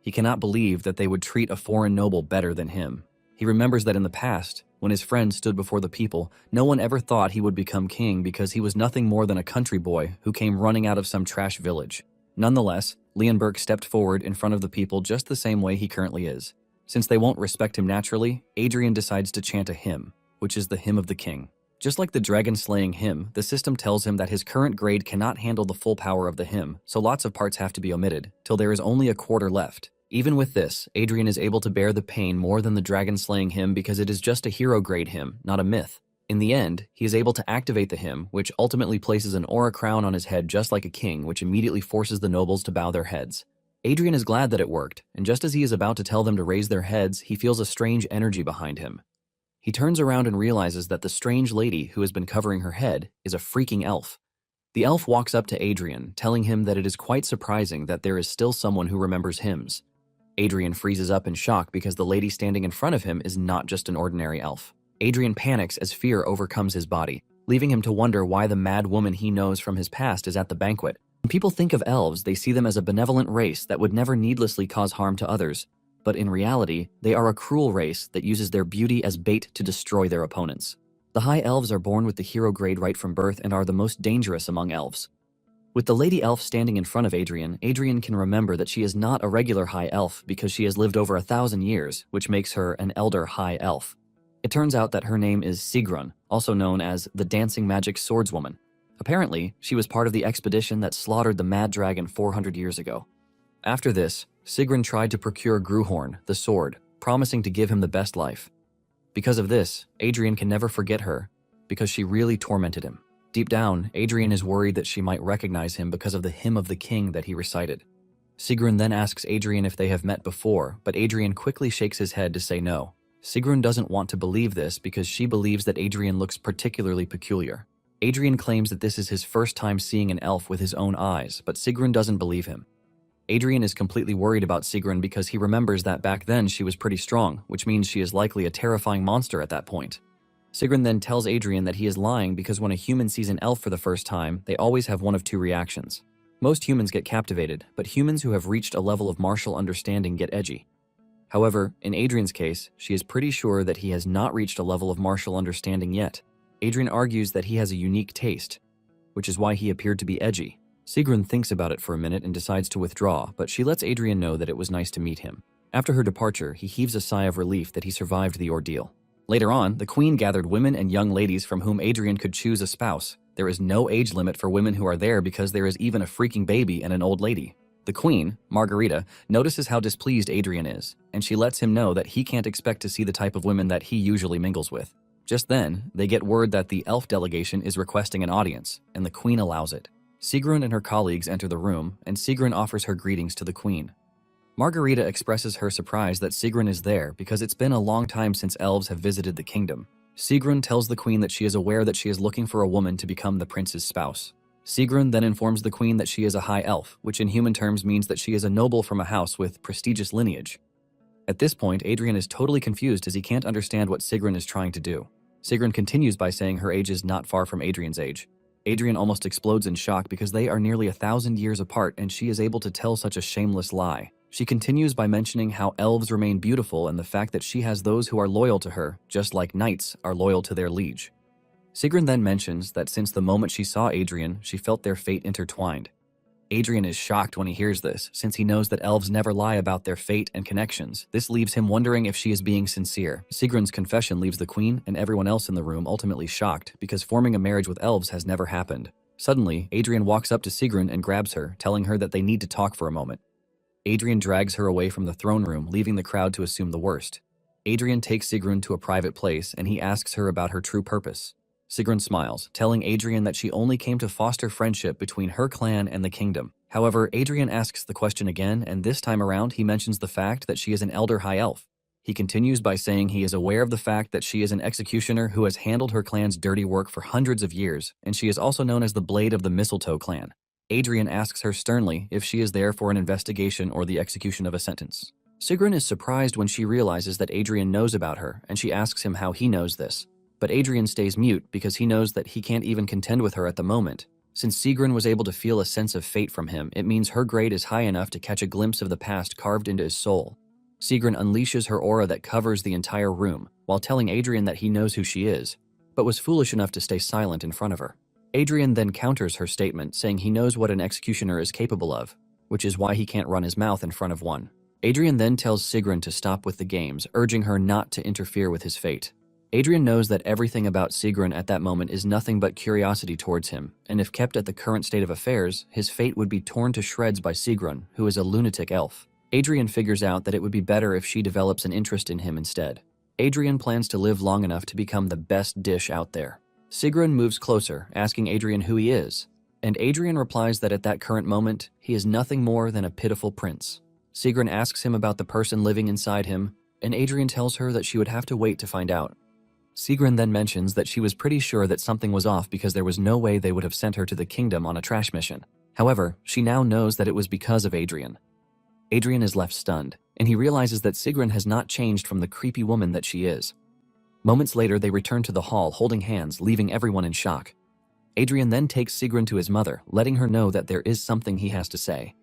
He cannot believe that they would treat a foreign noble better than him. He remembers that in the past, when his friend stood before the people, no one ever thought he would become king because he was nothing more than a country boy who came running out of some trash village. Nonetheless, Leonberg stepped forward in front of the people just the same way he currently is. Since they won't respect him naturally, Adrian decides to chant a hymn, which is the hymn of the king. Just like the dragon-slaying hymn, the system tells him that his current grade cannot handle the full power of the hymn, so lots of parts have to be omitted, till there is only a quarter left. Even with this, Adrian is able to bear the pain more than the dragon-slaying hymn because it is just a hero-grade hymn, not a myth. In the end, he is able to activate the hymn, which ultimately places an aura crown on his head just like a king, which immediately forces the nobles to bow their heads. Adrian is glad that it worked, and just as he is about to tell them to raise their heads, he feels a strange energy behind him. He turns around and realizes that the strange lady who has been covering her head is a freaking elf. The elf walks up to Adrian, telling him that it is quite surprising that there is still someone who remembers hymns. Adrian freezes up in shock because the lady standing in front of him is not just an ordinary elf. Adrian panics as fear overcomes his body, leaving him to wonder why the mad woman he knows from his past is at the banquet. When people think of elves, they see them as a benevolent race that would never needlessly cause harm to others. But in reality, they are a cruel race that uses their beauty as bait to destroy their opponents. The high elves are born with the hero grade right from birth and are the most dangerous among elves. With the lady elf standing in front of Adrian, Adrian can remember that she is not a regular high elf because she has lived over 1,000 years, which makes her an elder high elf. It turns out that her name is Sigrun, also known as the Dancing Magic Swordswoman. Apparently, she was part of the expedition that slaughtered the Mad Dragon 400 years ago. After this, Sigrun tried to procure Gruhorn, the sword, promising to give him the best life. Because of this, Adrian can never forget her, because she really tormented him. Deep down, Adrian is worried that she might recognize him because of the hymn of the king that he recited. Sigrun then asks Adrian if they have met before, but Adrian quickly shakes his head to say no. Sigrun doesn't want to believe this because she believes that Adrian looks particularly peculiar. Adrian claims that this is his first time seeing an elf with his own eyes, but Sigrun doesn't believe him. Adrian is completely worried about Sigrun because he remembers that back then she was pretty strong, which means she is likely a terrifying monster at that point. Sigrun then tells Adrian that he is lying because when a human sees an elf for the first time, they always have one of two reactions. Most humans get captivated, but humans who have reached a level of martial understanding get edgy. However, in Adrian's case, she is pretty sure that he has not reached a level of martial understanding yet. Adrian argues that he has a unique taste, which is why he appeared to be edgy. Sigrun thinks about it for a minute and decides to withdraw, but she lets Adrian know that it was nice to meet him. After her departure, he heaves a sigh of relief that he survived the ordeal. Later on, the queen gathered women and young ladies from whom Adrian could choose a spouse. There is no age limit for women who are there because there is even a freaking baby and an old lady. The queen, Margarita, notices how displeased Adrian is, and she lets him know that he can't expect to see the type of women that he usually mingles with. Just then, they get word that the elf delegation is requesting an audience, and the queen allows it. Sigrun and her colleagues enter the room, and Sigrun offers her greetings to the queen. Margarita expresses her surprise that Sigrun is there because it's been a long time since elves have visited the kingdom. Sigrun tells the queen that she is aware that she is looking for a woman to become the prince's spouse. Sigrun then informs the queen that she is a high elf, which in human terms means that she is a noble from a house with prestigious lineage. At this point, Adrian is totally confused as he can't understand what Sigrun is trying to do. Sigrun continues by saying her age is not far from Adrian's age. Adrian almost explodes in shock because they are nearly 1,000 years apart and she is able to tell such a shameless lie. She continues by mentioning how elves remain beautiful and the fact that she has those who are loyal to her, just like knights are loyal to their liege. Sigrun then mentions that since the moment she saw Adrian, she felt their fate intertwined. Adrian is shocked when he hears this, since he knows that elves never lie about their fate and connections. This leaves him wondering if she is being sincere. Sigrun's confession leaves the queen and everyone else in the room ultimately shocked, because forming a marriage with elves has never happened. Suddenly, Adrian walks up to Sigrun and grabs her, telling her that they need to talk for a moment. Adrian drags her away from the throne room, leaving the crowd to assume the worst. Adrian takes Sigrun to a private place, and he asks her about her true purpose. Sigrun smiles, telling Adrian that she only came to foster friendship between her clan and the kingdom. However, Adrian asks the question again, and this time around he mentions the fact that she is an elder high elf. He continues by saying he is aware of the fact that she is an executioner who has handled her clan's dirty work for hundreds of years, and she is also known as the Blade of the Mistletoe clan. Adrian asks her sternly if she is there for an investigation or the execution of a sentence. Sigrun is surprised when she realizes that Adrian knows about her, and she asks him how he knows this. But Adrian stays mute because he knows that he can't even contend with her at the moment. Since Sigrun was able to feel a sense of fate from him, it means her grade is high enough to catch a glimpse of the past carved into his soul. Sigrun unleashes her aura that covers the entire room, while telling Adrian that he knows who she is, but was foolish enough to stay silent in front of her. Adrian then counters her statement, saying he knows what an executioner is capable of, which is why he can't run his mouth in front of one. Adrian then tells Sigrun to stop with the games, urging her not to interfere with his fate. Adrian knows that everything about Sigrun at that moment is nothing but curiosity towards him, and if kept at the current state of affairs, his fate would be torn to shreds by Sigrun, who is a lunatic elf. Adrian figures out that it would be better if she develops an interest in him instead. Adrian plans to live long enough to become the best dish out there. Sigrun moves closer, asking Adrian who he is, and Adrian replies that at that current moment, he is nothing more than a pitiful prince. Sigrun asks him about the person living inside him, and Adrian tells her that she would have to wait to find out. Sigrun then mentions that she was pretty sure that something was off because there was no way they would have sent her to the kingdom on a trash mission. However, she now knows that it was because of Adrian. Adrian is left stunned, and he realizes that Sigrun has not changed from the creepy woman that she is. Moments later, they return to the hall holding hands, leaving everyone in shock. Adrian then takes Sigrun to his mother, letting her know that there is something he has to say.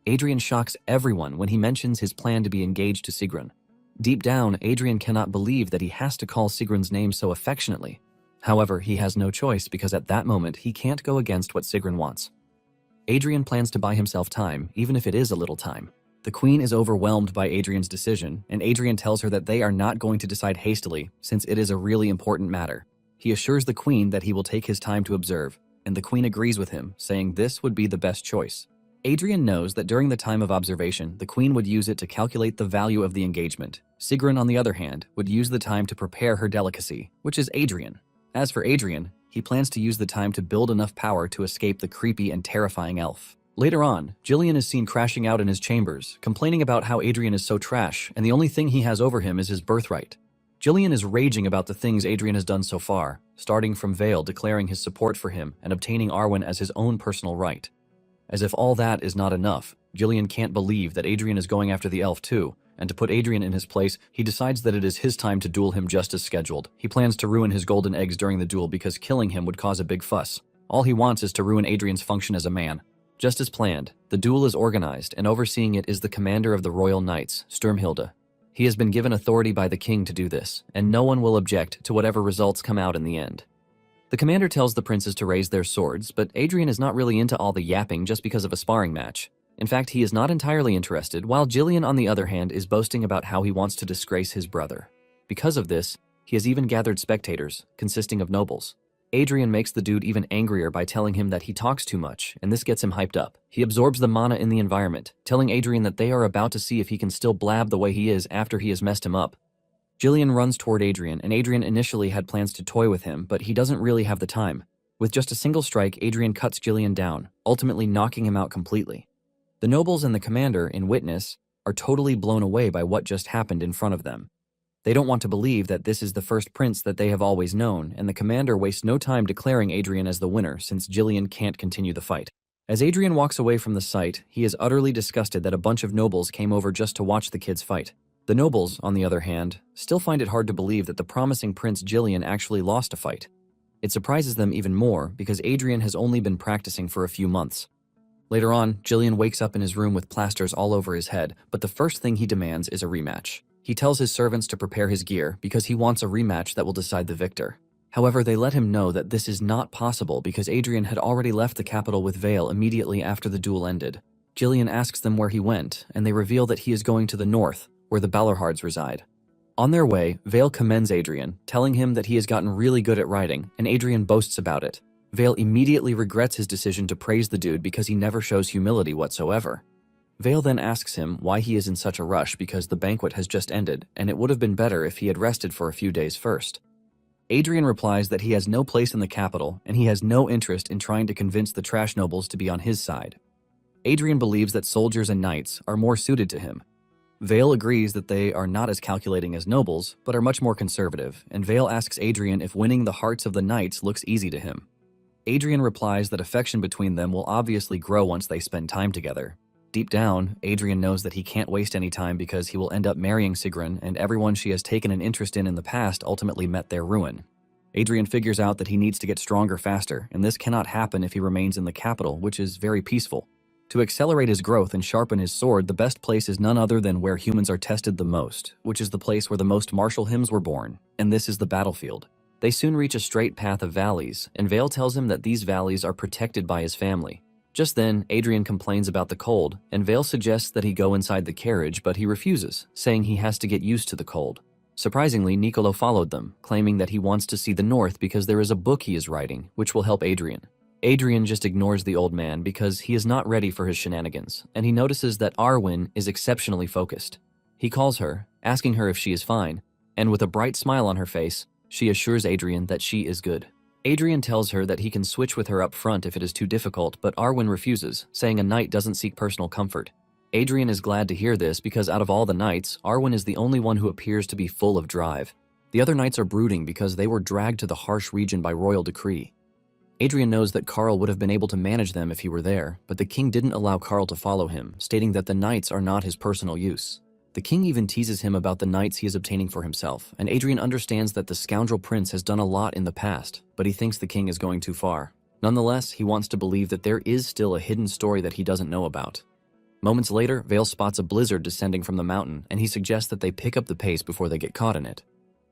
Adrian shocks everyone when he mentions his plan to be engaged to Sigrun. Deep down, Adrian cannot believe that he has to call Sigrun's name so affectionately. However, he has no choice because at that moment, he can't go against what Sigrun wants. Adrian plans to buy himself time, even if it is a little time. The queen is overwhelmed by Adrian's decision, and Adrian tells her that they are not going to decide hastily, since it is a really important matter. He assures the queen that he will take his time to observe, and the queen agrees with him, saying this would be the best choice. Adrian knows that during the time of observation, the queen would use it to calculate the value of the engagement. Sigrun, on the other hand, would use the time to prepare her delicacy, which is Adrian. As for Adrian, he plans to use the time to build enough power to escape the creepy and terrifying elf. Later on, Jillian is seen crashing out in his chambers, complaining about how Adrian is so trash, and the only thing he has over him is his birthright. Jillian is raging about the things Adrian has done so far, starting from Vale declaring his support for him and obtaining Arwen as his own personal right. As if all that is not enough, Jillian can't believe that Adrian is going after the elf too, and to put Adrian in his place, he decides that it is his time to duel him just as scheduled. He plans to ruin his golden eggs during the duel because killing him would cause a big fuss. All he wants is to ruin Adrian's function as a man. Just as planned, the duel is organized, and overseeing it is the commander of the Royal Knights, Sturmhilde. He has been given authority by the king to do this, and no one will object to whatever results come out in the end. The commander tells the princes to raise their swords, but Adrian is not really into all the yapping just because of a sparring match. In fact, he is not entirely interested, while Jillian, on the other hand, is boasting about how he wants to disgrace his brother. Because of this, he has even gathered spectators, consisting of nobles. Adrian makes the dude even angrier by telling him that he talks too much, and this gets him hyped up. He absorbs the mana in the environment, telling Adrian that they are about to see if he can still blab the way he is after he has messed him up. Jillian runs toward Adrian, and Adrian initially had plans to toy with him, but he doesn't really have the time. With just a single strike, Adrian cuts Jillian down, ultimately knocking him out completely. The nobles and the commander, in witness, are totally blown away by what just happened in front of them. They don't want to believe that this is the first prince that they have always known, and the commander wastes no time declaring Adrian as the winner since Jillian can't continue the fight. As Adrian walks away from the site, he is utterly disgusted that a bunch of nobles came over just to watch the kids fight. The nobles, on the other hand, still find it hard to believe that the promising Prince Jillian actually lost a fight. It surprises them even more because Adrian has only been practicing for a few months. Later on, Jillian wakes up in his room with plasters all over his head, but the first thing he demands is a rematch. He tells his servants to prepare his gear because he wants a rematch that will decide the victor. However, they let him know that this is not possible because Adrian had already left the capital with Vale immediately after the duel ended. Jillian asks them where he went, and they reveal that he is going to the north, where the Balorhards reside. On their way, Vale commends Adrian, telling him that he has gotten really good at riding, and Adrian boasts about it. Vale immediately regrets his decision to praise the dude because he never shows humility whatsoever. Vale then asks him why he is in such a rush because the banquet has just ended, and it would have been better if he had rested for a few days first. Adrian replies that he has no place in the capital, and he has no interest in trying to convince the trash nobles to be on his side. Adrian believes that soldiers and knights are more suited to him. Vale agrees that they are not as calculating as nobles, but are much more conservative, and Vale asks Adrian if winning the hearts of the knights looks easy to him. Adrian replies that affection between them will obviously grow once they spend time together. Deep down, Adrian knows that he can't waste any time because he will end up marrying Sigrun, and everyone she has taken an interest in the past ultimately met their ruin. Adrian figures out that he needs to get stronger faster, and this cannot happen if he remains in the capital, which is very peaceful. To accelerate his growth and sharpen his sword, the best place is none other than where humans are tested the most, which is the place where the most martial hymns were born, and this is the battlefield. They soon reach a straight path of valleys, and Vale tells him that these valleys are protected by his family. Just then, Adrian complains about the cold, and Vale suggests that he go inside the carriage, but he refuses, saying he has to get used to the cold. Surprisingly, Nicolo followed them, claiming that he wants to see the north because there is a book he is writing, which will help Adrian. Adrian just ignores the old man because he is not ready for his shenanigans, and he notices that Arwen is exceptionally focused. He calls her, asking her if she is fine, and with a bright smile on her face, she assures Adrian that she is good. Adrian tells her that he can switch with her up front if it is too difficult, but Arwen refuses, saying a knight doesn't seek personal comfort. Adrian is glad to hear this because out of all the knights, Arwen is the only one who appears to be full of drive. The other knights are brooding because they were dragged to the harsh region by royal decree. Adrian knows that Carl would have been able to manage them if he were there, but the king didn't allow Carl to follow him, stating that the knights are not his personal use. The king even teases him about the knights he is obtaining for himself, and Adrian understands that the scoundrel prince has done a lot in the past, but he thinks the king is going too far. Nonetheless, he wants to believe that there is still a hidden story that he doesn't know about. Moments later, Vale spots a blizzard descending from the mountain, and he suggests that they pick up the pace before they get caught in it.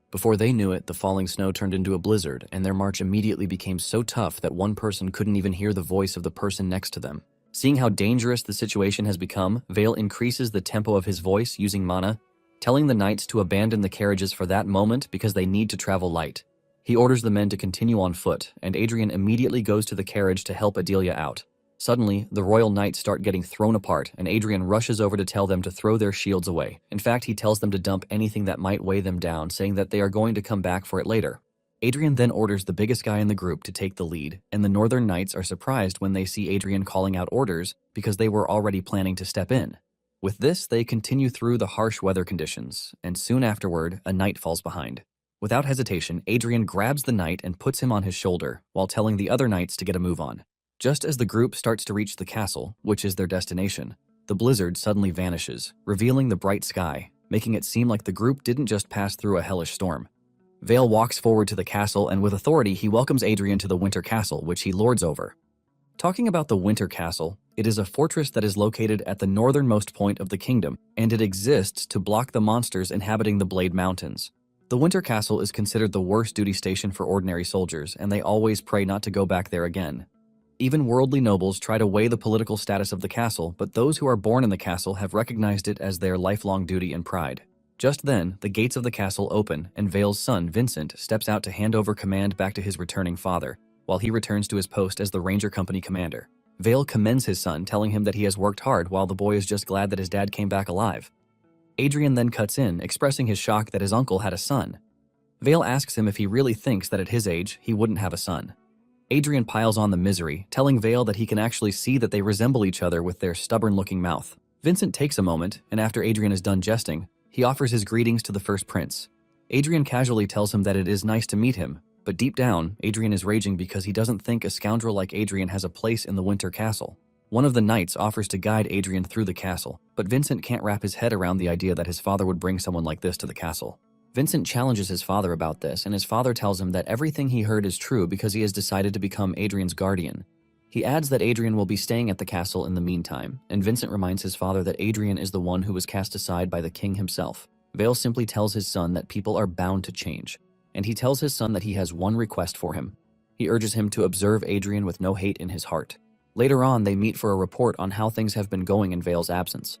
Before they knew it, the falling snow turned into a blizzard, and their march immediately became so tough that one person couldn't even hear the voice of the person next to them. Seeing how dangerous the situation has become, Vale increases the tempo of his voice using mana, telling the knights to abandon the carriages for that moment because they need to travel light. He orders the men to continue on foot, and Adrian immediately goes to the carriage to help Adelia out. Suddenly, the royal knights start getting thrown apart, and Adrian rushes over to tell them to throw their shields away. In fact, he tells them to dump anything that might weigh them down, saying that they are going to come back for it later. Adrian then orders the biggest guy in the group to take the lead, and the northern knights are surprised when they see Adrian calling out orders because they were already planning to step in. With this, they continue through the harsh weather conditions, and soon afterward, a knight falls behind. Without hesitation, Adrian grabs the knight and puts him on his shoulder, while telling the other knights to get a move on. Just as the group starts to reach the castle, which is their destination, the blizzard suddenly vanishes, revealing the bright sky, making it seem like the group didn't just pass through a hellish storm. Vale walks forward to the castle, and with authority, he welcomes Adrian to the Winter Castle, which he lords over. Talking about the Winter Castle, it is a fortress that is located at the northernmost point of the kingdom, and it exists to block the monsters inhabiting the Blade Mountains. The Winter Castle is considered the worst duty station for ordinary soldiers, and they always pray not to go back there again. Even worldly nobles try to weigh the political status of the castle, but those who are born in the castle have recognized it as their lifelong duty and pride. Just then, the gates of the castle open, and Vale's son, Vincent, steps out to hand over command back to his returning father, while he returns to his post as the Ranger Company commander. Vale commends his son, telling him that he has worked hard while the boy is just glad that his dad came back alive. Adrian then cuts in, expressing his shock that his uncle had a son. Vale asks him if he really thinks that at his age, he wouldn't have a son. Adrian piles on the misery, telling Vale that he can actually see that they resemble each other with their stubborn-looking mouth. Vincent takes a moment, and after Adrian is done jesting, he offers his greetings to the first prince. Adrian casually tells him that it is nice to meet him, but deep down, Adrian is raging because he doesn't think a scoundrel like Adrian has a place in the Winter Castle. One of the knights offers to guide Adrian through the castle, but Vincent can't wrap his head around the idea that his father would bring someone like this to the castle. Vincent challenges his father about this, and his father tells him that everything he heard is true because he has decided to become Adrian's guardian. He adds that Adrian will be staying at the castle in the meantime, and Vincent reminds his father that Adrian is the one who was cast aside by the king himself. Vale simply tells his son that people are bound to change, and he tells his son that he has one request for him. He urges him to observe Adrian with no hate in his heart. Later on, they meet for a report on how things have been going in Vale's absence.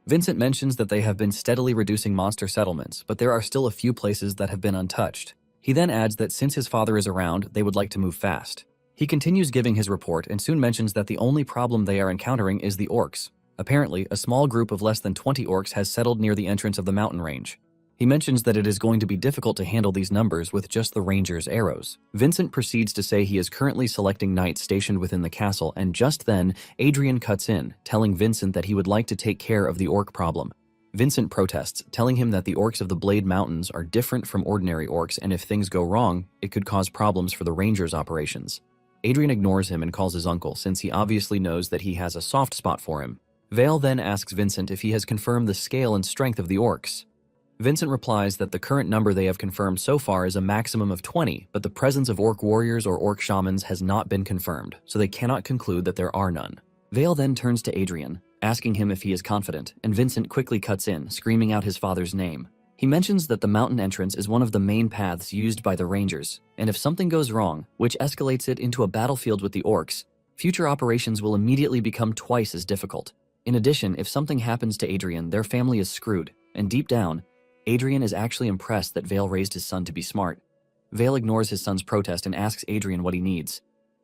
Vincent mentions that they have been steadily reducing monster settlements, but there are still a few places that have been untouched. He then adds that since his father is around, they would like to move fast. He continues giving his report and soon mentions that the only problem they are encountering is the orcs. Apparently, a small group of less than 20 orcs has settled near the entrance of the mountain range. He mentions that it is going to be difficult to handle these numbers with just the rangers' arrows. Vincent proceeds to say he is currently selecting knights stationed within the castle, and just then, Adrian cuts in, telling Vincent that he would like to take care of the orc problem. Vincent protests, telling him that the orcs of the Blade Mountains are different from ordinary orcs, and if things go wrong, it could cause problems for the rangers' operations. Adrian ignores him and calls his uncle, since he obviously knows that he has a soft spot for him. Vale then asks Vincent if he has confirmed the scale and strength of the orcs. Vincent replies that the current number they have confirmed so far is a maximum of 20, but the presence of orc warriors or orc shamans has not been confirmed, so they cannot conclude that there are none. Vale then turns to Adrian, asking him if he is confident, and Vincent quickly cuts in, screaming out his father's name. He mentions that the mountain entrance is one of the main paths used by the rangers, and if something goes wrong, which escalates it into a battlefield with the orcs, future operations will immediately become twice as difficult. In addition, if something happens to Adrian, their family is screwed, and deep down, Adrian is actually impressed that Vale raised his son to be smart. Vale ignores his son's protest and asks Adrian what he needs.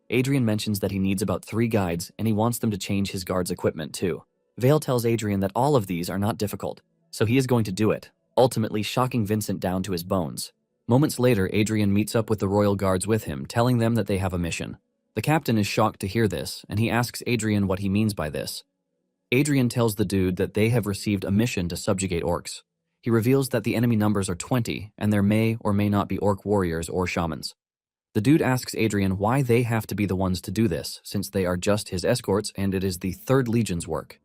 Adrian mentions that he needs about 3 guides, and he wants them to change his guard's equipment too. Vale tells Adrian that all of these are not difficult, so he is going to do it, ultimately shocking Vincent down to his bones. Moments later, Adrian meets up with the royal guards with him, telling them that they have a mission. The captain is shocked to hear this, and he asks Adrian what he means by this. Adrian tells the dude that they have received a mission to subjugate orcs. He reveals that the enemy numbers are 20, and there may or may not be orc warriors or shamans. The dude asks Adrian why they have to be the ones to do this, since they are just his escorts and it is the 3rd Legion's work.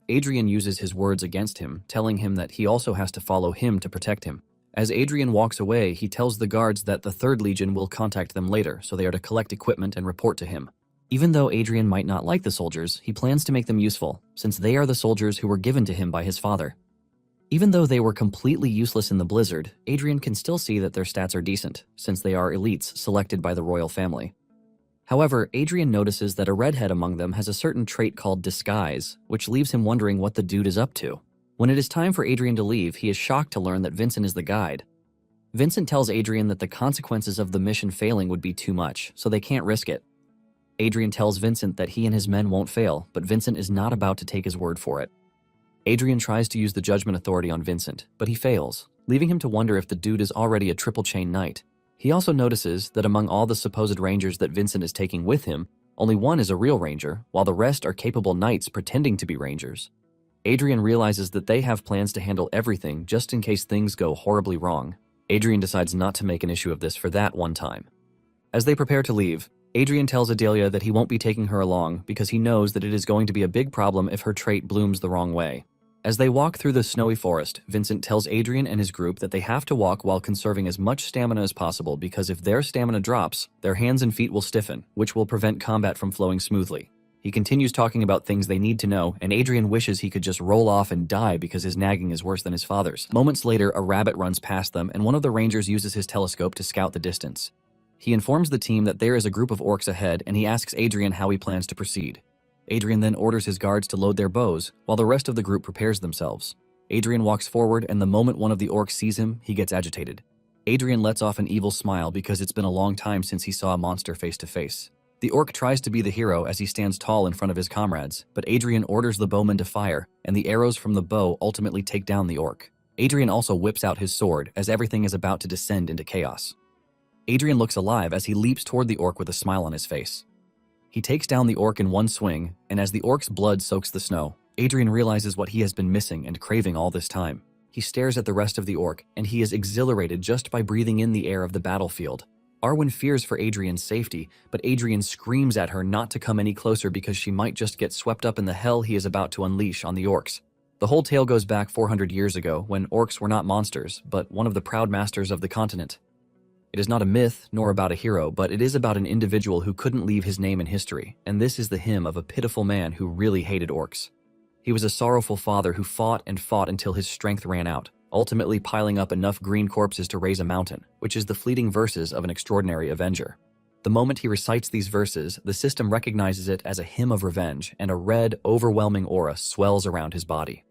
Adrian uses his words against him, telling him that he also has to follow him to protect him. As Adrian walks away, he tells the guards that the 3rd Legion will contact them later, so they are to collect equipment and report to him. Even though Adrian might not like the soldiers, he plans to make them useful, since they are the soldiers who were given to him by his father. Even though they were completely useless in the blizzard, Adrian can still see that their stats are decent, since they are elites selected by the royal family. However, Adrian notices that a redhead among them has a certain trait called disguise, which leaves him wondering what the dude is up to. When it is time for Adrian to leave, he is shocked to learn that Vincent is the guide. Vincent tells Adrian that the consequences of the mission failing would be too much, so they can't risk it. Adrian tells Vincent that he and his men won't fail, but Vincent is not about to take his word for it. Adrian tries to use the judgment authority on Vincent, but he fails, leaving him to wonder if the dude is already a triple chain knight. He also notices that among all the supposed rangers that Vincent is taking with him, only one is a real ranger, while the rest are capable knights pretending to be rangers. Adrian realizes that they have plans to handle everything just in case things go horribly wrong. Adrian decides not to make an issue of this for that one time. As they prepare to leave, Adrian tells Adelia that he won't be taking her along because he knows that it is going to be a big problem if her trait blooms the wrong way. As they walk through the snowy forest, Vincent tells Adrian and his group that they have to walk while conserving as much stamina as possible because if their stamina drops, their hands and feet will stiffen, which will prevent combat from flowing smoothly. He continues talking about things they need to know, and Adrian wishes he could just roll off and die because his nagging is worse than his father's. Moments later, a rabbit runs past them, and one of the rangers uses his telescope to scout the distance. He informs the team that there is a group of orcs ahead, and he asks Adrian how he plans to proceed. Adrian then orders his guards to load their bows, while the rest of the group prepares themselves. Adrian walks forward, and the moment one of the orcs sees him, he gets agitated. Adrian lets off an evil smile because it's been a long time since he saw a monster face to face. The orc tries to be the hero as he stands tall in front of his comrades, but Adrian orders the bowman to fire, and the arrows from the bow ultimately take down the orc. Adrian also whips out his sword as everything is about to descend into chaos. Adrian looks alive as he leaps toward the orc with a smile on his face. He takes down the orc in one swing, and as the orc's blood soaks the snow, Adrian realizes what he has been missing and craving all this time. He stares at the rest of the orc, and he is exhilarated just by breathing in the air of the battlefield. Arwen fears for Adrian's safety, but Adrian screams at her not to come any closer because she might just get swept up in the hell he is about to unleash on the orcs. The whole tale goes back 400 years ago when orcs were not monsters, but one of the proud masters of the continent. It is not a myth nor about a hero, but it is about an individual who couldn't leave his name in history, and this is the hymn of a pitiful man who really hated orcs. He was a sorrowful father who fought and fought until his strength ran out, ultimately piling up enough green corpses to raise a mountain, which is the fleeting verses of an extraordinary avenger. The moment he recites these verses, the system recognizes it as a hymn of revenge, and a red, overwhelming aura swells around his body.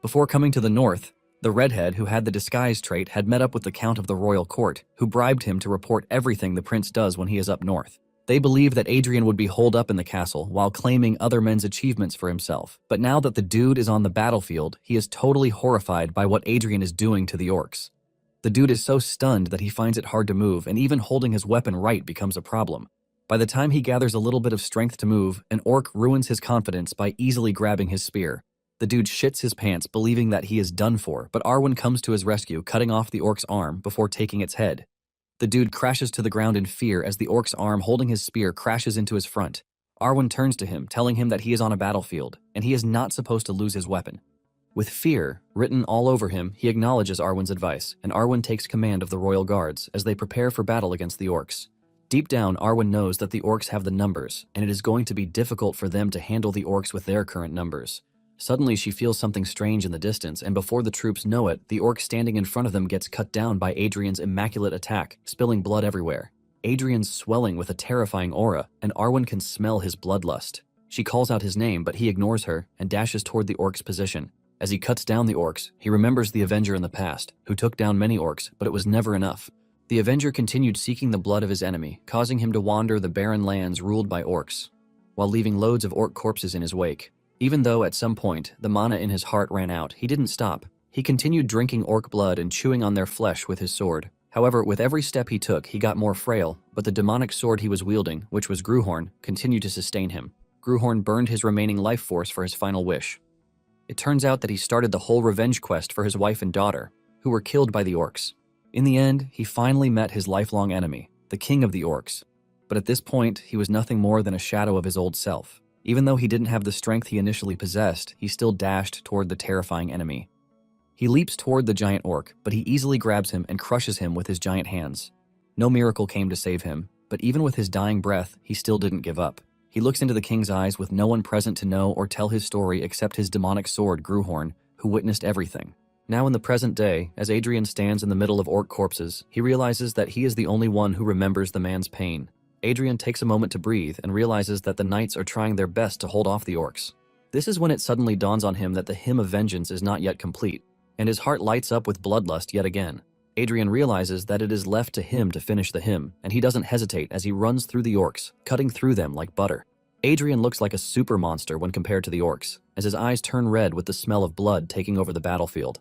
Before coming to the north, the redhead who had the disguise trait had met up with the Count of the Royal Court, who bribed him to report everything the prince does when he is up north. They believed that Adrian would be holed up in the castle while claiming other men's achievements for himself. But now that the dude is on the battlefield, he is totally horrified by what Adrian is doing to the orcs. The dude is so stunned that he finds it hard to move, and even holding his weapon right becomes a problem. By the time he gathers a little bit of strength to move, an orc ruins his confidence by easily grabbing his spear. The dude shits his pants, believing that he is done for, but Arwen comes to his rescue, cutting off the orc's arm before taking its head. The dude crashes to the ground in fear as the orc's arm holding his spear crashes into his front. Arwen turns to him, telling him that he is on a battlefield, and he is not supposed to lose his weapon. With fear written all over him, he acknowledges Arwen's advice, and Arwen takes command of the royal guards as they prepare for battle against the orcs. Deep down, Arwen knows that the orcs have the numbers, and it is going to be difficult for them to handle the orcs with their current numbers. Suddenly, she feels something strange in the distance, and before the troops know it, the orc standing in front of them gets cut down by Adrian's immaculate attack, spilling blood everywhere. Adrian's swelling with a terrifying aura, and Arwen can smell his bloodlust. She calls out his name, but he ignores her and dashes toward the orc's position. As he cuts down the orcs, he remembers the Avenger in the past, who took down many orcs, but it was never enough. The Avenger continued seeking the blood of his enemy, causing him to wander the barren lands ruled by orcs, while leaving loads of orc corpses in his wake. Even though at some point the mana in his heart ran out, he didn't stop. He continued drinking orc blood and chewing on their flesh with his sword. However, with every step he took, he got more frail, but the demonic sword he was wielding, which was Gruhorn, continued to sustain him. Gruhorn burned his remaining life force for his final wish. It turns out that he started the whole revenge quest for his wife and daughter, who were killed by the orcs. In the end, he finally met his lifelong enemy, the king of the orcs. But at this point, he was nothing more than a shadow of his old self. Even though he didn't have the strength he initially possessed, he still dashed toward the terrifying enemy. He leaps toward the giant orc, but he easily grabs him and crushes him with his giant hands. No miracle came to save him, but even with his dying breath, he still didn't give up. He looks into the king's eyes with no one present to know or tell his story except his demonic sword, Gruhorn, who witnessed everything. Now in the present day, as Adrian stands in the middle of orc corpses, he realizes that he is the only one who remembers the man's pain. Adrian takes a moment to breathe and realizes that the knights are trying their best to hold off the orcs. This is when it suddenly dawns on him that the hymn of vengeance is not yet complete, and his heart lights up with bloodlust yet again. Adrian realizes that it is left to him to finish the hymn, and he doesn't hesitate as he runs through the orcs, cutting through them like butter. Adrian looks like a super monster when compared to the orcs, as his eyes turn red with the smell of blood taking over the battlefield.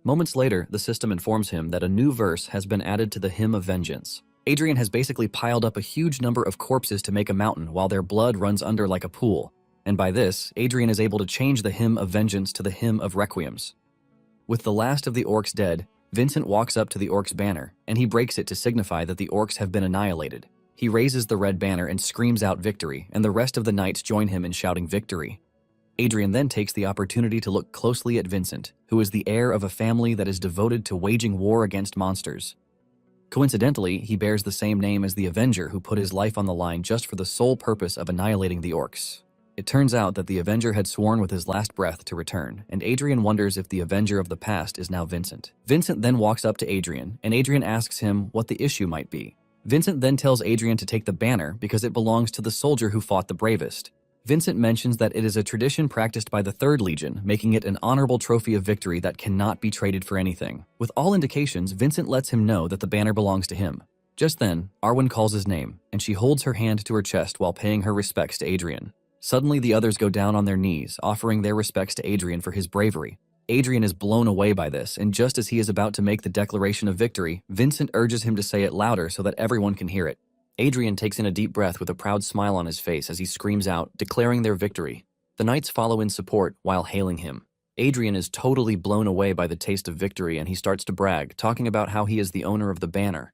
Moments later, the system informs him that a new verse has been added to the hymn of vengeance. Adrian has basically piled up a huge number of corpses to make a mountain while their blood runs under like a pool, and by this, Adrian is able to change the hymn of vengeance to the hymn of requiems. With the last of the orcs dead, Vincent walks up to the orcs' banner, and he breaks it to signify that the orcs have been annihilated. He raises the red banner and screams out victory, and the rest of the knights join him in shouting victory. Adrian then takes the opportunity to look closely at Vincent, who is the heir of a family that is devoted to waging war against monsters. Coincidentally, he bears the same name as the Avenger who put his life on the line just for the sole purpose of annihilating the orcs. It turns out that the Avenger had sworn with his last breath to return, and Adrian wonders if the Avenger of the past is now Vincent. Vincent then walks up to Adrian, and Adrian asks him what the issue might be. Vincent then tells Adrian to take the banner because it belongs to the soldier who fought the bravest. Vincent mentions that it is a tradition practiced by the 3rd Legion, making it an honorable trophy of victory that cannot be traded for anything. With all indications, Vincent lets him know that the banner belongs to him. Just then, Arwen calls his name, and she holds her hand to her chest while paying her respects to Adrian. Suddenly, the others go down on their knees, offering their respects to Adrian for his bravery. Adrian is blown away by this, and just as he is about to make the declaration of victory, Vincent urges him to say it louder so that everyone can hear it. Adrian takes in a deep breath with a proud smile on his face as he screams out, declaring their victory. The knights follow in support while hailing him. Adrian is totally blown away by the taste of victory, and he starts to brag, talking about how he is the owner of the banner.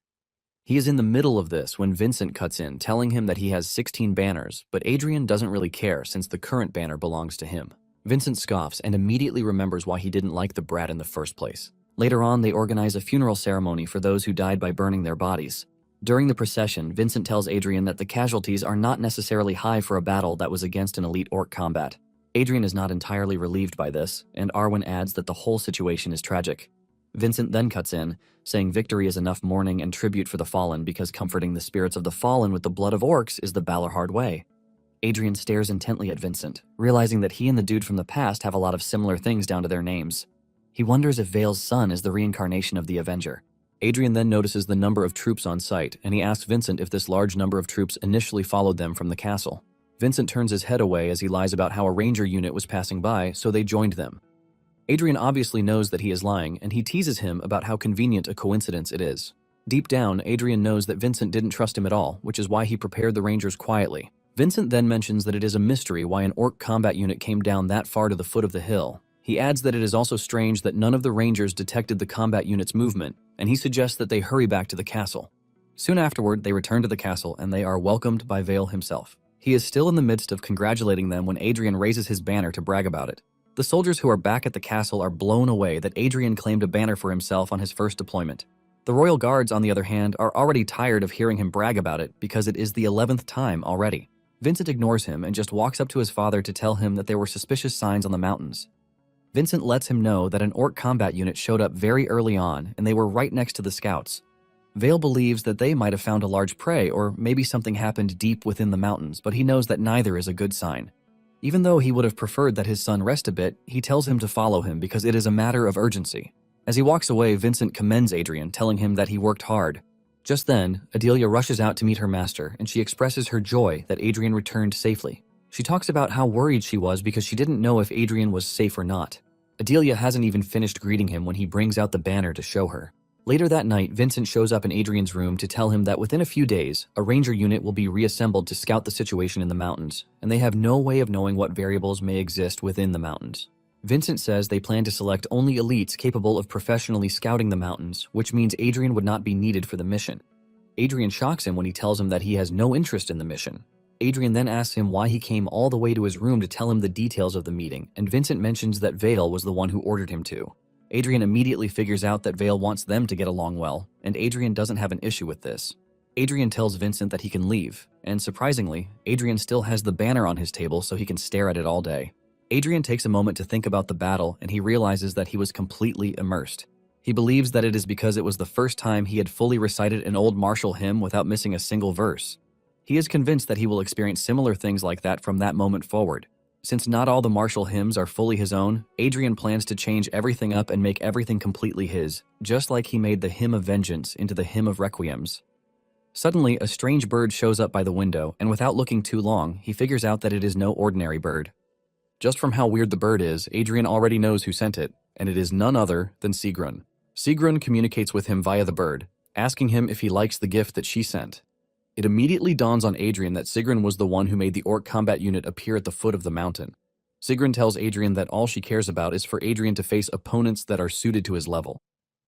He is in the middle of this when Vincent cuts in, telling him that he has 16 banners, but Adrian doesn't really care since the current banner belongs to him. Vincent scoffs and immediately remembers why he didn't like the brat in the first place. Later on, they organize a funeral ceremony for those who died by burning their bodies. During the procession, Vincent tells Adrian that the casualties are not necessarily high for a battle that was against an elite orc combat. Adrian is not entirely relieved by this, and Arwen adds that the whole situation is tragic. Vincent then cuts in, saying victory is enough mourning and tribute for the fallen because comforting the spirits of the fallen with the blood of orcs is the Balorhard way. Adrian stares intently at Vincent, realizing that he and the dude from the past have a lot of similar things down to their names. He wonders if Vale's son is the reincarnation of the Avenger. Adrian then notices the number of troops on site, and he asks Vincent if this large number of troops initially followed them from the castle. Vincent turns his head away as he lies about how a ranger unit was passing by, so they joined them. Adrian obviously knows that he is lying, and he teases him about how convenient a coincidence it is. Deep down, Adrian knows that Vincent didn't trust him at all, which is why he prepared the rangers quietly. Vincent then mentions that it is a mystery why an orc combat unit came down that far to the foot of the hill. He adds that it is also strange that none of the rangers detected the combat unit's movement, and he suggests that they hurry back to the castle. Soon afterward, they return to the castle, and they are welcomed by Vale himself. He is still in the midst of congratulating them when Adrian raises his banner to brag about it. The soldiers who are back at the castle are blown away that Adrian claimed a banner for himself on his first deployment. The royal guards, on the other hand, are already tired of hearing him brag about it because it is the 11th time already. Vincent ignores him and just walks up to his father to tell him that there were suspicious signs on the mountains. Vincent lets him know that an orc combat unit showed up very early on and they were right next to the scouts. Vale believes that they might have found a large prey or maybe something happened deep within the mountains, but he knows that neither is a good sign. Even though he would have preferred that his son rest a bit, he tells him to follow him because it is a matter of urgency. As he walks away, Vincent commends Adrian, telling him that he worked hard. Just then, Adelia rushes out to meet her master, and she expresses her joy that Adrian returned safely. She talks about how worried she was because she didn't know if Adrian was safe or not. Adelia hasn't even finished greeting him when he brings out the banner to show her. Later that night, Vincent shows up in Adrian's room to tell him that within a few days, a ranger unit will be reassembled to scout the situation in the mountains, and they have no way of knowing what variables may exist within the mountains. Vincent says they plan to select only elites capable of professionally scouting the mountains, which means Adrian would not be needed for the mission. Adrian shocks him when he tells him that he has no interest in the mission. Adrian then asks him why he came all the way to his room to tell him the details of the meeting, and Vincent mentions that Vale was the one who ordered him to. Adrian immediately figures out that Vale wants them to get along well, and Adrian doesn't have an issue with this. Adrian tells Vincent that he can leave, and surprisingly, Adrian still has the banner on his table so he can stare at it all day. Adrian takes a moment to think about the battle, and he realizes that he was completely immersed. He believes that it is because it was the first time he had fully recited an old martial hymn without missing a single verse. He is convinced that he will experience similar things like that from that moment forward. Since not all the martial hymns are fully his own, Adrian plans to change everything up and make everything completely his, just like he made the Hymn of Vengeance into the Hymn of Requiems. Suddenly, a strange bird shows up by the window, and without looking too long, he figures out that it is no ordinary bird. Just from how weird the bird is, Adrian already knows who sent it, and it is none other than Sigrun. Sigrun communicates with him via the bird, asking him if he likes the gift that she sent. It immediately dawns on Adrian that Sigrun was the one who made the orc combat unit appear at the foot of the mountain. Sigrun tells Adrian that all she cares about is for Adrian to face opponents that are suited to his level.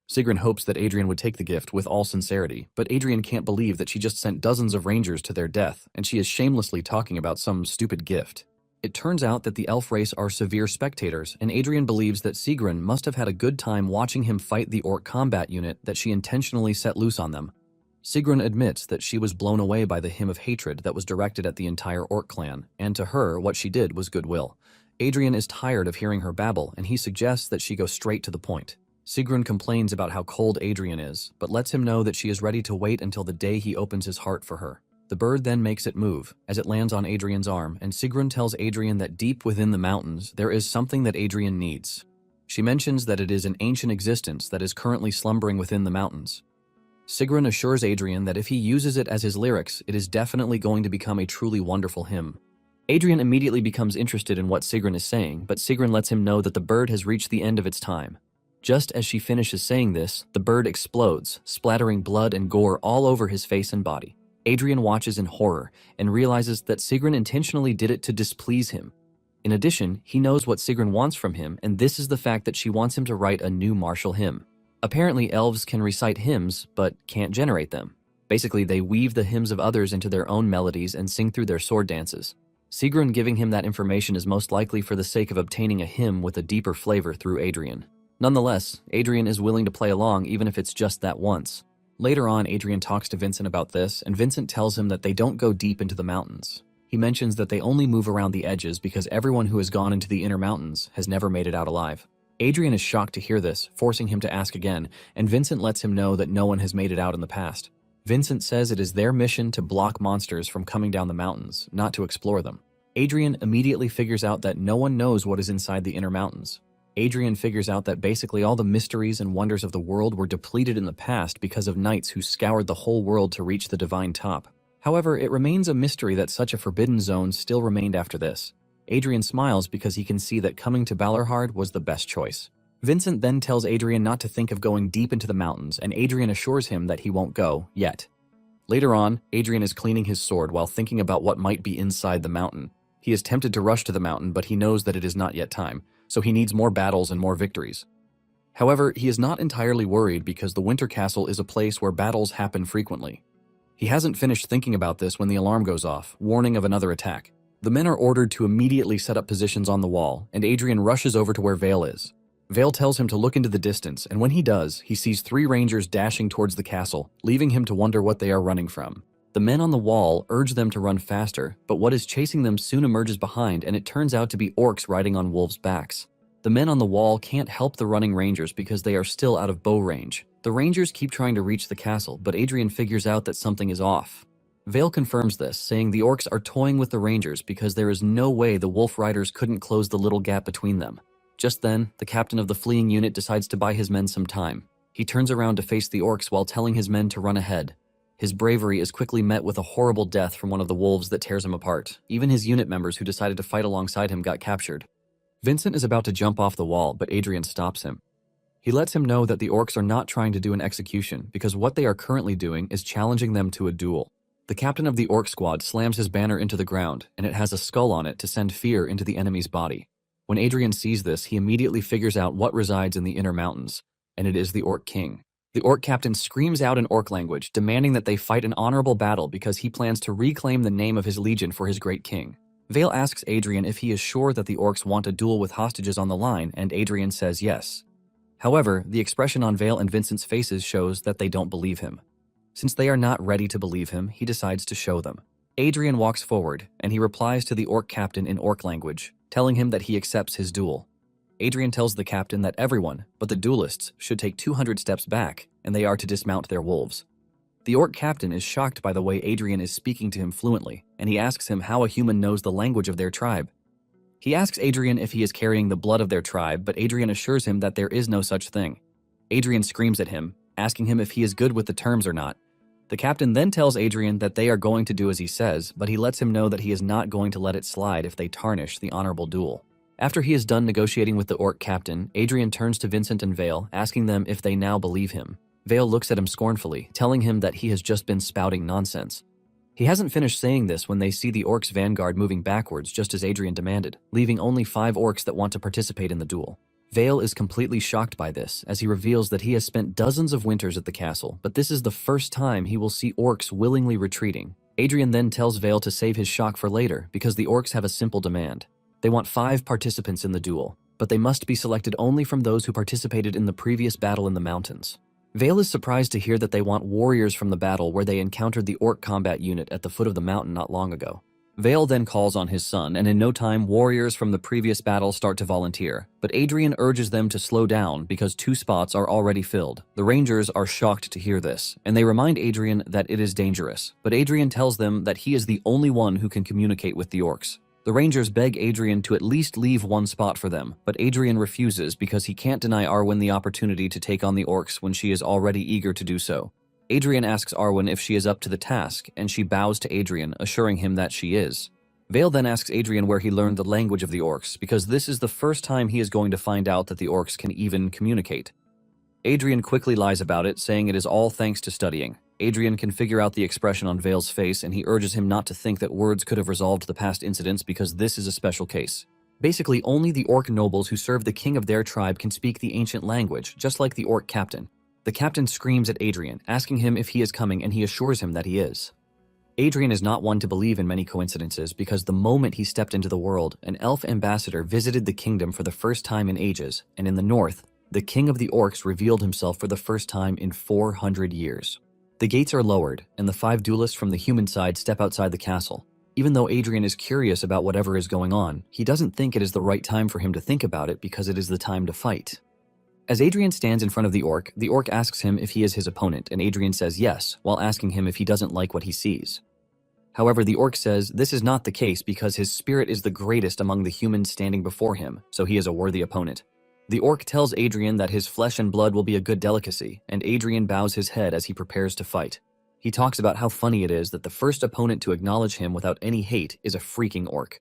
Sigrun hopes that Adrian would take the gift with all sincerity, but Adrian can't believe that she just sent dozens of rangers to their death, and she is shamelessly talking about some stupid gift. It turns out that the elf race are severe spectators, and Adrian believes that Sigrun must have had a good time watching him fight the orc combat unit that she intentionally set loose on them. Sigrun admits that she was blown away by the hymn of hatred that was directed at the entire orc clan, and to her, what she did was goodwill. Adrian is tired of hearing her babble, and he suggests that she go straight to the point. Sigrun complains about how cold Adrian is, but lets him know that she is ready to wait until the day he opens his heart for her. The bird then makes it move, as it lands on Adrian's arm, and Sigrun tells Adrian that deep within the mountains, there is something that Adrian needs. She mentions that it is an ancient existence that is currently slumbering within the mountains. Sigrun assures Adrian that if he uses it as his lyrics, it is definitely going to become a truly wonderful hymn. Adrian immediately becomes interested in what Sigrun is saying, but Sigrun lets him know that the bird has reached the end of its time. Just as she finishes saying this, the bird explodes, splattering blood and gore all over his face and body. Adrian watches in horror and realizes that Sigrun intentionally did it to displease him. In addition, he knows what Sigrun wants from him, and this is the fact that she wants him to write a new martial hymn. Apparently, elves can recite hymns, but can't generate them. Basically, they weave the hymns of others into their own melodies and sing through their sword dances. Sigrun giving him that information is most likely for the sake of obtaining a hymn with a deeper flavor through Adrian. Nonetheless, Adrian is willing to play along even if it's just that once. Later on, Adrian talks to Vincent about this, and Vincent tells him that they don't go deep into the mountains. He mentions that they only move around the edges because everyone who has gone into the inner mountains has never made it out alive. Adrian is shocked to hear this, forcing him to ask again, and Vincent lets him know that no one has made it out in the past. Vincent says it is their mission to block monsters from coming down the mountains, not to explore them. Adrian immediately figures out that no one knows what is inside the inner mountains. Adrian figures out that basically all the mysteries and wonders of the world were depleted in the past because of knights who scoured the whole world to reach the divine top. However, it remains a mystery that such a forbidden zone still remained after this. Adrian smiles because he can see that coming to Balorhard was the best choice. Vincent then tells Adrian not to think of going deep into the mountains, and Adrian assures him that he won't go, yet. Later on, Adrian is cleaning his sword while thinking about what might be inside the mountain. He is tempted to rush to the mountain, but he knows that it is not yet time, so he needs more battles and more victories. However, he is not entirely worried because the Winter Castle is a place where battles happen frequently. He hasn't finished thinking about this when the alarm goes off, warning of another attack. The men are ordered to immediately set up positions on the wall, and Adrian rushes over to where Vale is. Vale tells him to look into the distance, and when he does, he sees 3 rangers dashing towards the castle, leaving him to wonder what they are running from. The men on the wall urge them to run faster, but what is chasing them soon emerges behind, and it turns out to be orcs riding on wolves' backs. The men on the wall can't help the running rangers because they are still out of bow range. The rangers keep trying to reach the castle, but Adrian figures out that something is off. Vale confirms this, saying the orcs are toying with the rangers because there is no way the wolf riders couldn't close the little gap between them. Just then, the captain of the fleeing unit decides to buy his men some time. He turns around to face the orcs while telling his men to run ahead. His bravery is quickly met with a horrible death from one of the wolves that tears him apart. Even his unit members who decided to fight alongside him got captured. Vincent is about to jump off the wall, but Adrian stops him. He lets him know that the orcs are not trying to do an execution because what they are currently doing is challenging them to a duel. The captain of the orc squad slams his banner into the ground, and it has a skull on it to send fear into the enemy's body. When Adrian sees this, he immediately figures out what resides in the inner mountains, and it is the orc king. The orc captain screams out in orc language, demanding that they fight an honorable battle because he plans to reclaim the name of his legion for his great king. Vale asks Adrian if he is sure that the orcs want a duel with hostages on the line, and Adrian says yes. However, the expression on Vale and Vincent's faces shows that they don't believe him. Since they are not ready to believe him, he decides to show them. Adrian walks forward, and he replies to the orc captain in orc language, telling him that he accepts his duel. Adrian tells the captain that everyone, but the duelists, should take 200 steps back, and they are to dismount their wolves. The orc captain is shocked by the way Adrian is speaking to him fluently, and he asks him how a human knows the language of their tribe. He asks Adrian if he is carrying the blood of their tribe, but Adrian assures him that there is no such thing. Adrian screams at him, asking him if he is good with the terms or not. The captain then tells Adrian that they are going to do as he says, but he lets him know that he is not going to let it slide if they tarnish the honorable duel. After he is done negotiating with the orc captain, Adrian turns to Vincent and Vale, asking them if they now believe him. Vale looks at him scornfully, telling him that he has just been spouting nonsense. He hasn't finished saying this when they see the orcs' vanguard moving backwards just as Adrian demanded, leaving only 5 orcs that want to participate in the duel. Vale is completely shocked by this, as he reveals that he has spent dozens of winters at the castle, but this is the first time he will see orcs willingly retreating. Adrian then tells Vale to save his shock for later, because the orcs have a simple demand. They want 5 participants in the duel, but they must be selected only from those who participated in the previous battle in the mountains. Vale is surprised to hear that they want warriors from the battle where they encountered the orc combat unit at the foot of the mountain not long ago. Vale then calls on his son, and in no time, warriors from the previous battle start to volunteer, but Adrian urges them to slow down because 2 spots are already filled. The Rangers are shocked to hear this, and they remind Adrian that it is dangerous, but Adrian tells them that he is the only one who can communicate with the orcs. The Rangers beg Adrian to at least leave 1 spot for them, but Adrian refuses because he can't deny Arwen the opportunity to take on the orcs when she is already eager to do so. Adrian asks Arwen if she is up to the task, and she bows to Adrian, assuring him that she is. Vale then asks Adrian where he learned the language of the orcs, because this is the first time he is going to find out that the orcs can even communicate. Adrian quickly lies about it, saying it is all thanks to studying. Adrian can figure out the expression on Vale's face, and he urges him not to think that words could have resolved the past incidents because this is a special case. Basically, only the orc nobles who serve the king of their tribe can speak the ancient language, just like the orc captain. The captain screams at Adrian, asking him if he is coming, and he assures him that he is. Adrian is not one to believe in many coincidences because the moment he stepped into the world, an elf ambassador visited the kingdom for the first time in ages, and in the north, the king of the orcs revealed himself for the first time in 400 years. The gates are lowered, and the 5 duelists from the human side step outside the castle. Even though Adrian is curious about whatever is going on, he doesn't think it is the right time for him to think about it because it is the time to fight. As Adrian stands in front of the orc asks him if he is his opponent, and Adrian says yes, while asking him if he doesn't like what he sees. However, the orc says this is not the case because his spirit is the greatest among the humans standing before him, so he is a worthy opponent. The orc tells Adrian that his flesh and blood will be a good delicacy, and Adrian bows his head as he prepares to fight. He talks about how funny it is that the first opponent to acknowledge him without any hate is a freaking orc.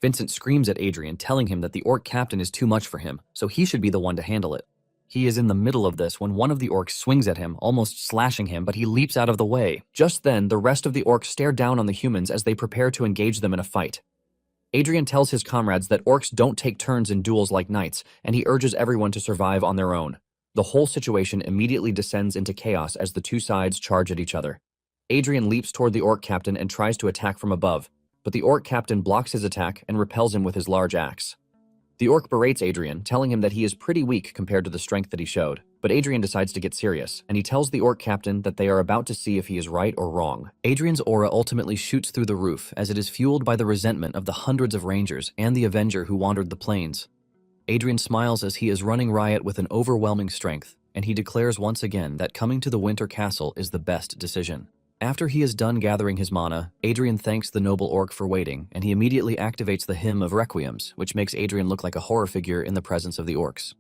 Vincent screams at Adrian, telling him that the orc captain is too much for him, so he should be the one to handle it. He is in the middle of this when one of the orcs swings at him, almost slashing him, but he leaps out of the way. Just then, the rest of the orcs stare down on the humans as they prepare to engage them in a fight. Adrian tells his comrades that orcs don't take turns in duels like knights, and he urges everyone to survive on their own. The whole situation immediately descends into chaos as the two sides charge at each other. Adrian leaps toward the orc captain and tries to attack from above, but the orc captain blocks his attack and repels him with his large axe. The orc berates Adrian, telling him that he is pretty weak compared to the strength that he showed, but Adrian decides to get serious, and he tells the orc captain that they are about to see if he is right or wrong. Adrian's aura ultimately shoots through the roof as it is fueled by the resentment of the hundreds of rangers and the Avenger who wandered the plains. Adrian smiles as he is running riot with an overwhelming strength, and he declares once again that coming to the Winter Castle is the best decision. After he is done gathering his mana, Adrian thanks the noble orc for waiting, and he immediately activates the Hymn of Requiems, which makes Adrian look like a horror figure in the presence of the orcs.